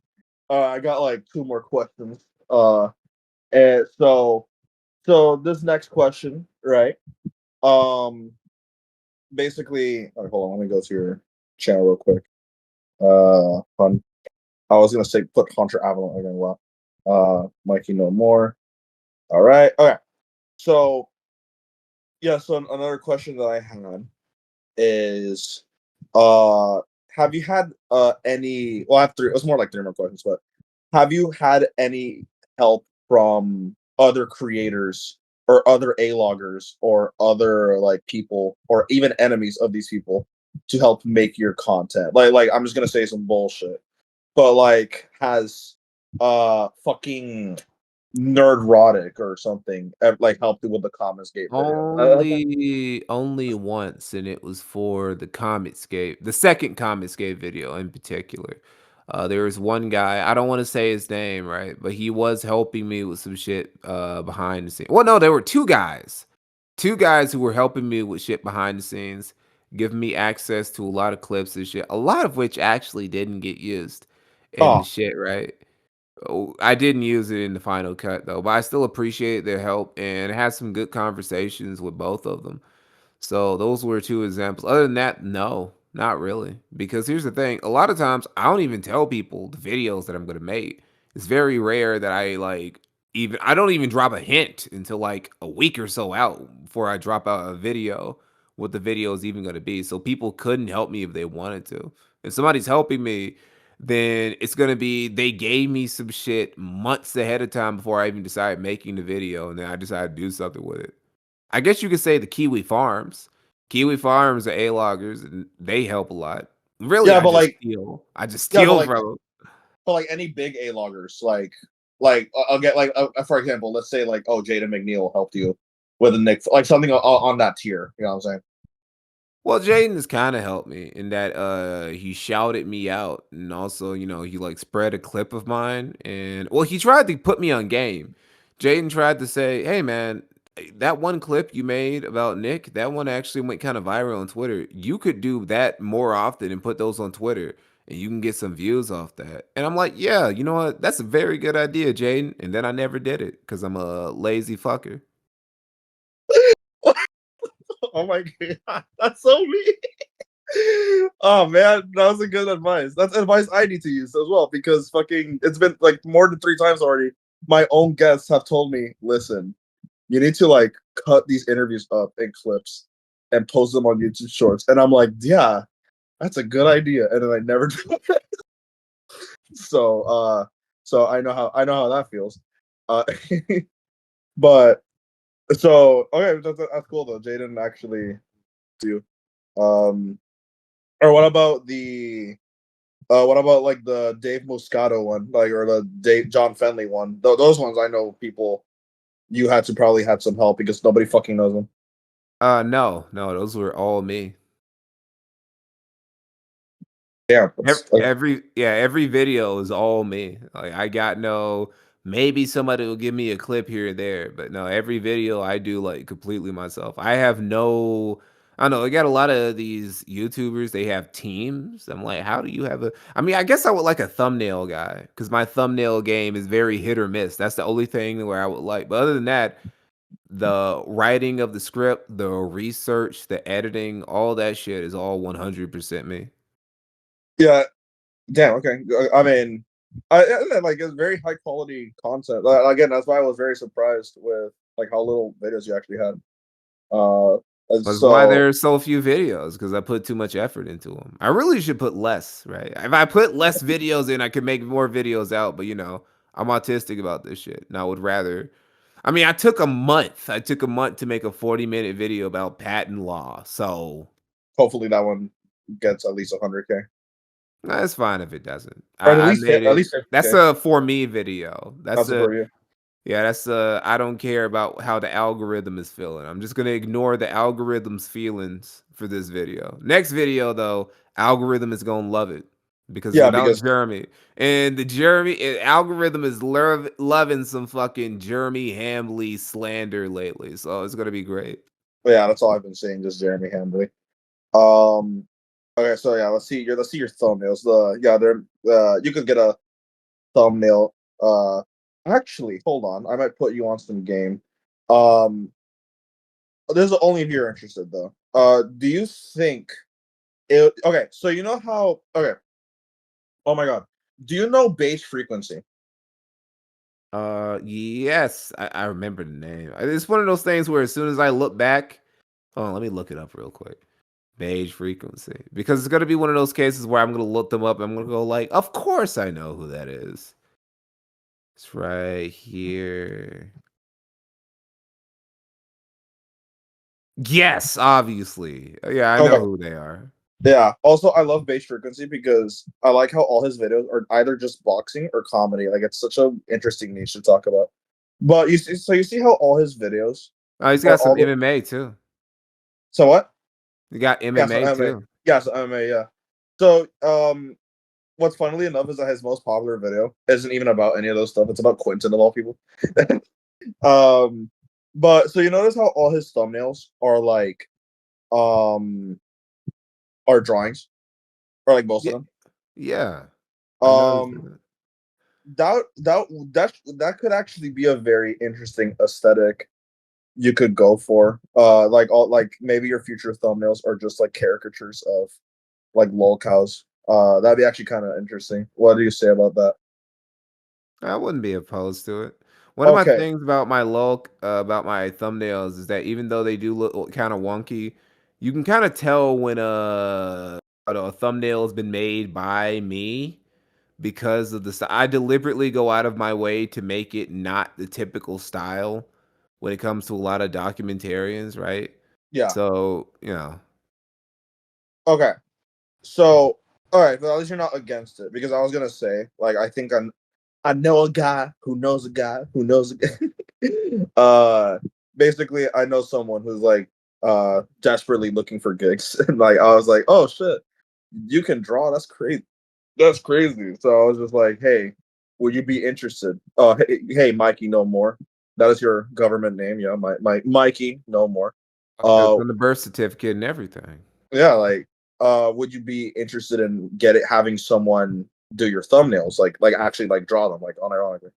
I got like two more questions. And so this next question, right? Um, basically, all right, hold on, let me go to your channel real quick. Fun. I was gonna say put Hunter Avalon again. Well, Mikey, no more. All right, okay. So yeah, so another question that I had is, uh, have you had any? Well, I have three. It was more like three more questions, but have you had any help from other creators or other A-loggers or other like people or even enemies of these people to help make your content? Like I'm just gonna say some bullshit, but like has fucking Nerdrotic or something like helped you with the Commons Gate video? Only once, and it was for the Cometscape, the second Cometscape video in particular. There was one guy, I don't want to say his name, right? But he was helping me with some shit behind the scenes. Well, no, there were two guys. Two guys who were helping me with shit behind the scenes, giving me access to a lot of clips and shit, a lot of which actually didn't get used in the Oh, shit, right? Oh, I didn't use it in the final cut though, but I still appreciate their help and had some good conversations with both of them. So those were two examples. Other than that, no, not really. Because here's the thing, a lot of times I don't even tell people the videos that I'm gonna make. It's very rare that I don't even drop a hint until like a week or so out before I drop out a video what the video is even gonna be. So people couldn't help me if they wanted to. If somebody's helping me, then it's gonna be they gave me some shit months ahead of time before I even decided making the video, and then I decided to do something with it. I guess you could say the Kiwi Farms. Kiwi Farms are A-loggers, and they help a lot. Really, yeah, I but just like, steal. I just yeah, but steal like, from 'em. but like any big A-loggers, I'll get like for example, let's say like, oh, Jada McNeil helped you with a Nick, like something on that tier. You know what I'm saying? Well, Jaden has kinda helped me in that, he shouted me out, and also, he, like, spread a clip of mine, and well, he tried to put me on game. Jaden tried to say, "Hey, man, that one clip you made about Nick, that one actually went kinda viral on Twitter. You could do that more often and put those on Twitter, and you can get some views off that." And I'm like, "Yeah, you know what? That's a very good idea, Jaden." And then I never did it because 'cause I'm a lazy fucker. Oh my god, that's so mean. Oh man, that was a good advice. That's advice I need to use as well because fucking it's been like more than three times already. My own guests have told me, listen, you need to like cut these interviews up in clips and post them on YouTube Shorts. And I'm like, yeah, that's a good idea. And then I never do it. So so I know how that feels. Uh but so okay, that's cool though. Jaden actually do. Um or what about like the Dave Moscato one, like or the Dave John Fenley one? Those ones I know people you had to probably had some help because nobody fucking knows them. No, no, those were all me. Damn, it's like Every video is all me. Like I got no maybe somebody will give me a clip here or there, but no, every video I do like completely myself. I have no I don't know, I got a lot of these YouTubers, they have teams. I'm like, how do you have a I mean, I guess I would like a thumbnail guy because my thumbnail game is very hit or miss. That's the only thing where I would like. But other than that, the writing of the script, the research, the editing, all that shit is all 100% me. yeah, damn, okay. I mean, like it's very high quality content. Again, that's why I was very surprised with like how little videos you actually had. And That's why so there are so few videos, because I put too much effort into them. I really should put less, right? If I put less videos in, I could make more videos out, but, I'm autistic about this shit, and I would rather I mean, I took a month. I took a month to make a 40-minute video about patent law, so hopefully that one gets at least 100K that's fine if it doesn't. or at I least made at it least that's 50K. a for me video. That's it for you. That's I don't care about how the algorithm is feeling. I'm just gonna ignore the algorithm's feelings for this video. Next video though, algorithm is gonna love it. because it's Yeah, about because Jeremy, and the algorithm is loving some fucking Jeremy Hamley slander lately, so it's gonna be great. yeah, that's all I've been seeing, just Jeremy Hambley. Um, okay, so yeah, let's see your thumbnails. They're you could get a thumbnail. Actually, hold on, I might put you on some game. Um, this is only if you're interested though. Do you think it? Okay, so you know how? Okay, oh my god, do you know base frequency? Yes, I remember the name. It's one of those things where as soon as I look back, hold on, let me look it up real quick. Beige frequency, because it's gonna be one of those cases where I'm gonna look them up. And I'm gonna go like, of course I know who that is. It's right here. Yes, obviously. Yeah, I know Okay, who they are. yeah. Also, I love base frequency because I like how all his videos are either just boxing or comedy. Like it's such an interesting niche to talk about. But you see how all his videos Oh, he's are got some all the MMA too. so what? He got Yeah, so MMA MMA. too. Yeah, so MMA. Yeah. So what's funnily enough is that his most popular video isn't even about any of those stuff. It's about Quentin of all people. um, but so you notice how all his thumbnails are like um are drawings or like most of Yeah, them. yeah. I noticed Um, that. that could actually be a very interesting aesthetic you could go for. Like all like maybe your future thumbnails are just like caricatures of like lol cows. That'd be actually kind of interesting. What do you say about that? I wouldn't be opposed to it. One of my Okay, things about about my thumbnails is that even though they do look kind of wonky, you can kind of tell when a thumbnail has been made by me because of the style. I deliberately go out of my way to make it not the typical style when it comes to a lot of documentarians, right? yeah, So, you know, okay. So, all right, but at least you're not against it because I was gonna say, like, I know a guy who knows a guy who knows a guy. Basically, I know someone who's like desperately looking for gigs, and like I was like, oh shit, you can draw. That's crazy. That's crazy. So I was just like, hey, would you be interested? Hey, Mikey, no more. That is your government name, yeah, my Mikey, no more. it's Uh, on the birth certificate and everything. yeah, like would you be interested in having someone do your thumbnails, like actually like draw them, like unironically?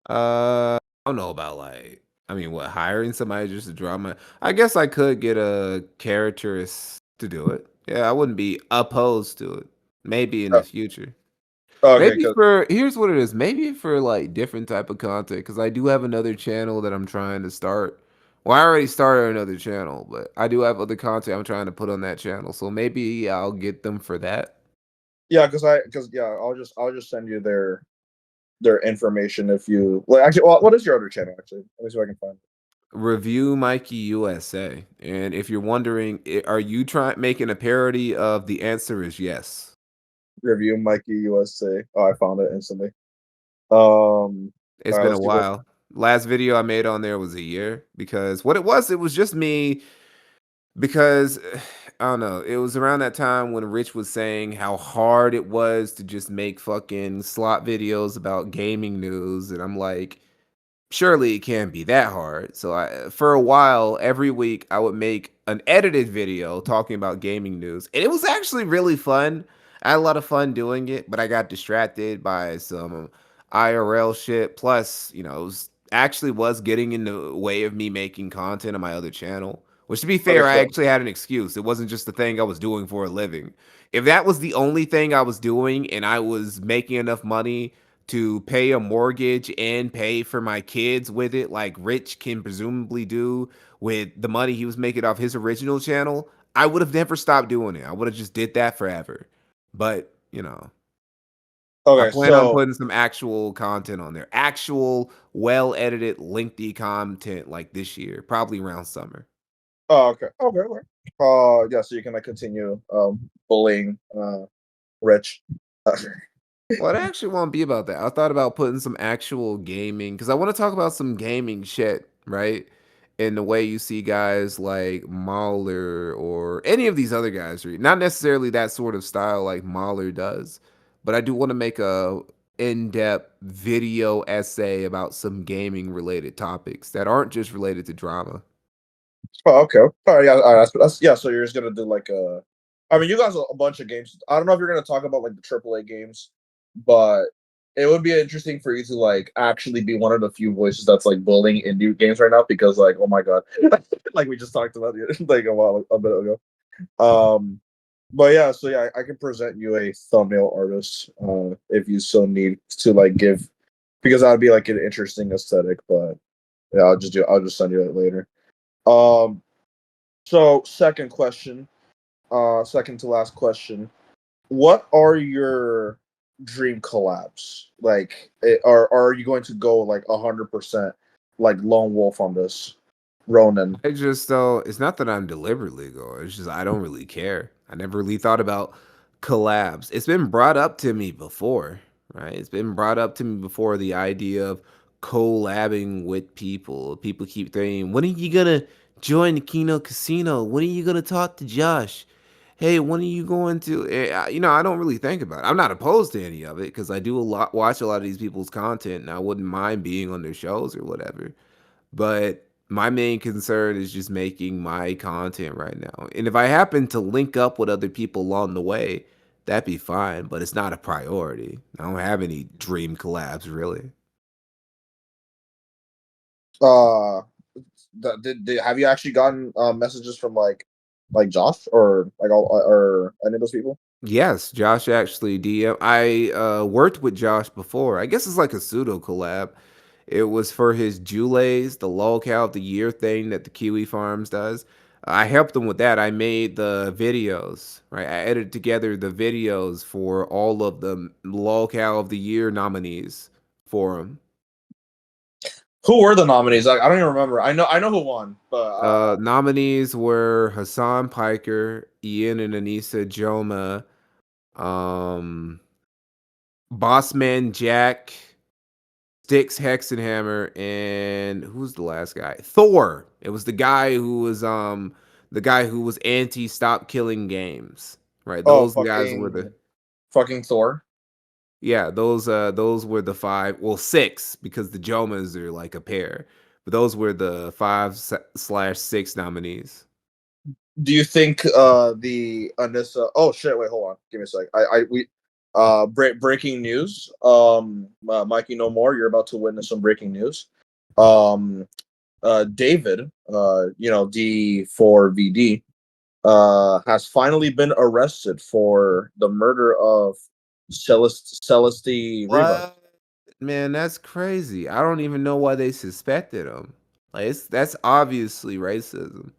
I don't know about like, I mean, what, hiring somebody just to draw my, I guess I could get a caricaturist to do it. Yeah, I wouldn't be opposed to it. Maybe in Uh, the future. okay, Maybe because for, here's what it is. Maybe for like different type of content, because I do have another channel that I'm trying to start. Well, I already started another channel, but I do have other content I'm trying to put on that channel. So maybe I'll get them for that. yeah, because yeah, I'll just send you their information if you well actually what is your other channel actually? Let me see if I can find it. Review Mikey USA. And if you're wondering, are you trying making a parody of the answer is yes. Review Mikey USA. Oh, I found it instantly. All It's right, been a let's see what. while. Last video I made on there was a year because what it was just me because I don't know, it was around that time when Rich was saying how hard it was to just make fucking slot videos about gaming news and I'm like, surely it can't be that hard. So for a while, every week I would make an edited video talking about gaming news, and it was actually really fun. I had a lot of fun doing it, but I got distracted by some IRL shit. Plus, it was actually was getting in the way of me making content on my other channel. Which, to be Okay, fair, I so actually had an excuse. It wasn't just the thing I was doing for a living. If that was the only thing I was doing and I was making enough money to pay a mortgage and pay for my kids with it, like Rich can presumably do with the money he was making off his original channel, I would have never stopped doing it. I would have just did that forever. But, I okay, plan on so putting some actual content on there. Actual, well edited, lengthy content like this year, probably around summer. oh, okay. Yeah, so you can like continue bullying Rich. Uh, Well, it actually won't be about that. I thought about putting some actual gaming because I want to talk about some gaming shit, right? in the way you see guys like Mahler or any of these other guys read. Not necessarily that sort of style like Mahler does, but I do want to make a in-depth video essay about some gaming related topics that aren't just related to drama. Oh, okay. All right, yeah, all right, that's yeah. So you're just gonna do like a. I mean, you guys a bunch of games. I don't know if you're gonna talk about like the AAA games, but it would be interesting for you to like actually be one of the few voices that's like bullying indie games right now because like oh my god, like we just talked about like a bit ago. Um, but yeah, so yeah, I can present you a thumbnail artist if you so need to like give because that would be like an interesting aesthetic. But yeah, I'll just send you it later. Um, so second question, second to last question. What are your dream collabs? Like, are you going to go like 100% like lone wolf on this, Ronan? I just though it's not that I'm deliberately going. It's just I don't really care. I never really thought about collabs. It's been brought up to me before, right? It's been brought up to me before the idea of collabing with people. People keep saying, "When are you gonna join the Kino Casino? When are you gonna talk to Josh? Hey, when are you going to?" You know, I don't really think about it. I'm not opposed to any of it because I do watch a lot of these people's content, and I wouldn't mind being on their shows or whatever. But my main concern is just making my content right now. And if I happen to link up with other people along the way, that'd be fine, but it's not a priority. I don't have any dream collabs really. Uh, have you actually gotten messages from like Josh or like all or any of those people? Yes, Josh actually DM. I worked with Josh before. I guess it's like a pseudo collab. It was for his Julays, the lolcow of the year thing that the Kiwi Farms does. I helped him with that. I made the videos, right? I edited together the videos for all of the lolcow of the year nominees for him. Who were the nominees? I don't even remember. I know who won, but Nominees were Hassan Piker, Ian and Anissa Joma, um, Bossman Jack, Styx Hexenhammer, and who's the last guy? Thor. It was the guy who was anti stop killing games. Right. oh Those guys were the fucking Thor. yeah, those were the five, well, six, because the Jomas are like a pair. But those were the slash six nominees. Do you think the Anissa? Oh shit! Wait, hold on. Give me a sec. We breaking news. Mikey, no more. You're about to witness some breaking news. Um, David, you know D4VD, has finally been arrested for the murder of Celeste Riva. What? Man, that's crazy. I don't even know why they suspected him. Like that's obviously racism.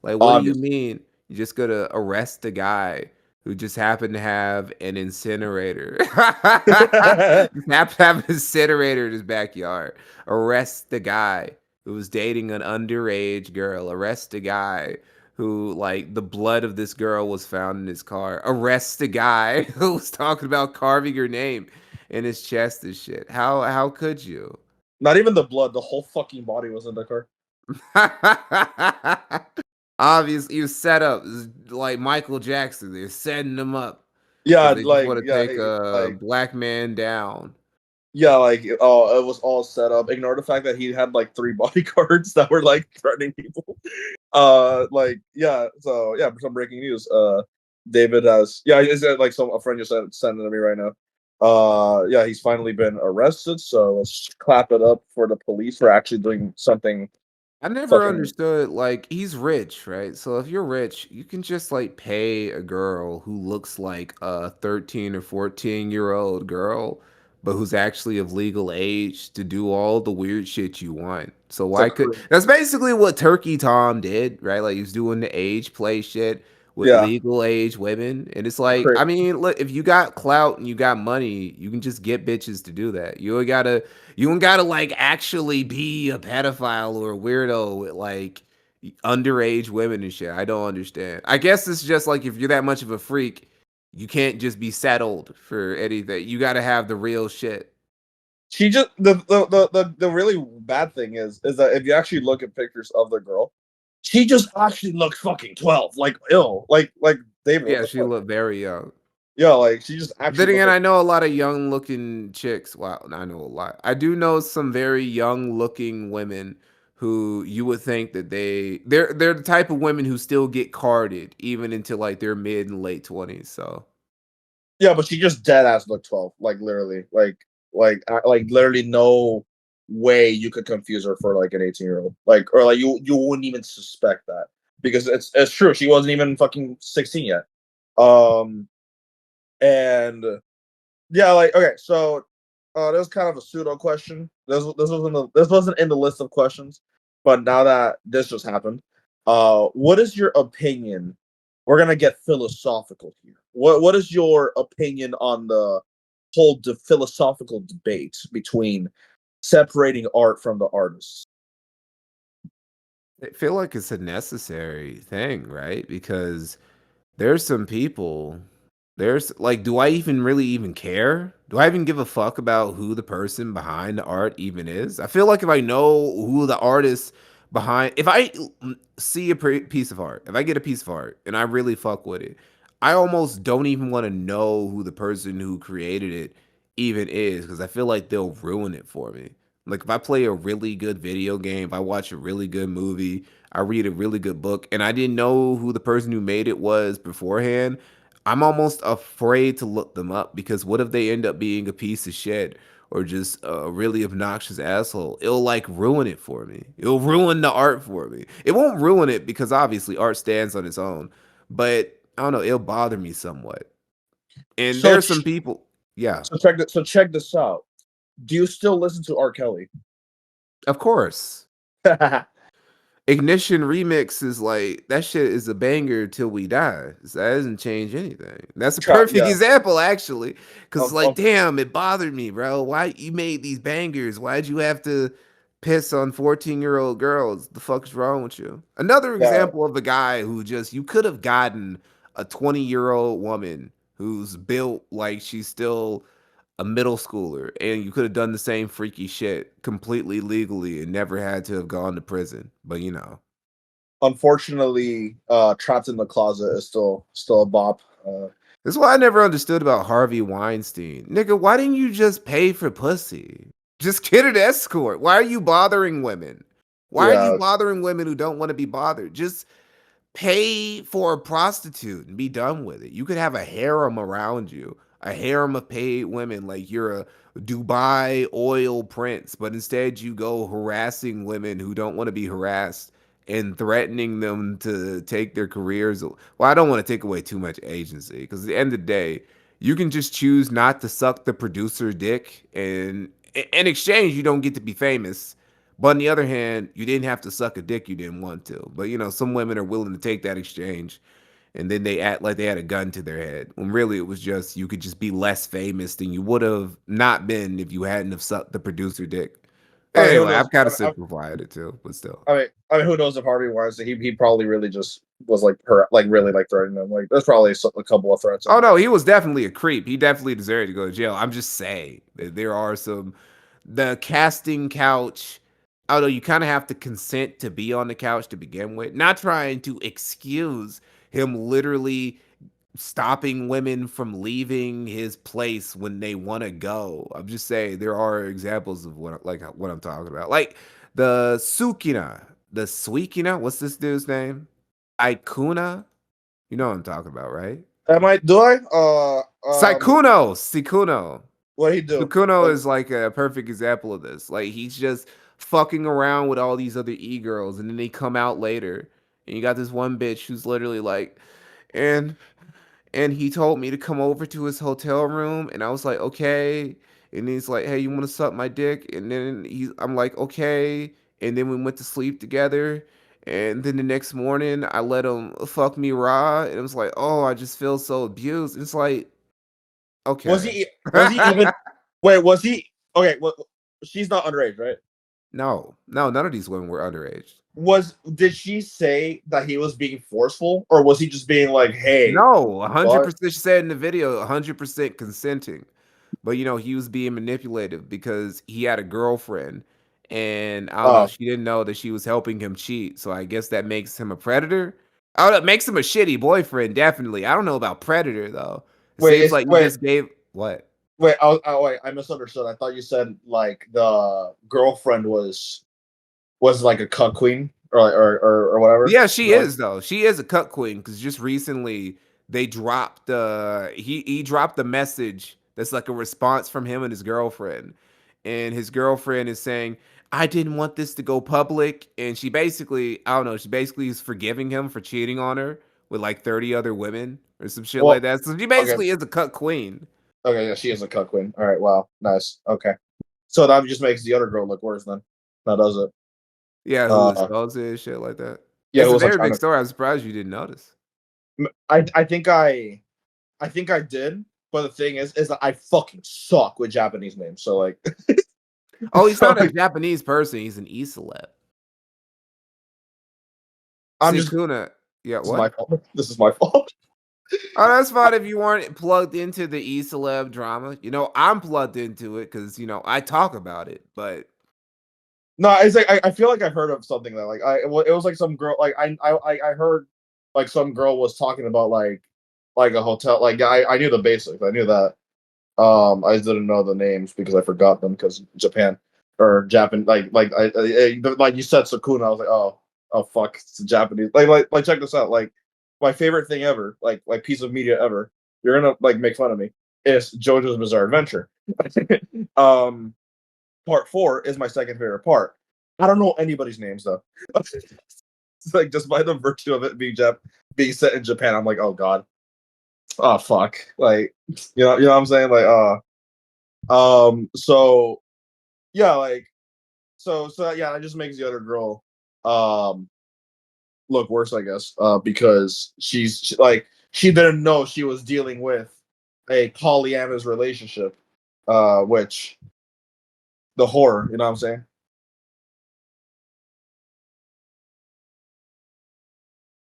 Like, what do you Obviously, mean? You just gonna arrest a guy who just happened to have an incinerator? Just happened to have an incinerator in his backyard. Arrest the guy who was dating an underage girl. Arrest the guy who, like, the blood of this girl was found in his car. Arrest the guy who was talking about carving her name in his chest and shit. How could you? not even the blood. The whole fucking body was in the car. Obviously, he was set up like Michael Jackson. They're setting him up because Yeah, they just like want to yeah, take a like black man down. yeah, like oh, it was all set up. Ignore the fact that he had like three bodyguards that were like threatening people. Like yeah, so yeah, for some breaking news, David has yeah, is that like some a friend just sending to me right now. Yeah, he's finally been arrested. So let's clap it up for the police for actually doing something I never fucking understood, like, he's rich, right? So if you're rich, you can just like pay a girl who looks like a 13 or 14-year-old girl, but who's actually of legal age to do all the weird shit you want. So to why could crew. that's basically what Turkey Tom did, right? Like he was doing the age play shit with Yeah, legal age women. And it's like, cra- I mean, look, if you got clout and you got money, you can just get bitches to do that. You don't gotta like actually be a pedophile or a weirdo with like underage women and shit. I don't understand. I guess it's just like if you're that much of a freak, you can't just be settled for anything. You gotta have the real shit. She just the really bad thing is that if you actually look at pictures of the girl, she just actually looks fucking 12, like ill, like David, what Yeah, the she fuck? looked very young. Yeah, like she just Then actually looked again, like. I know a lot of young looking chicks. Wow, I know a lot. I do know some very young looking women who you would think that they're the type of women who still get carded even into like their mid and late 20s. So Yeah, but she just dead ass looked 12, like literally, like literally no way you could confuse her for like an 18-year-old, like or like you wouldn't even suspect that because it's true she wasn't even fucking 16 yet. Um, and yeah, like okay, so that was kind of a pseudo question. This wasn't in the list of questions, but now that this just happened, what is your opinion? We're gonna get philosophical here. What is your opinion on the whole philosophical debate between separating art from the artist? I feel like it's a necessary thing, right? Because there's some people there's like, do I even really even care? Do I even give a fuck about who the person behind the art even is? I feel like if I know who the artist behind if I see a piece of art, if I get a piece of art and I really fuck with it, I almost don't even want to know who the person who created it even is because I feel like they'll ruin it for me. Like if I play a really good video game, if I watch a really good movie, I read a really good book, and I didn't know who the person who made it was beforehand, I'm almost afraid to look them up because what if they end up being a piece of shit or just a really obnoxious asshole? It'll like ruin it for me. It'll ruin the art for me. It won't ruin it because obviously art stands on its own, but I don't know, it'll bother me somewhat. And So there's some people, yeah, check this out. Do you still listen to R. Kelly? of course. Ignition remix is like that shit is a banger till we die. So that doesn't change anything. That's a perfect Yeah, example, actually. Cause um, like, um, damn, it bothered me, bro. Why you made these bangers? Why'd you have to piss on 14-year-old girls? The fuck's wrong with you? Another yeah. example of a guy who just you could have gotten a 20-year-old woman who's built like she's still a middle schooler, and you could have done the same freaky shit completely legally and never had to have gone to prison. But you know. Unfortunately, Trapped in the Closet is still a bop. This is what I never understood about Harvey Weinstein. Nigga, why didn't you just pay for pussy? Just get an escort. Why are you bothering women? Why are you Yeah, bothering women who don't want to be bothered? Just pay for a prostitute and be done with it. You could have a harem around you, a harem of paid women like you're a Dubai oil prince, but instead you go harassing women who don't want to be harassed and threatening them to take their careers. Well, I don't want to take away too much agency because at the end of the day, you can just choose not to suck the producer dick and in exchange you don't get to be famous, but on the other hand, you didn't have to suck a dick you didn't want to. But you know, some women are willing to take that exchange and then they act like they had a gun to their head. When really it was just you could just be less famous than you would have not been if you hadn't have sucked the producer dick. I mean, who Anyway, knows? I've kind of simplified it too, but still. I mean, who knows if Harvey Weinstein? He probably really just was like her, like really like threatening them. Like, there's probably a couple of threats in Oh there. no, he was definitely a creep. He definitely deserved to go to jail. I'm just saying that there are some the casting couch. Although you kind of have to consent to be on the couch to begin with. Not trying to excuse him literally stopping women from leaving his place when they want to go. I'm just saying there are examples of what I'm talking about. Like the Suikina, what's this dude's name? Ikuna? You know what I'm talking about, right? Am I? Do I? Sikuno. What he do? Sikuno What? is like a perfect example of this. Like he's just fucking around with all these other e-girls and then they come out later. And you got this one bitch who's literally like, and and he told me to come over to his hotel room and I was like, okay. And he's like, hey, you want to suck my dick? And then I'm like, okay. And then we went to sleep together. And then the next morning I let him fuck me raw. And it was like, oh, I just feel so abused. It's like, Was okay. he? Was he even? Wait, was he? Okay, well, she's not underage, right? No, no, none of these women were underage. Did she say that he was being forceful, or was he just being like, "Hey, No, what?" 100% she said in the video, 100% consenting. But he was being manipulative because he had a girlfriend, and I don't know, Oh, she didn't know that she was helping him cheat. So I guess that makes him a predator. Oh, that makes him a shitty boyfriend, definitely. I don't know about predator though. It wait, seems it's like you wait, just gave what? wait. Wait, I misunderstood. I thought you said like the girlfriend was like a cuck queen or whatever. Yeah, Is she that what- is though. She is a cut queen because just recently they dropped he dropped the message that's like a response from him and his girlfriend. And his girlfriend is saying, I didn't want this to go public. And she basically, I don't know, she basically is forgiving him for cheating on her with like 30 other women or some shit like Well, that. So she okay, basically is a cut queen. okay, yeah, she is a cuck queen. All right, wow, nice. Okay, so that just makes the other girl look worse then. That does it. Yeah, who Uh, expels it and shit like that. yeah, It's who a was like very trying big to? story. I'm surprised you didn't notice. I think I did, but the thing is that I fucking suck with Japanese names. So like, Oh, he's so not a like, Japanese person. He's an e-celeb. I'm just Sukuna. Yeah, this is my what? fault. This is my fault. Oh, that's fine if you weren't plugged into the e-celeb drama. I'm plugged into it because, I talk about it, but No, it's like I feel like I've heard of something that like it was like some girl like I heard like some girl was talking about like a hotel like I knew the basics. I knew that. I just didn't know the names because I forgot them because Japan or Japan like you said Sukuna. I was like, oh fuck, it's Japanese. Like check this out. Like my favorite thing ever, like piece of media ever. You're gonna like make fun of me. Is JoJo's Bizarre Adventure. um, Part four is my second favorite part. I don't know anybody's names though. It's like just by the virtue of it being set in Japan, I'm like, oh god, oh fuck, like you know what I'm saying, like so yeah, like so yeah, that just makes the other girl um look worse, I guess, because like she didn't know she was dealing with a polyamorous relationship, which the horror, you know what I'm saying?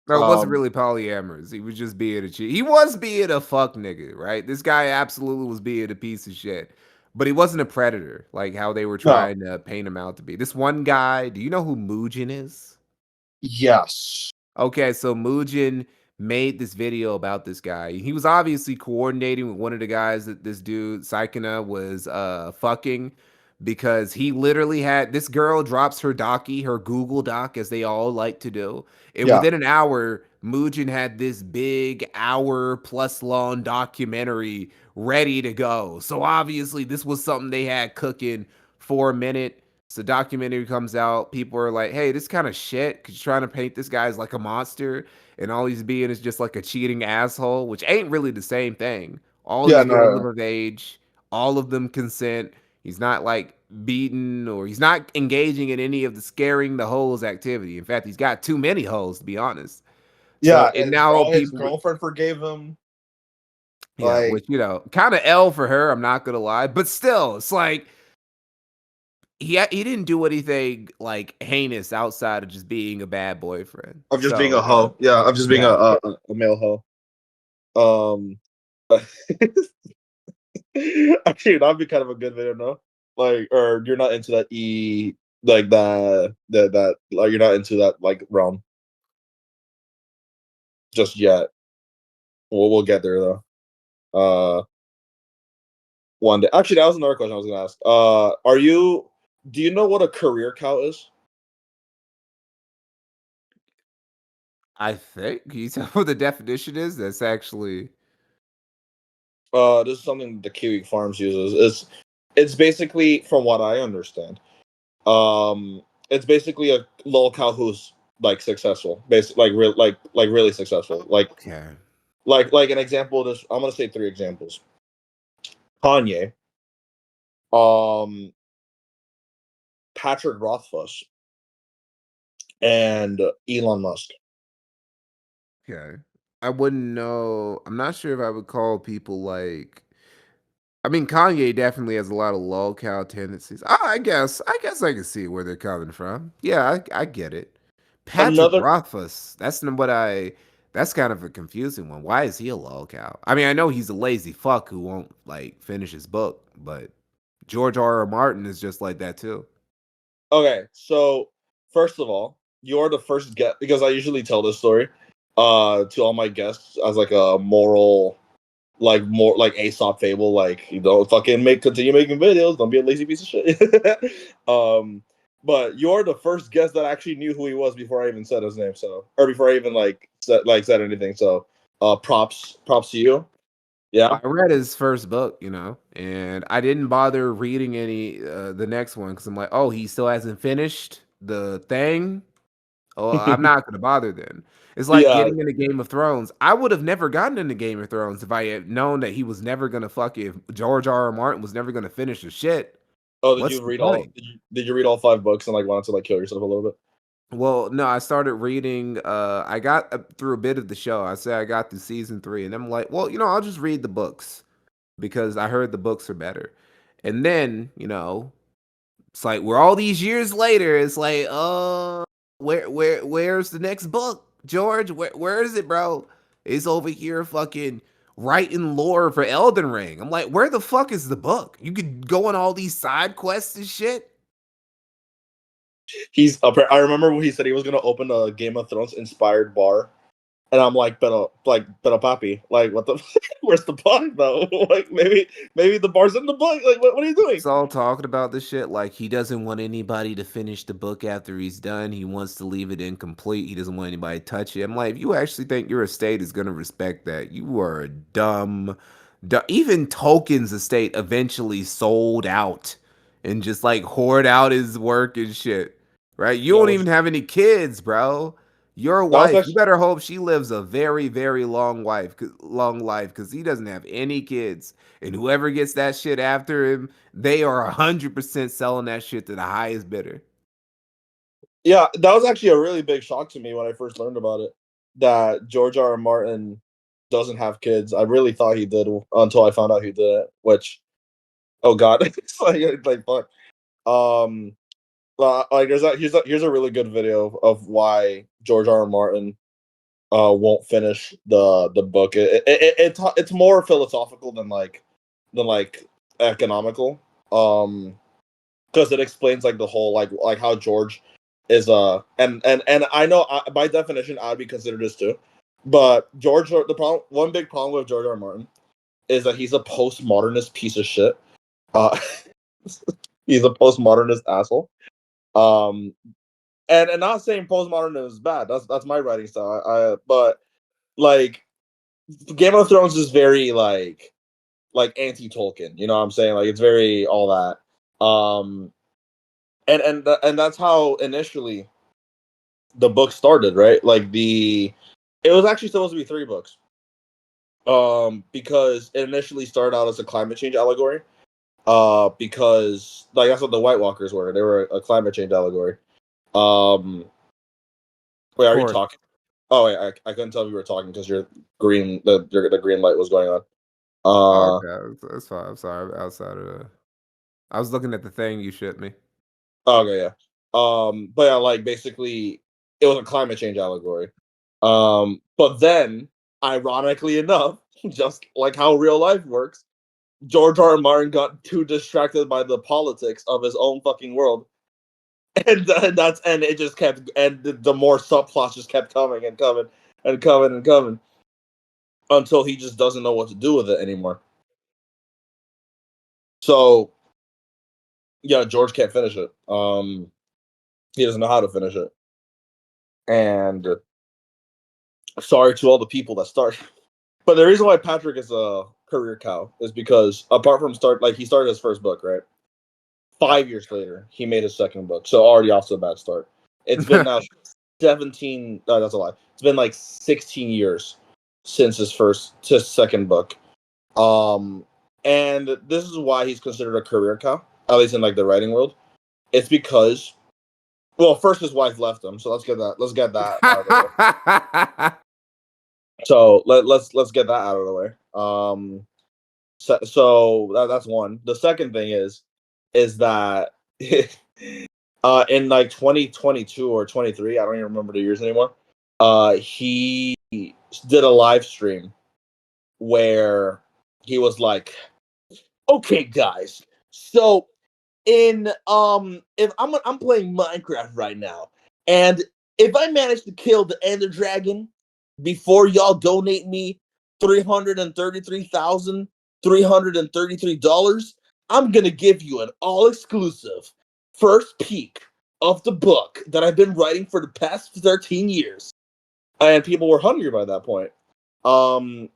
no, it wasn't Um, really polyamorous. He was just being a cheat. He was being a fuck nigga, right? This guy absolutely was being a piece of shit. But he wasn't a predator, like how they were no, trying to paint him out to be. This one guy, do you know who Mugen is? yes, Okay, so Mugen made this video about this guy. He was obviously coordinating with one of the guys that this dude Saikana was fucking because he literally had this girl drops her docky, her Google Doc, as they all like to do. And yeah, within an hour, Mugen had this big hour plus long documentary ready to go. So obviously this was something they had cooking for a minute. So documentary comes out, people are like, hey, this kind of shit, because you're trying to paint this guy as like a monster, and all he's being is just like a cheating asshole, which ain't really the same thing. All yeah, these no, girls no, no. are of age, all of them consent. He's not like beaten or he's not engaging in any of the scaring the hoes activity. In fact, he's got too many hoes, to be honest. So, Yeah, and now his people, girlfriend forgave him. yeah, Like, which, kind of L for her, I'm not gonna lie, but still, it's like, he didn't do anything like heinous outside of just being a bad boyfriend. I'm just being a So hoe. Yeah, I'm just being yeah, a male hoe. Um, actually, that'd be kind of a good video, no? Like, or you're not into that like that like you're not into that like realm just yet. We'll get there though. Uh, one day. Actually, that was another question I was gonna ask. Are you? Do you know what a career cow is? I think can you tell what the definition is? That's actually This is something the Kiwi Farms uses. It's basically, from what I understand, it's basically a lol cow who's like successful, basically like really successful. okay. Like an example of this, I'm gonna say three examples: Kanye, um, Patrick Rothfuss, and Elon Musk. Okay. I wouldn't know. I'm not sure if I would call people like. I mean, Kanye definitely has a lot of low cow tendencies. I guess I can see where they're coming from. Yeah, I get it. Patrick Another Rothfuss. That's what I. That's kind of a confusing one. Why is he a lolcow? I mean, I know he's a lazy fuck who won't like finish his book, but George R. R. Martin is just like that too. Okay, so first of all, you're the first guest because I usually tell this story to all my guests as like a moral, like more like Aesop fable, like you don't fucking continue making videos, don't be a lazy piece of shit. um but you're the first guest that actually knew who he was before I even said his name, so or before I even said anything. So props to you. Yeah. I read his first book, and I didn't bother reading any the next one because I'm like, oh, he still hasn't finished the thing. Oh, I'm not gonna bother then. It's like Yeah. getting into Game of Thrones. I would have never gotten into Game of Thrones if I had known that he was never gonna if George R. R. Martin was never gonna finish the shit. Oh, did What's you the read all? point? Did you read all 5 books and like wanted to like kill yourself a little bit? Well, no, I started reading. I got through a bit of the show. I say I got through season 3, and I'm like, well, I'll just read the books because I heard the books are better. And then, it's like we're all these years later. It's like, where's the next book, George? Where is it, bro? It's over here, fucking writing lore for Elden Ring. I'm like, where the fuck is the book? You could go on all these side quests and shit. I remember when he said he was gonna open a Game of Thrones inspired bar, and I'm like, pero papi, like, what the, where's the bar though? Like, maybe the bar's in the book. Like, what are you doing? It's all talking about this shit. Like he doesn't want anybody to finish the book after he's done. He wants to leave it incomplete. He doesn't want anybody to touch it. I'm like, if you actually think your estate is gonna respect that, you are a even Tolkien's estate eventually sold out and just like hoard out his work and shit. Right? You Yeah, don't which even have any kids, bro. Your that was wife, you actually better hope she lives a very, very long life, because he doesn't have any kids. And whoever gets that shit after him, they are 100% selling that shit to the highest bidder. yeah, that was actually a really big shock to me when I first learned about it. That George R. R. Martin doesn't have kids. I really thought he did until I found out he did it. Which, oh god, it's like fuck. Um, like here's a really good video of why George R. R. Martin won't finish the book. It's more philosophical than like economical. Because it explains like the whole like how George is and I know by definition I'd be considered this too, but the problem one big problem with George R. R. Martin is that he's a postmodernist piece of shit. Uh, he's a postmodernist asshole. Um, and not saying postmodernism is bad. That's my writing style. But like Game of Thrones is very like anti Tolkien. You know what I'm saying? Like it's very all that. And that's how initially the book started, right? It was actually supposed to be 3 books. Because it initially started out as a climate change allegory. Because like that's what the White Walkers were. They were a climate change allegory. Um, wait, Of are you course. talking? Oh wait, I couldn't tell if you were talking because your green the green light was going on. Oh, Uh, okay, that's fine. I'm sorry. Outside of I was looking at the thing you shipped me. okay, yeah. But yeah, like basically, it was a climate change allegory. But then, ironically enough, just like how real life works, George R. R. Martin got too distracted by the politics of his own fucking world, and it just kept and the more subplots just kept coming and coming and coming and coming until he just doesn't know what to do with it anymore. So yeah, George can't finish it. He doesn't know how to finish it, and sorry to all the people that start. But the reason why Patrick is a career cow is because apart from he started his first book, right? 5 years later, he made his second book, so already off to a bad start. It's been now 17. No, that's a lie. It's been like 16 years since his second book. Um, and this is why he's considered a career cow, at least in like the writing world. It's because, well, first his wife left him, so let's get that out of the way. So let's get that out of the way. So that's one. The second thing is that in like 2022 or 23, I don't even remember the years anymore. He did a live stream where he was like, "Okay, guys, so if I'm playing Minecraft right now, and if I manage to kill the Ender Dragon before y'all donate me $333,333, I'm gonna give you an all exclusive first peek of the book that I've been writing for the past 13 years." And people were hungry by that point. And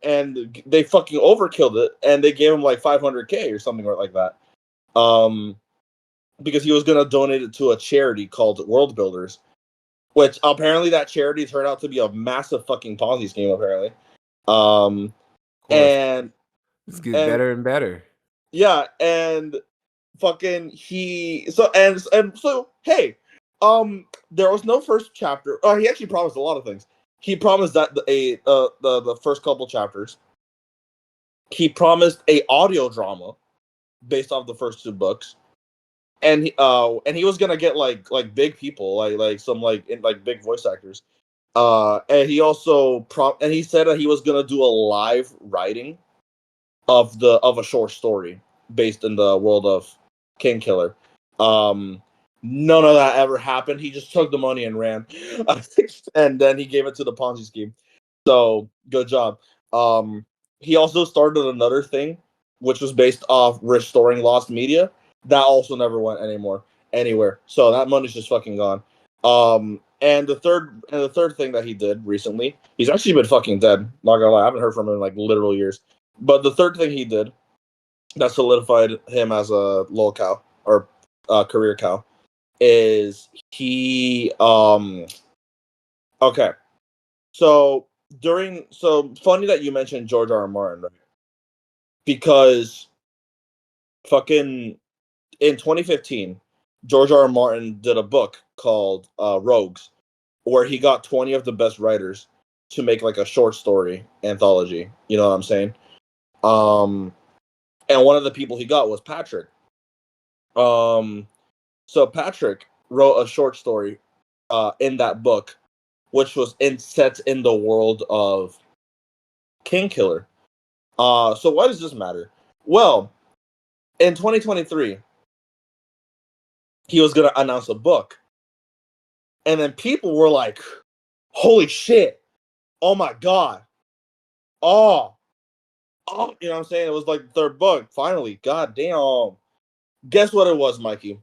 they fucking overkilled it, and they gave him like 500K or something like that. Because he was gonna donate it to a charity called World Builders, which apparently that charity turned out to be a massive fucking Ponzi scheme. Apparently, um, Of course, and it's getting and better and better. yeah, and fucking so hey, there was no first chapter. He actually promised a lot of things. He promised that the first couple chapters. He promised a audio drama based off the first two books, and he was gonna get like big people, like some like big voice actors. And he also and he said that he was gonna do a live writing of a short story based in the world of King Killer. None of that ever happened. He just took the money and ran, and then he gave it to the Ponzi scheme. So good job. Um, he also started another thing, which was based off restoring lost media. That also never went anywhere. So that money's just fucking gone. And the third thing that he did recently, he's actually been fucking dead. Not gonna lie, I haven't heard from him in like literal years. But the third thing he did that solidified him as a lol cow or career cow is he okay. So funny that you mentioned George R. R. Martin, right? Because fucking in 2015, George R. R. Martin did a book called Rogues, where he got 20 of the best writers to make like a short story anthology. You know what I'm saying? Um, and one of the people he got was Patrick. Um, so Patrick wrote a short story in that book, which was set in the world of King Killer. So why does this matter? Well, in 2023, he was gonna announce a book, and then people were like, "Holy shit! Oh my god! Oh, oh!" You know what I'm saying? It was like the third book. Finally, god damn! Guess what it was, Mikey?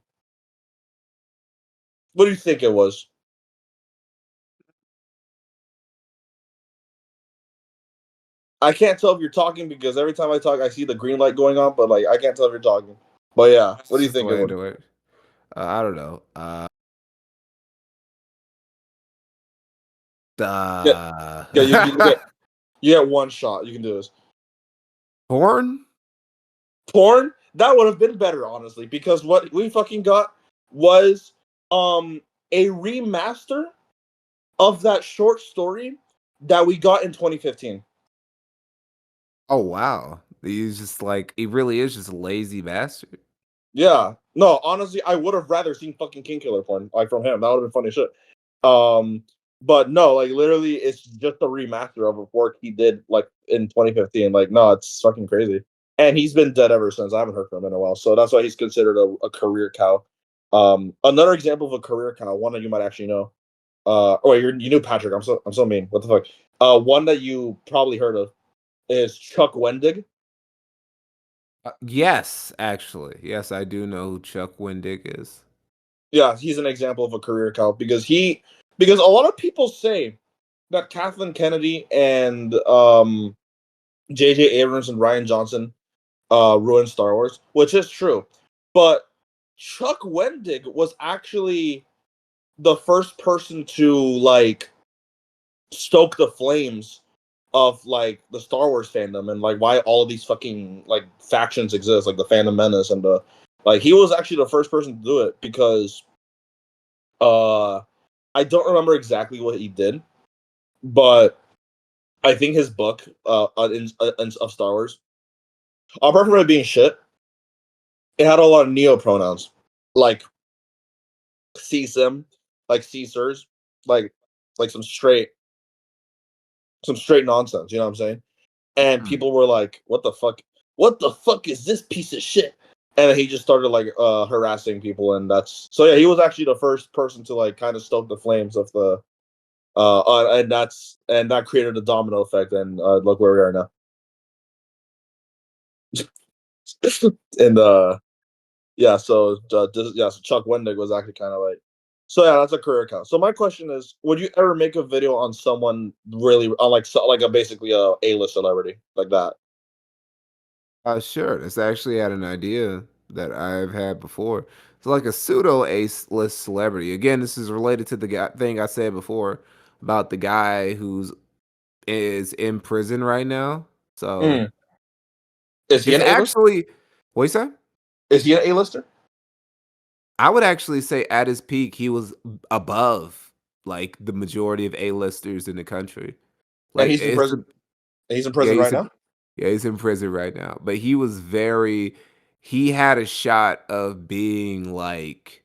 What do you think it was? I can't tell if you're talking because every time I talk, I see the green light going on, but like I can't tell if you're talking. But yeah, what That's do you just the think it way I was? do it. I don't know. Yeah, Uh, yeah. You get one shot. You can do this. porn? Porn, that would have been better, honestly, because what we fucking got was a remaster of that short story that we got in 2015. Oh wow, he's just like he really is just a lazy bastard. Yeah. No, honestly, I would have rather seen fucking King Killer porn like from him. That would have been funny shit. Um, but no, like literally, it's just a remaster of a work he did like in 2015. Like, no, it's fucking crazy. And he's been dead ever since. I haven't heard from him in a while, so that's why he's considered a career cow. Another example of a career cow, one that you might actually know. Oh, you knew Patrick. I'm so mean. What the fuck? One that you probably heard of is Chuck Wendig. Yes, actually, yes, I do know who Chuck Wendig is. Yeah, he's an example of a career cow because a lot of people say that Kathleen Kennedy and J.J. Abrams and Ryan Johnson ruined Star Wars, which is true. But Chuck Wendig was actually the first person to like stoke the flames of like the Star Wars fandom and like why all of these fucking like factions exist, like the Phantom Menace and the like he was actually the first person to do it because uh I don't remember exactly what he did, but I think his book of Star Wars, apart from it being shit, it had a lot of neo pronouns like CSIM, like Caesars, like some straight some straight nonsense. You know what I'm saying? And Hmm. people were like, "What the fuck? What the fuck is this piece of shit?" And then he just started like harassing people, and that's so yeah. He was actually the first person to like kind of stoke the flames of the and that created a domino effect, and look where we are now. And yeah, so yeah, so Chuck Wendig was actually kind of like, so yeah, that's a career account. So my question is, would you ever make a video on someone really on like like a basically a list celebrity like that? Sure. It's actually had an idea that I've had before. It's like a pseudo A-list celebrity. Again, this is related to the thing I said before about the guy who's is in prison right now. So Mm. Is he it's an A list? actually what you say? Is he an A lister? I would actually say at his peak he was above like the majority of A-listers in the country. And Like he's in it's prison. He's in yeah, prison right now. he's in prison right now. But he was very he had a shot of being like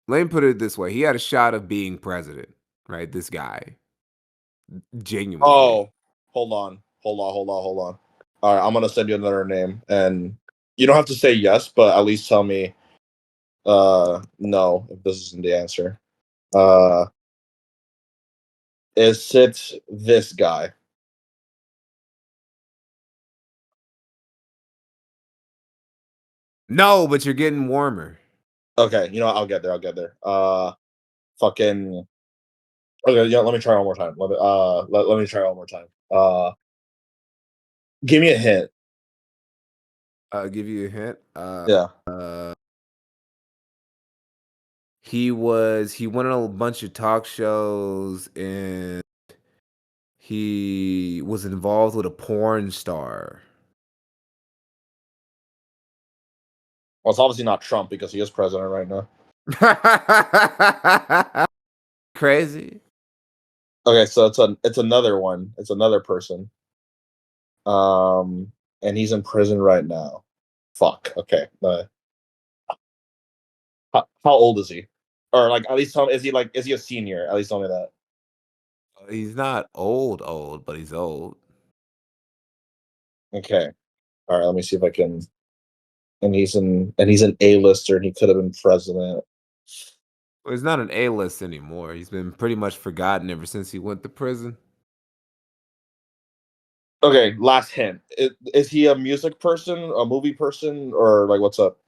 let me put it this way. He had a shot of being president, right? This guy. Genuinely. Oh, hold on. All right, I'm gonna send you another name, and you don't have to say yes, but at least tell me no if this isn't the answer. Uh, is it this guy? No, but you're getting warmer. Okay, you know what, I'll get there. I'll get there. Fucking. Okay, yeah. Let me try one more time. Let me try one more time. Give me a hint. I'll give you a hint. Yeah. Uh he went on a bunch of talk shows and he was involved with a porn star. Well, it's obviously not Trump because he is president right now. Crazy. Okay, so it's another one. It's another person. Um, and he's in prison right now. Fuck. Okay. How old is he? Or like at least tell me, is he a senior? At least tell me that. He's not old old, but he's old. Okay. All right. Let me see if I can. And he's an A-lister, and he could have been president. Well, he's not an A-list anymore. He's been pretty much forgotten ever since he went to prison. Okay. Last hint. Is he a music person, a movie person, or like what's up?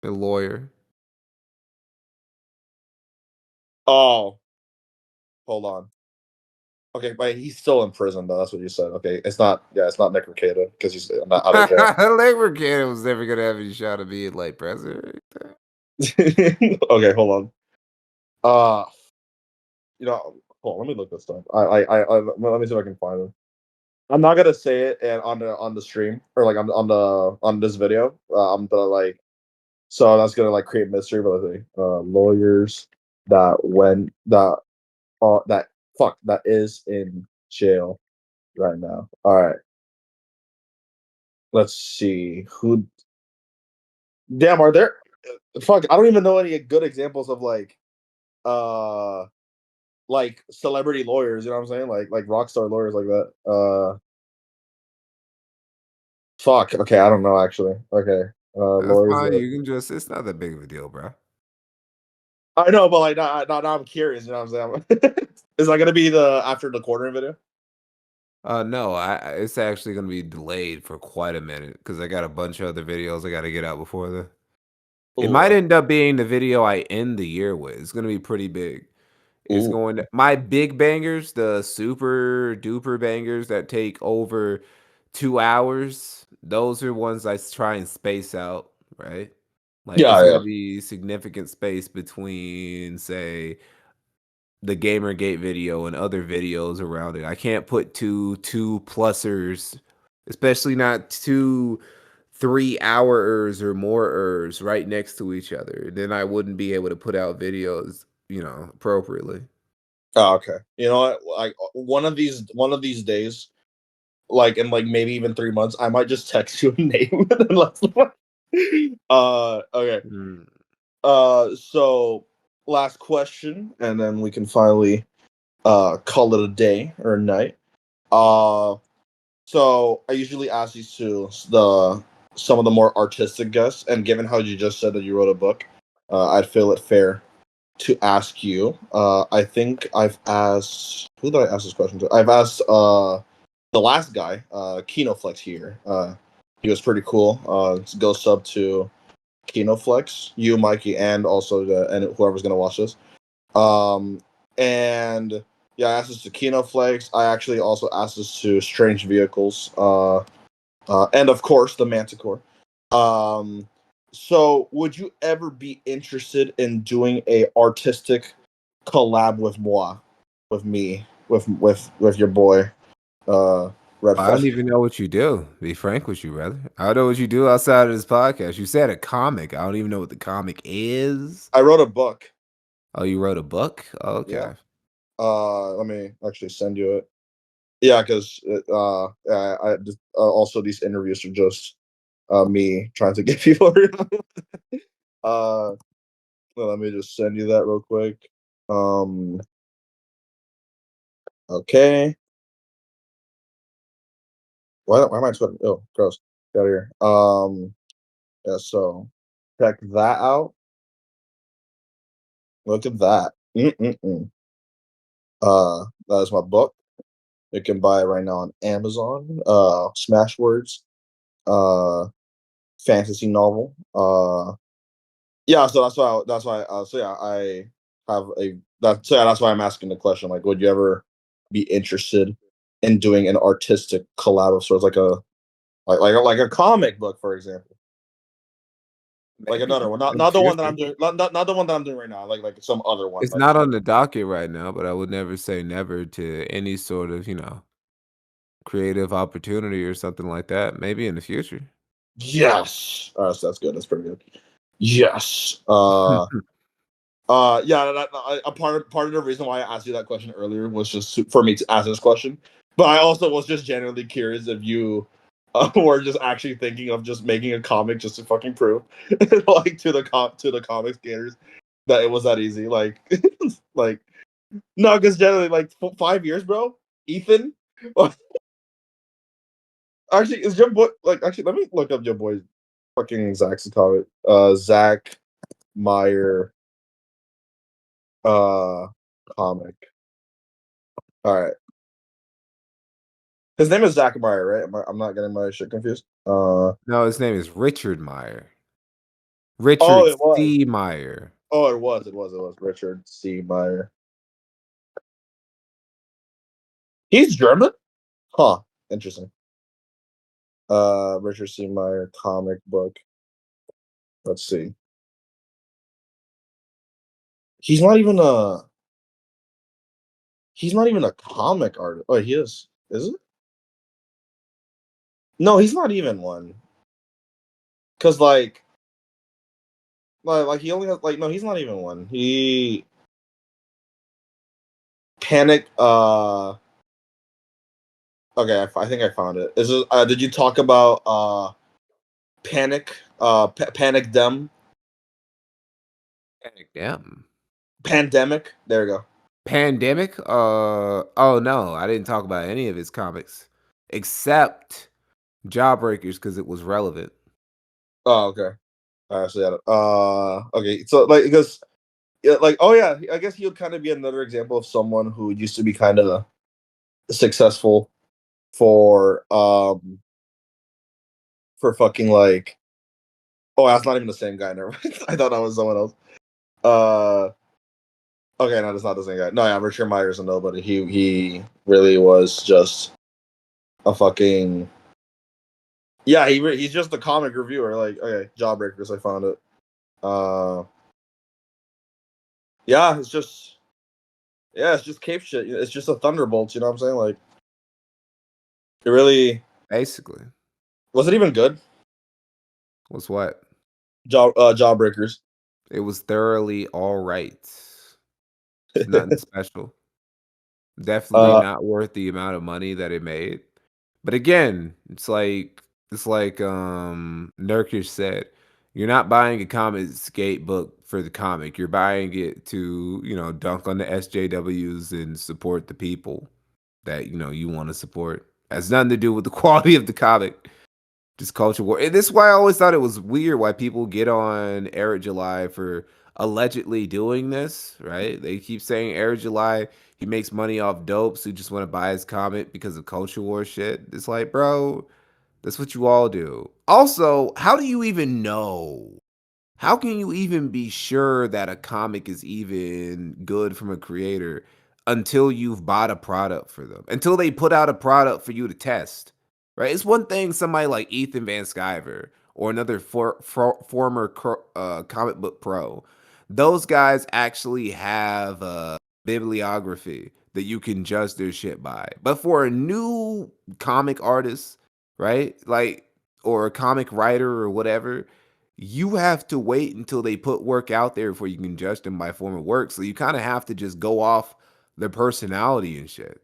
A lawyer. Oh, hold on. Okay, but he's still in prison though. That's what you said. Okay, it's not. Yeah, it's not Nick Rekieta because he's not out of jail. Labor Canada was never gonna have any shot of being like president. Okay, hold on. Uh, you know, hold on, let me look this up. Let me see if I can find him. I'm not gonna say it and on the stream or like on this video. I'm gonna like so that's gonna like create mystery. But let's see, lawyers that fuck that is in jail right now. All right, let's see who. Damn, are there? Fuck, I don't even know any good examples of uh like celebrity lawyers. You know what I'm saying? Like rock star lawyers like that. Fuck. Okay, I don't know actually. Okay, That's lawyers fine. that You can just it's not that big of a deal, bro. I know, but like now I'm curious. You know what I'm saying? Is that gonna be the after the quartering video? No, it's actually gonna be delayed for quite a minute because I got a bunch of other videos I gotta get out before the it might Ooh, end up being the video I end the year with. It's gonna be pretty big. It's ooh, going to my big bangers, the super duper bangers that take over 2 hours, those are ones try and space out, right? Like, it's yeah, gonna yeah. be significant space between, say, the Gamergate video and other videos around it. I can't put 2 plusers, especially not 2 3 hours or more right next to each other. Then I wouldn't be able to put out videos, appropriately. Oh, okay. You know what? Like one of these days, like in like maybe even 3 months, I might just text you a name and then let's. Okay. Mm. So last question, and then we can finally call it a day or a night. Uh, so I usually ask these to the some of the more artistic guests, and given how you just said that you wrote a book, I'd feel it fair to ask you. I think I've asked who did I ask this question to? I've asked the last guy, Kino here. He was pretty cool. Go sub to Kino you, Mikey, and also and whoever's gonna watch this. Um, and yeah, I asked this to Kino. I actually also asked this to Strange Vehicles. And of course the Manticore. Um, so would you ever be interested in doing a artistic collab with moi, with me, with your boy, Red I don't Fest? even know what you do, to be frank with you, brother. I don't know what you do outside of this podcast. You said a comic. I don't even know what the comic is. I wrote a book. Oh, you wrote a book? Yeah. Okay. Let me actually send you it. Yeah, because I just, also these interviews are just me trying to get people. uh, well, let me just send you that real quick. Um, okay. Why am I sweating? Oh, gross. Get out of here. Yeah, so check that out. Look at that. Mm-mm-mm. That is my book. You can buy it right now on Amazon. Smashwords. Uh, fantasy novel. Yeah. So that's why. That's why. So yeah, I have a. That. So yeah, that's why I'm asking the question. Like, would you ever be interested in doing an artistic collab of sorts, like a like a comic book, for example? Like Maybe another one, in the not the one that future. I'm doing, not the one that I'm doing right now. Like some other one. It's not on the docket right now, but I would never say never to any sort of, creative opportunity or something like that. Maybe in the future. Yes. So that's good. That's pretty good. Yes. Yeah. A part of the reason why I asked you that question earlier was just for me to ask this question, but I also was just genuinely curious if you were just actually thinking of just making a comic just to fucking prove, like to the comic skaters that it was that easy. Like, like no, because generally like 5 years, bro. Ethan. Actually, is your boy like? Actually, let me look up your boy, fucking Zach's comment. Zach Meyer, uh, comic. All right, his name is Zach Meyer, right? I'm not getting my shit confused. No, his name is Richard Meyer. Oh, Richard it was. C. Meyer. Oh, it was Richard C. Meyer. He's German, huh? Interesting. Richard C. Meyer comic book. Let's see. He's not even a. He's not even a comic artist. Oh, he is. Is it? No, he's not even one. Cause like he only has like no, he's not even one. He panic. Okay, I think I found it. Is it? Did you talk about panic? Panic them Damn. pandemic. There we go. Pandemic? Oh no, I didn't talk about any of his comics except Jawbreakers because it was relevant. Oh, okay. I actually had it. Okay. So like because yeah, like oh yeah, I guess he would kind of be another example of someone who used to be kind of successful for fucking like oh that's not even the same guy. Never mind. I thought that was someone else. Uh Okay, no, that's not the same guy. No, yeah, Richard Myers a nobody. He really was just a fucking yeah. He's just a comic reviewer. Like okay, Jawbreakers. I found it. Uh, yeah, it's just cape shit. It's just a thunderbolt. You know what I'm saying? Like it really Basically, was it even good? was what? Jawbreakers. It was thoroughly all right. It's nothing special. Definitely uh, not worth the amount of money that it made. But again, it's like Nurkic said, you're not buying a comic skate book for the comic. You're buying it to, dunk on the SJWs and support the people. that you want to support. Has nothing to do with the quality of the comic. Just culture war. And this is why I always thought it was weird why people get on Eric July for allegedly doing this, right? They keep saying Eric July, he makes money off dopes who just want to buy his comic because of culture war shit. It's like, bro, that's what you all do. Also, how do you even know? How can you even be sure that a comic is even good from a creator until you've bought a product for them? Until they put out a product for you to test, right? It's one thing somebody like Ethan Van Sciver or another former comic book pro. Those guys actually have a bibliography that you can judge their shit by. But for a new comic artist, right? Like or a comic writer or whatever, you have to wait until they put work out there before you can judge them by form of work. So you kind of have to just go off their personality and shit.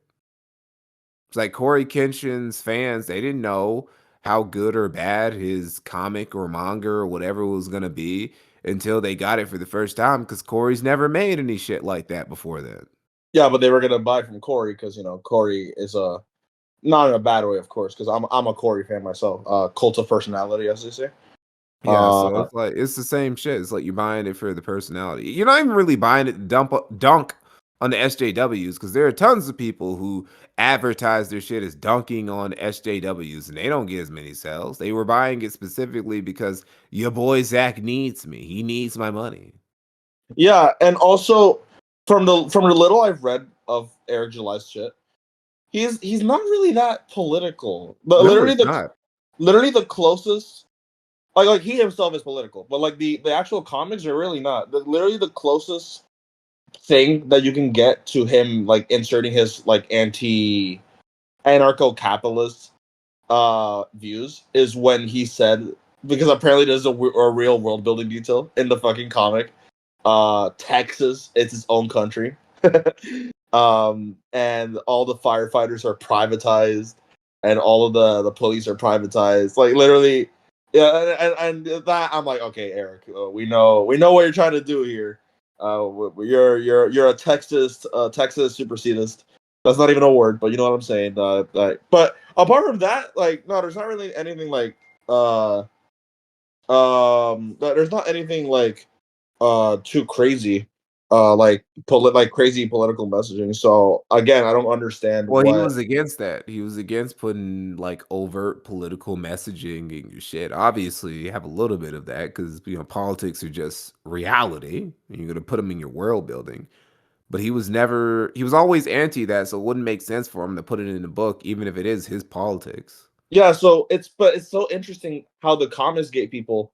It's like Corey Kenshin's fans, they didn't know how good or bad his comic or manga or whatever was going to be until they got it for the first time because Corey's never made any shit like that before then. Yeah, but they were gonna buy from Corey because Corey is a not in a bad way, of course, because I'm a Corey fan myself. Cult of personality, as they say. Yeah, so Uh, it's like it's the same shit. It's like you're buying it for the personality. You're not even really buying it to dunk on the SJWs because there are tons of people who advertise their shit as dunking on SJWs and they don't get as many sales. They were buying it specifically because your boy Zach needs me. He needs my money. yeah, and also from the little I've read of Eric July's shit, he's not really that political. But No, it's not. literally the closest like he himself is political, but like the actual comics are really not. Literally the closest thing that you can get to him like inserting his like anti anarcho capitalist views is when he said, because apparently there's a real world building detail in the fucking comic. Texas, it's its own country. And all the firefighters are privatized, and all of the police are privatized. Like literally, yeah. And that I'm like, okay, Eric, we know what you're trying to do here. You're a Texas supersedist. That's not even a word, but you know what I'm saying. But apart from that, like, no, there's not really anything like uh there's not anything like too crazy like crazy political messaging. So again, I don't understand Well, he what. was against that. He was against putting like overt political messaging in your shit. Obviously, you have a little bit of that because politics are just reality. And you're gonna put them in your world building. But he was always anti that, so it wouldn't make sense for him to put it in the book, even if it is his politics. Yeah, so it's so interesting how the Comics Gate people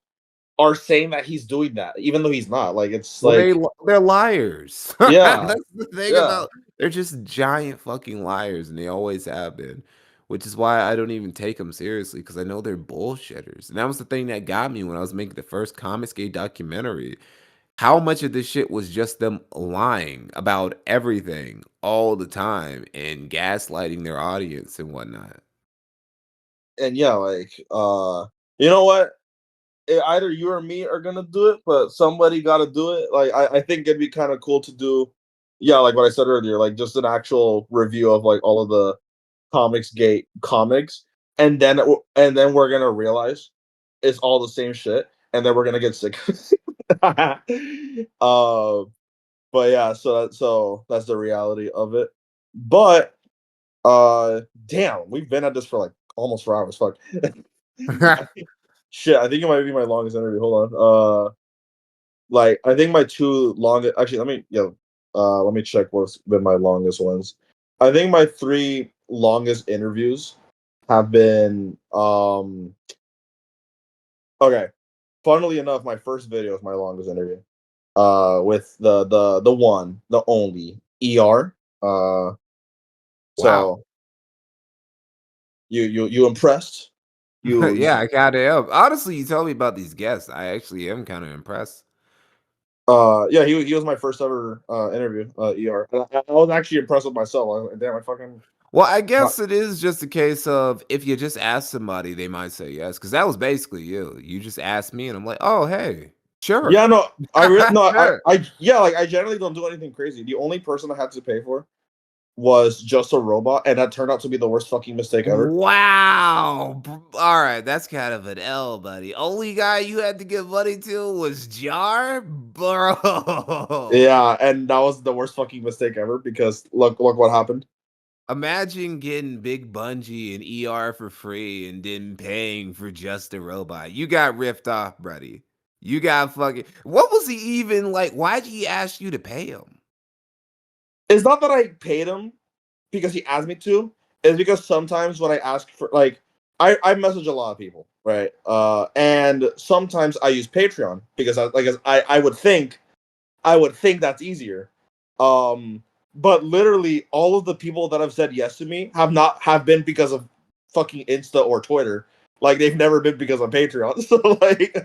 are saying that he's doing that even though he's not. Like it's Well, like, they're liars. yeah, That's the thing yeah. about they're just giant fucking liars, and they always have been. Which is why I don't even take them seriously because I know they're bullshitters. And that was the thing that got me when I was making the first Comics Gate documentary. How much of this shit was just them lying about everything all the time and gaslighting their audience and whatnot. And yeah, like you know what? Either you or me are gonna do it, but somebody got to do it. Like I think it'd be kind of cool to do. Yeah, like what I said earlier, like just an actual review of like all of the Comics Gate comics, and then we're gonna realize it's all the same shit, and then we're gonna get sick. uh, but yeah, so that's the reality of it. But damn, we've been at this for like almost 4 hours. Fuck. Shit, I think it might be my longest interview. Hold on. Like I think my two longest. Actually, let me check what's been my longest ones. I think my three longest interviews have been okay. Funnily enough, my first video is my longest interview. With the one, the only ER. Wow. So you impressed? You Yeah, I kinda am. Honestly, you tell me about these guests, I actually am kinda impressed. yeah, he was my first ever interview. ER. I was actually impressed with myself. I was like, damn, I fucking Well, I not. guess it is just a case of if you just ask somebody, they might say yes, because that was basically you. You just asked me, and I'm like, "Oh, hey, Yeah, sure." no, no, Sure. I yeah, like I generally don't do anything crazy. The only person I had to pay for was just a robot, and that turned out to be the worst fucking mistake ever. Wow. All right, that's kind of an L, buddy. Only guy you had to give money to was Jar, bro. Yeah, and that was the worst fucking mistake ever because look what happened. Imagine getting Big Bungie and ER for free and then paying for just a robot. You got ripped off, buddy. You got fucking. What was he even like? Why'd he ask you to pay him? It's not that I paid him because he asked me to. It's because sometimes when I ask for like I message a lot of people, right? And sometimes I use Patreon because I would think that's easier. Um, but literally all of the people that have said yes to me have been because of fucking Insta or Twitter. Like they've never been because of Patreon. So like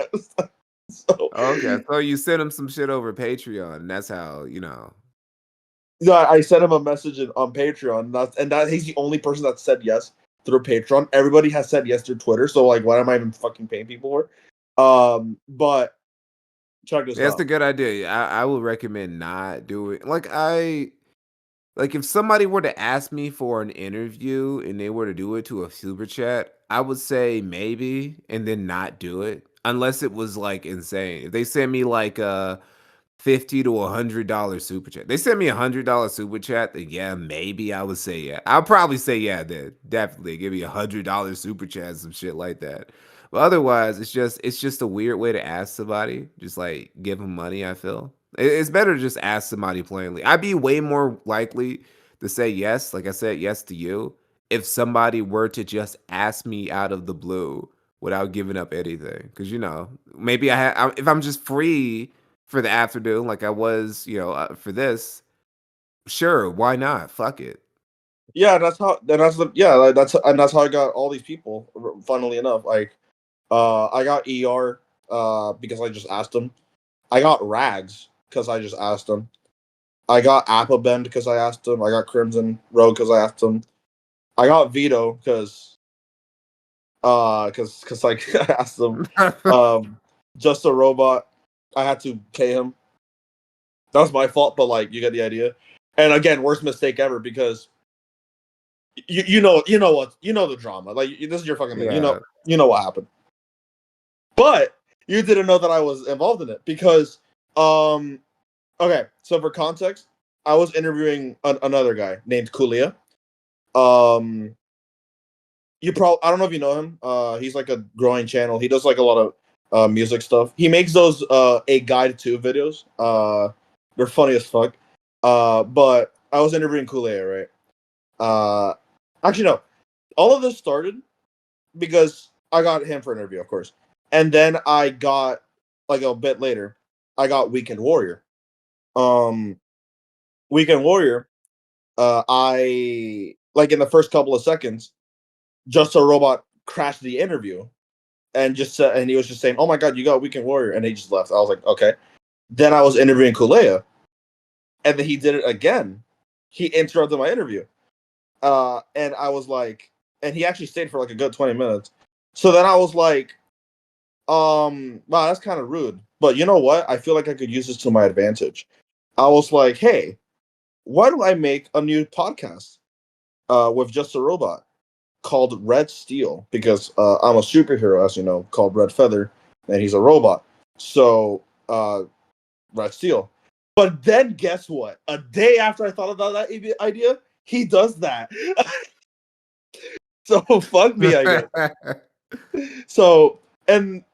so Okay, so you sent him some shit over Patreon, and that's how yeah, I sent him a message on Patreon. And that he's the only person that said yes through Patreon. Everybody has said yes through Twitter. So like, what am I even fucking paying people for? But check this That's a out. good idea. I would recommend not doing like if somebody were to ask me for an interview and they were to do it to a super chat, I would say maybe and then not do it unless it was like insane. If they send me like a 50 to $100 super chat. They sent me $100 super chat, then yeah, maybe I would say yeah. I'll probably say yeah then. Definitely give me $100 super chat, some shit like that. But otherwise, it's just a weird way to ask somebody. Just like give them money, I feel. It's better to just ask somebody plainly. I'd be way more likely to say yes, like I said yes to you, if somebody were to just ask me out of the blue without giving up anything. Because maybe if I'm just free for the afternoon like I was, for this, sure, why not? Fuck it. Yeah, that's how I got all these people. Funnily enough, like I got ER because I just asked them. I got Rags because I just asked them. I got Appabend because I asked them. I got Crimson Road because I asked them. I got Vito because like I asked them. Um, just a robot. I had to pay him. That was my fault, but like you get the idea. And again, worst mistake ever because you know the drama. Like this is your fucking thing. Yeah. You know what happened. But you didn't know that I was involved in it because um okay, so for context, I was interviewing another guy named Kulia. Um I don't know if you know him. He's like a growing channel. He does like a lot of music stuff. He makes those a guide to videos. They're funny as fuck. But I was interviewing Kulia, right? Uh actually no. All of this started because I got him for an interview, of course. And then I got like a bit later, I got Weekend Warrior. Um Weekend Warrior, I like in the first couple of seconds, just a robot crashed the interview and just said, and he was just saying, "Oh my god, you got Weekend Warrior," and he just left. I was like, okay. Then I was interviewing Kulea, and then he did it again. He interrupted my interview, and I was like, and he actually stayed for like a good 20 minutes. So then I was like, wow, that's kind of rude. But you know what? I feel like I could use this to my advantage. I was like, hey, why don't I make a new podcast with just a robot called Red Steel? Because I'm a superhero, as you know, called Red Feather, and he's a robot. So, Red Steel. But then guess what? A day after I thought about that idea, he does that. So fuck me, I guess. So and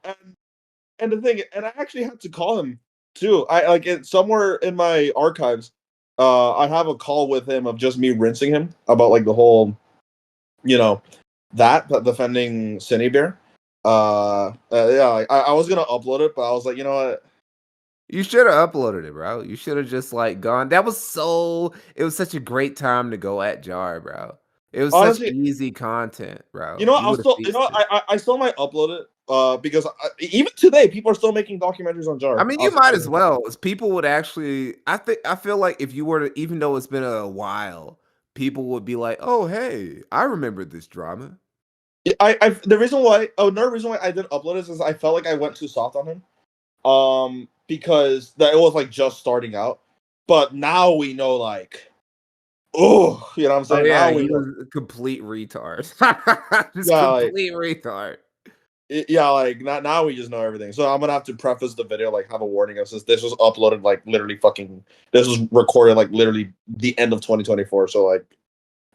the thing, and I actually had to call him too. I like it somewhere in my archives. I have a call with him of just me rinsing him about like the whole, you know, that defending Cine Bear. Yeah, like, I was gonna upload it, but I was like, you know what? You should have uploaded it, bro. You should have just like gone. It was such a great time to go at Jar, bro. It was such Honestly, easy content, you bro. know, You I'll would have still, you know, feasted. I still might upload it. Because even today, people are still making documentaries on I Jar. mean, I'll you might still, as well. As people would actually I feel like if you were to even though it's been a while, people would be like, "Oh, hey, I remember this drama." the reason why, another reason why I didn't upload it is I felt like I went too soft on him. Because that it was like just starting out, but now we know like Oh, you know what I'm Oh, saying? yeah, Now we he know. was a complete retard. Just Yeah, like complete retard. yeah, like now we just know everything. So I'm gonna have to preface the video, like have a warning that says this was uploaded like literally fucking this was recorded like literally the end of 2024. So like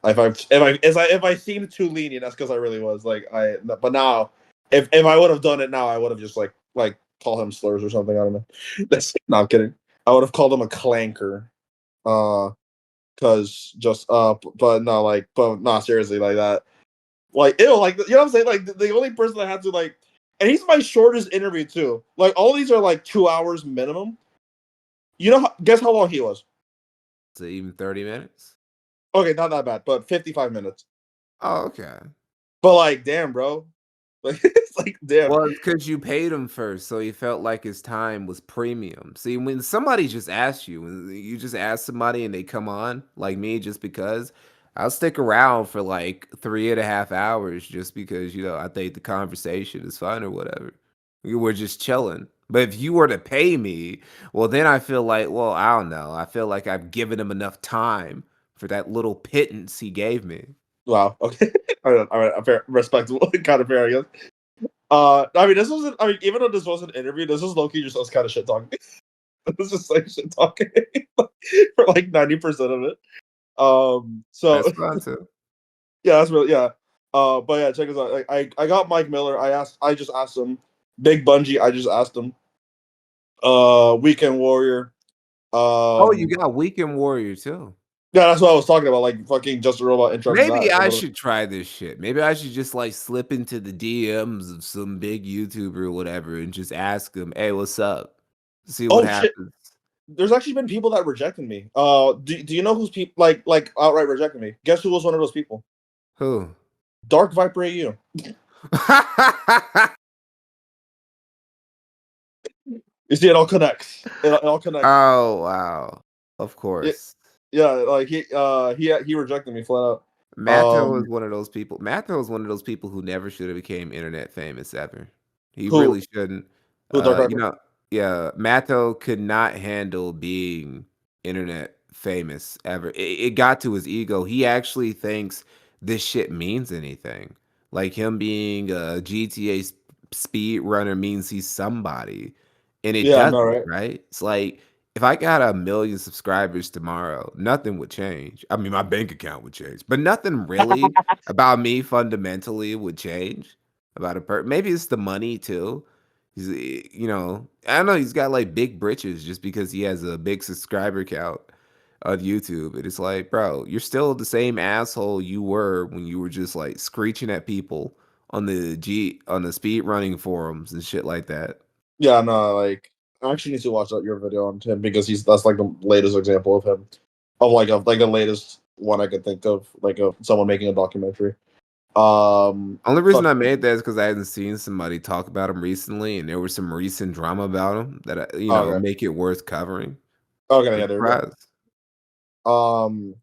if I seemed too lenient, that's because I really was. But now if I would have done it now, I would have just like call him slurs or something. I don't know. That's not kidding. I would have called him a clanker. Cause just but no, like but not seriously like that. Like ew, like you know what I'm saying? Like the only person that had to like, and he's my shortest interview too. Like all these are like 2 hours minimum. You know, guess how long he was? So even 30 minutes? Okay, not that bad, but 55 minutes. Oh, okay. But like, damn, bro, like it's like damn. Well, it's because you paid him first, so he felt like his time was premium. See, when somebody just asks you, when you just ask somebody and they come on, like me, just because, I'll stick around for like 3.5 hours just because, I think the conversation is fun or whatever. We were just chilling. But if you were to pay me, well, then I feel like, well, I don't know. I feel like I've given him enough time for that little pittance he gave me. Wow. Okay. All right. Fair, respectable, kind of fair, I guess. I mean, this wasn't. I mean, even though this wasn't an interview, this was low key just us kind of shit talking. This is like shit talking for like 90% of it. That's So fun too. yeah, that's really yeah. But yeah, check us out. Like, I got Mike Miller. I just asked him. Big Bungie. I just asked him. Weekend Warrior. Oh, you Um, got Weekend Warrior too. yeah, that's what I was talking about. Like fucking Just a Robot interrupted Maybe that. I should try this shit. Maybe I should just like slip into the DMs of some big YouTuber or whatever and just ask them, "Hey, what's up?" See what Oh shit! happens. There's actually been people that rejected me. Do you know who's people like outright rejected me? Guess who was one of those people? Who? Dark Viper AU. You see, it all connects. It all connects. Oh, wow. Of It, course. yeah, like he rejected me flat out. Matto is one of those people. Matto is one of those people who never should have became internet famous ever. He Who really shouldn't. who Dark You Viper? know, yeah, Matto could not handle being internet famous ever. It got to his ego. He actually thinks this shit means anything. Like him being a GTA speed runner means he's somebody, and it Yeah, I know, doesn't, right? right? It's like if I got 1 million subscribers tomorrow, nothing would change. I mean, my bank account would change, but nothing really about me fundamentally would change about a maybe it's the money too. I don't know, he's got like big britches just because he has a big subscriber count on YouTube. And it's like, bro, you're still the same asshole you were when you were just like screeching at people on the speed running forums and shit like that. Yeah, no, like I actually need to watch that your video on him because that's like the latest example of him, of like the latest one I could think of, like of someone making a documentary. Only reason Fuck. I made that is because I hadn't seen somebody talk about him recently, and there was some recent drama about him that Okay. make it worth covering. Okay. I'm Yeah. There we go. surprised. Um,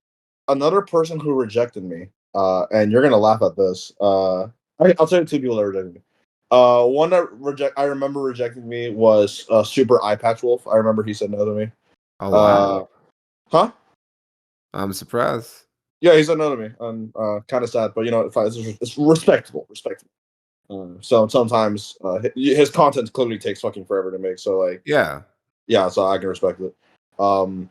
Another person who rejected me, and you're gonna laugh at this. I'll tell you two people that rejected me. One that I remember rejecting me was Super Eye Patch Wolf. I remember he said no to me. Oh wow, Uh, huh? I'm surprised. Yeah, he said no to me. And kind of sad, but it's respectable. Respectable. So sometimes his content clearly takes fucking forever to make. So like, Yeah. yeah, so I can respect it. Um,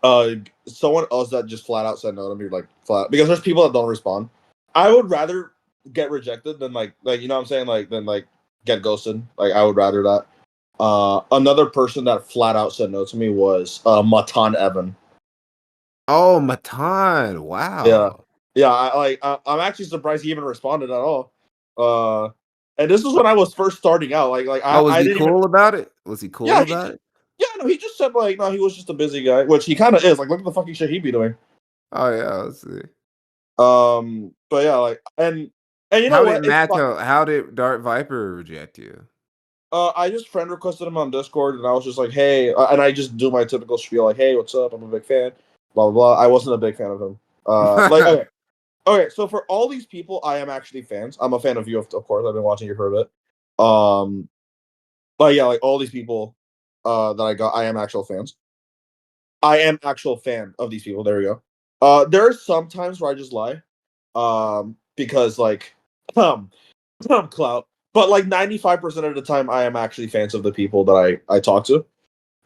uh Someone else that just flat out said no to me, like flat, because there's people that don't respond. I would rather get rejected than like you know what I'm saying, like than like get ghosted. Like I would rather that. Another person that flat out said no to me was Matan Evan. Oh, Matan. Yeah, Wow. yeah. I'm actually surprised he even responded at all. uh and this was when I was first starting out, like Oh, was I he didn't even. cool about it? Was he cool Yeah, about it? yeah, no, he just said like no, he was just a busy guy, which he kind of is. Like look at the fucking shit he be doing. Oh yeah, let's see. But yeah, like and you know what? It's fine. How did Dart Viper reject you? I just friend requested him on Discord, and I was just like, hey, and I just do my typical spiel, like, hey, what's up? I'm a big fan, blah blah blah. I wasn't a big fan of him. Okay, okay. So for all these people, I am actually fans. I'm a fan of you, of course. I've been watching you for a bit. Um, but yeah, like all these people, that I got, I am actual fans. I am actual fan of these people. There we go. There are some times where I just lie, because like, um, clout. But like 95% of the time, I am actually fans of the people that I talk to.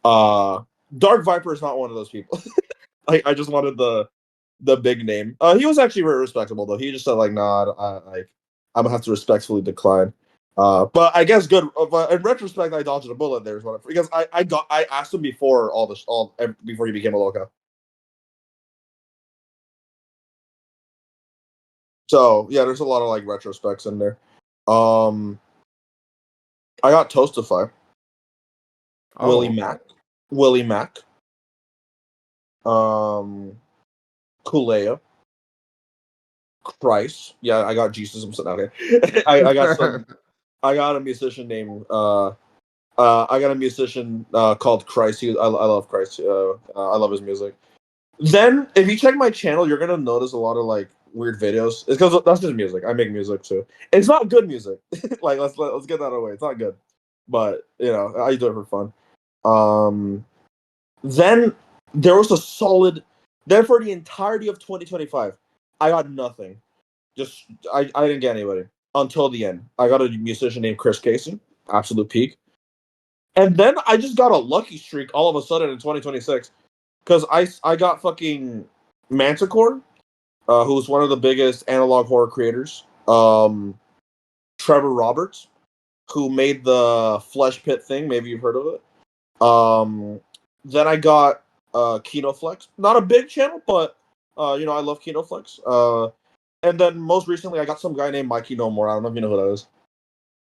Uh, Dark Viper is not one of those people. I just wanted the big name. He was actually very respectable though. He just said like, nah, I'm gonna have to respectfully decline. But I guess good. But in retrospect, I dodged a bullet there, is what because I asked him before before he became a loca. So yeah, there's a lot of like retrospects in there. Um, I got Toastify, Willie Oh, Mac, Willie Mac, um, Kulea, Christ. Yeah, I got Jesus. I'm sitting out here. I got some. I got a musician named I got a musician called Christ. I love Christ. I love his music. Then, if you check my channel, you're gonna notice a lot of like weird videos. It's because that's just music. I make music too. It's not good music. Like let's get that away. It's not good, but you know I do it for fun. Um, then there was a solid. Then for the entirety of 2025, I got nothing. Just I didn't get anybody until the end. I got a musician named Chris Casey, absolute peak. And then I just got a lucky streak all of a sudden in 2026 because I got fucking Manticore, who's one of the biggest analog horror creators. Trevor Roberts, who made the Flesh Pit thing. Maybe you've heard of it. Then I got Kino Flex. Not a big channel, but I love Kino Flex. And then most recently I got some guy named Mikey No More. I don't know if you know who that is.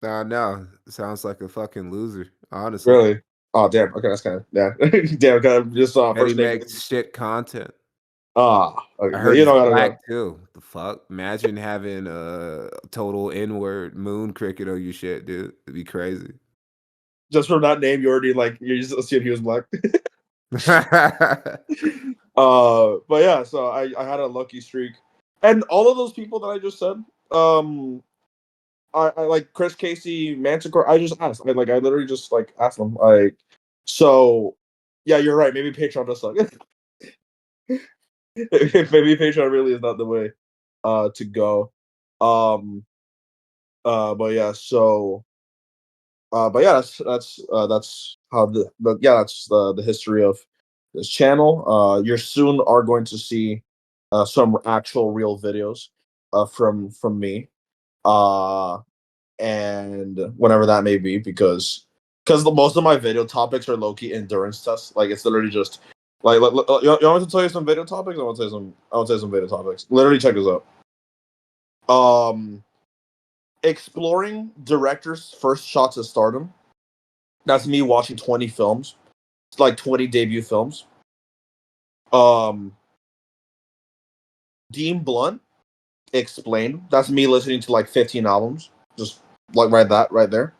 no, sounds like a fucking loser, honestly. Really? Oh damn. Okay, that's kind of yeah. Damn. Kind of just And he first name. makes shit content. Okay. I heard You he's know, gotta black go. too. The fuck? Imagine having a total N-word moon cricket on your shit, dude. It'd be crazy. Just from that name, you already like you just assumed he was black. But yeah, so I had a lucky streak, and all of those people that I just said, um, I like Chris Casey, Manticore. I just asked, I literally just like asked them, like, so yeah, you're right. Maybe Patreon does suck. Maybe Patreon really is not the way, to go. Um, but yeah, so but yeah, that's how that's the history of this channel. You soon are going to see some actual real videos from me, uh, and whenever that may be, because most of my video topics are low key endurance tests. Like it's literally just you want me to tell you some video topics? I want to tell you some video topics. Literally, check this out. Um, exploring directors' first shots at stardom. That's me watching 20 films. It's like 20 debut films. Um, Dean Blunt explained. That's me listening to like 15 albums. Just like right there.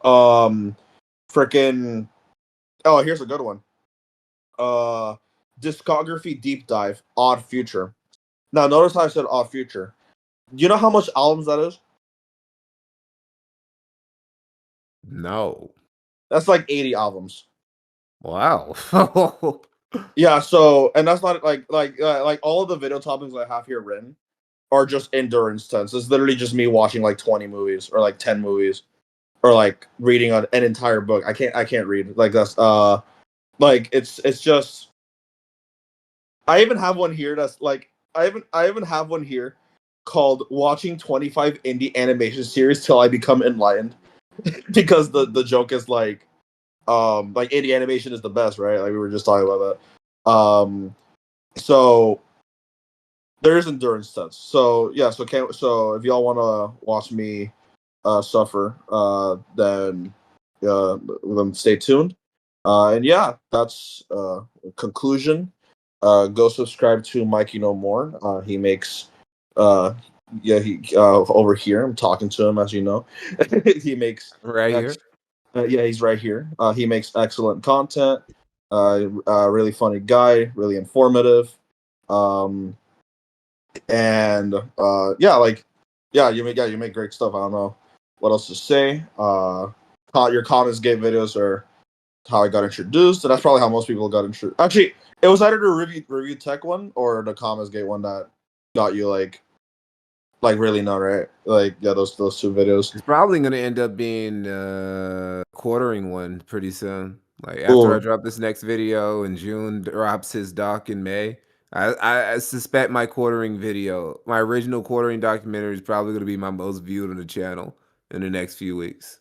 Um, freaking. Oh, here's a good one. Uh, discography deep dive. Odd Future. Now, notice how I said Odd Future. Do you know how much albums that is? No. That's like 80 albums. Wow. Yeah. So, and that's not like all of the video topics I have here written are just endurance tests. It's literally just me watching like 20 movies or like 10 movies or like reading an entire book. I can't read. Like that's like it's just I even have one here that's like I even have one here called watching 25 indie animation series till I become enlightened because the joke is like indie animation is the best, right? Like we were just talking about that. So there is endurance tests. So yeah, so if y'all want to watch me suffer, then stay tuned. And yeah, that's conclusion. Go subscribe to Mikey No More. He makes uh he over here. I'm talking to him as you know. He makes Right ex- here. yeah, he's right here. He makes excellent content. Really funny guy, really informative. Um, and you make great stuff. I don't know what else to say. Your Commons Gate videos are how I got introduced, and that's probably how most people got introduced. Actually, it was either the review tech one or the Comics Gate one that got you like really known, right? Like yeah, those two videos. It's probably gonna end up being quartering one pretty soon. Like after I Oh drop this next video and June drops his doc in May, I suspect my quartering video, my original quartering documentary, is probably gonna be my most viewed on the channel in the next few weeks.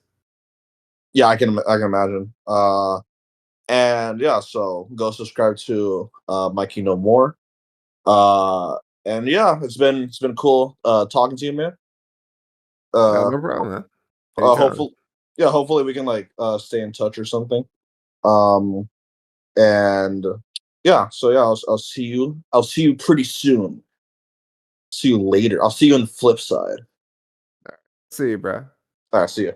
yeah, I can imagine. And yeah, so go subscribe to my Kino more. And yeah, it's been cool talking to you, man. Oh, Uh, no problem, man. Anytime. hopefully, yeah, hopefully we can like stay in touch or something. Um, and yeah, so yeah, I'll see you. I'll see you pretty soon. See you later. I'll see you on the flip side. See you, bro. All right, see you.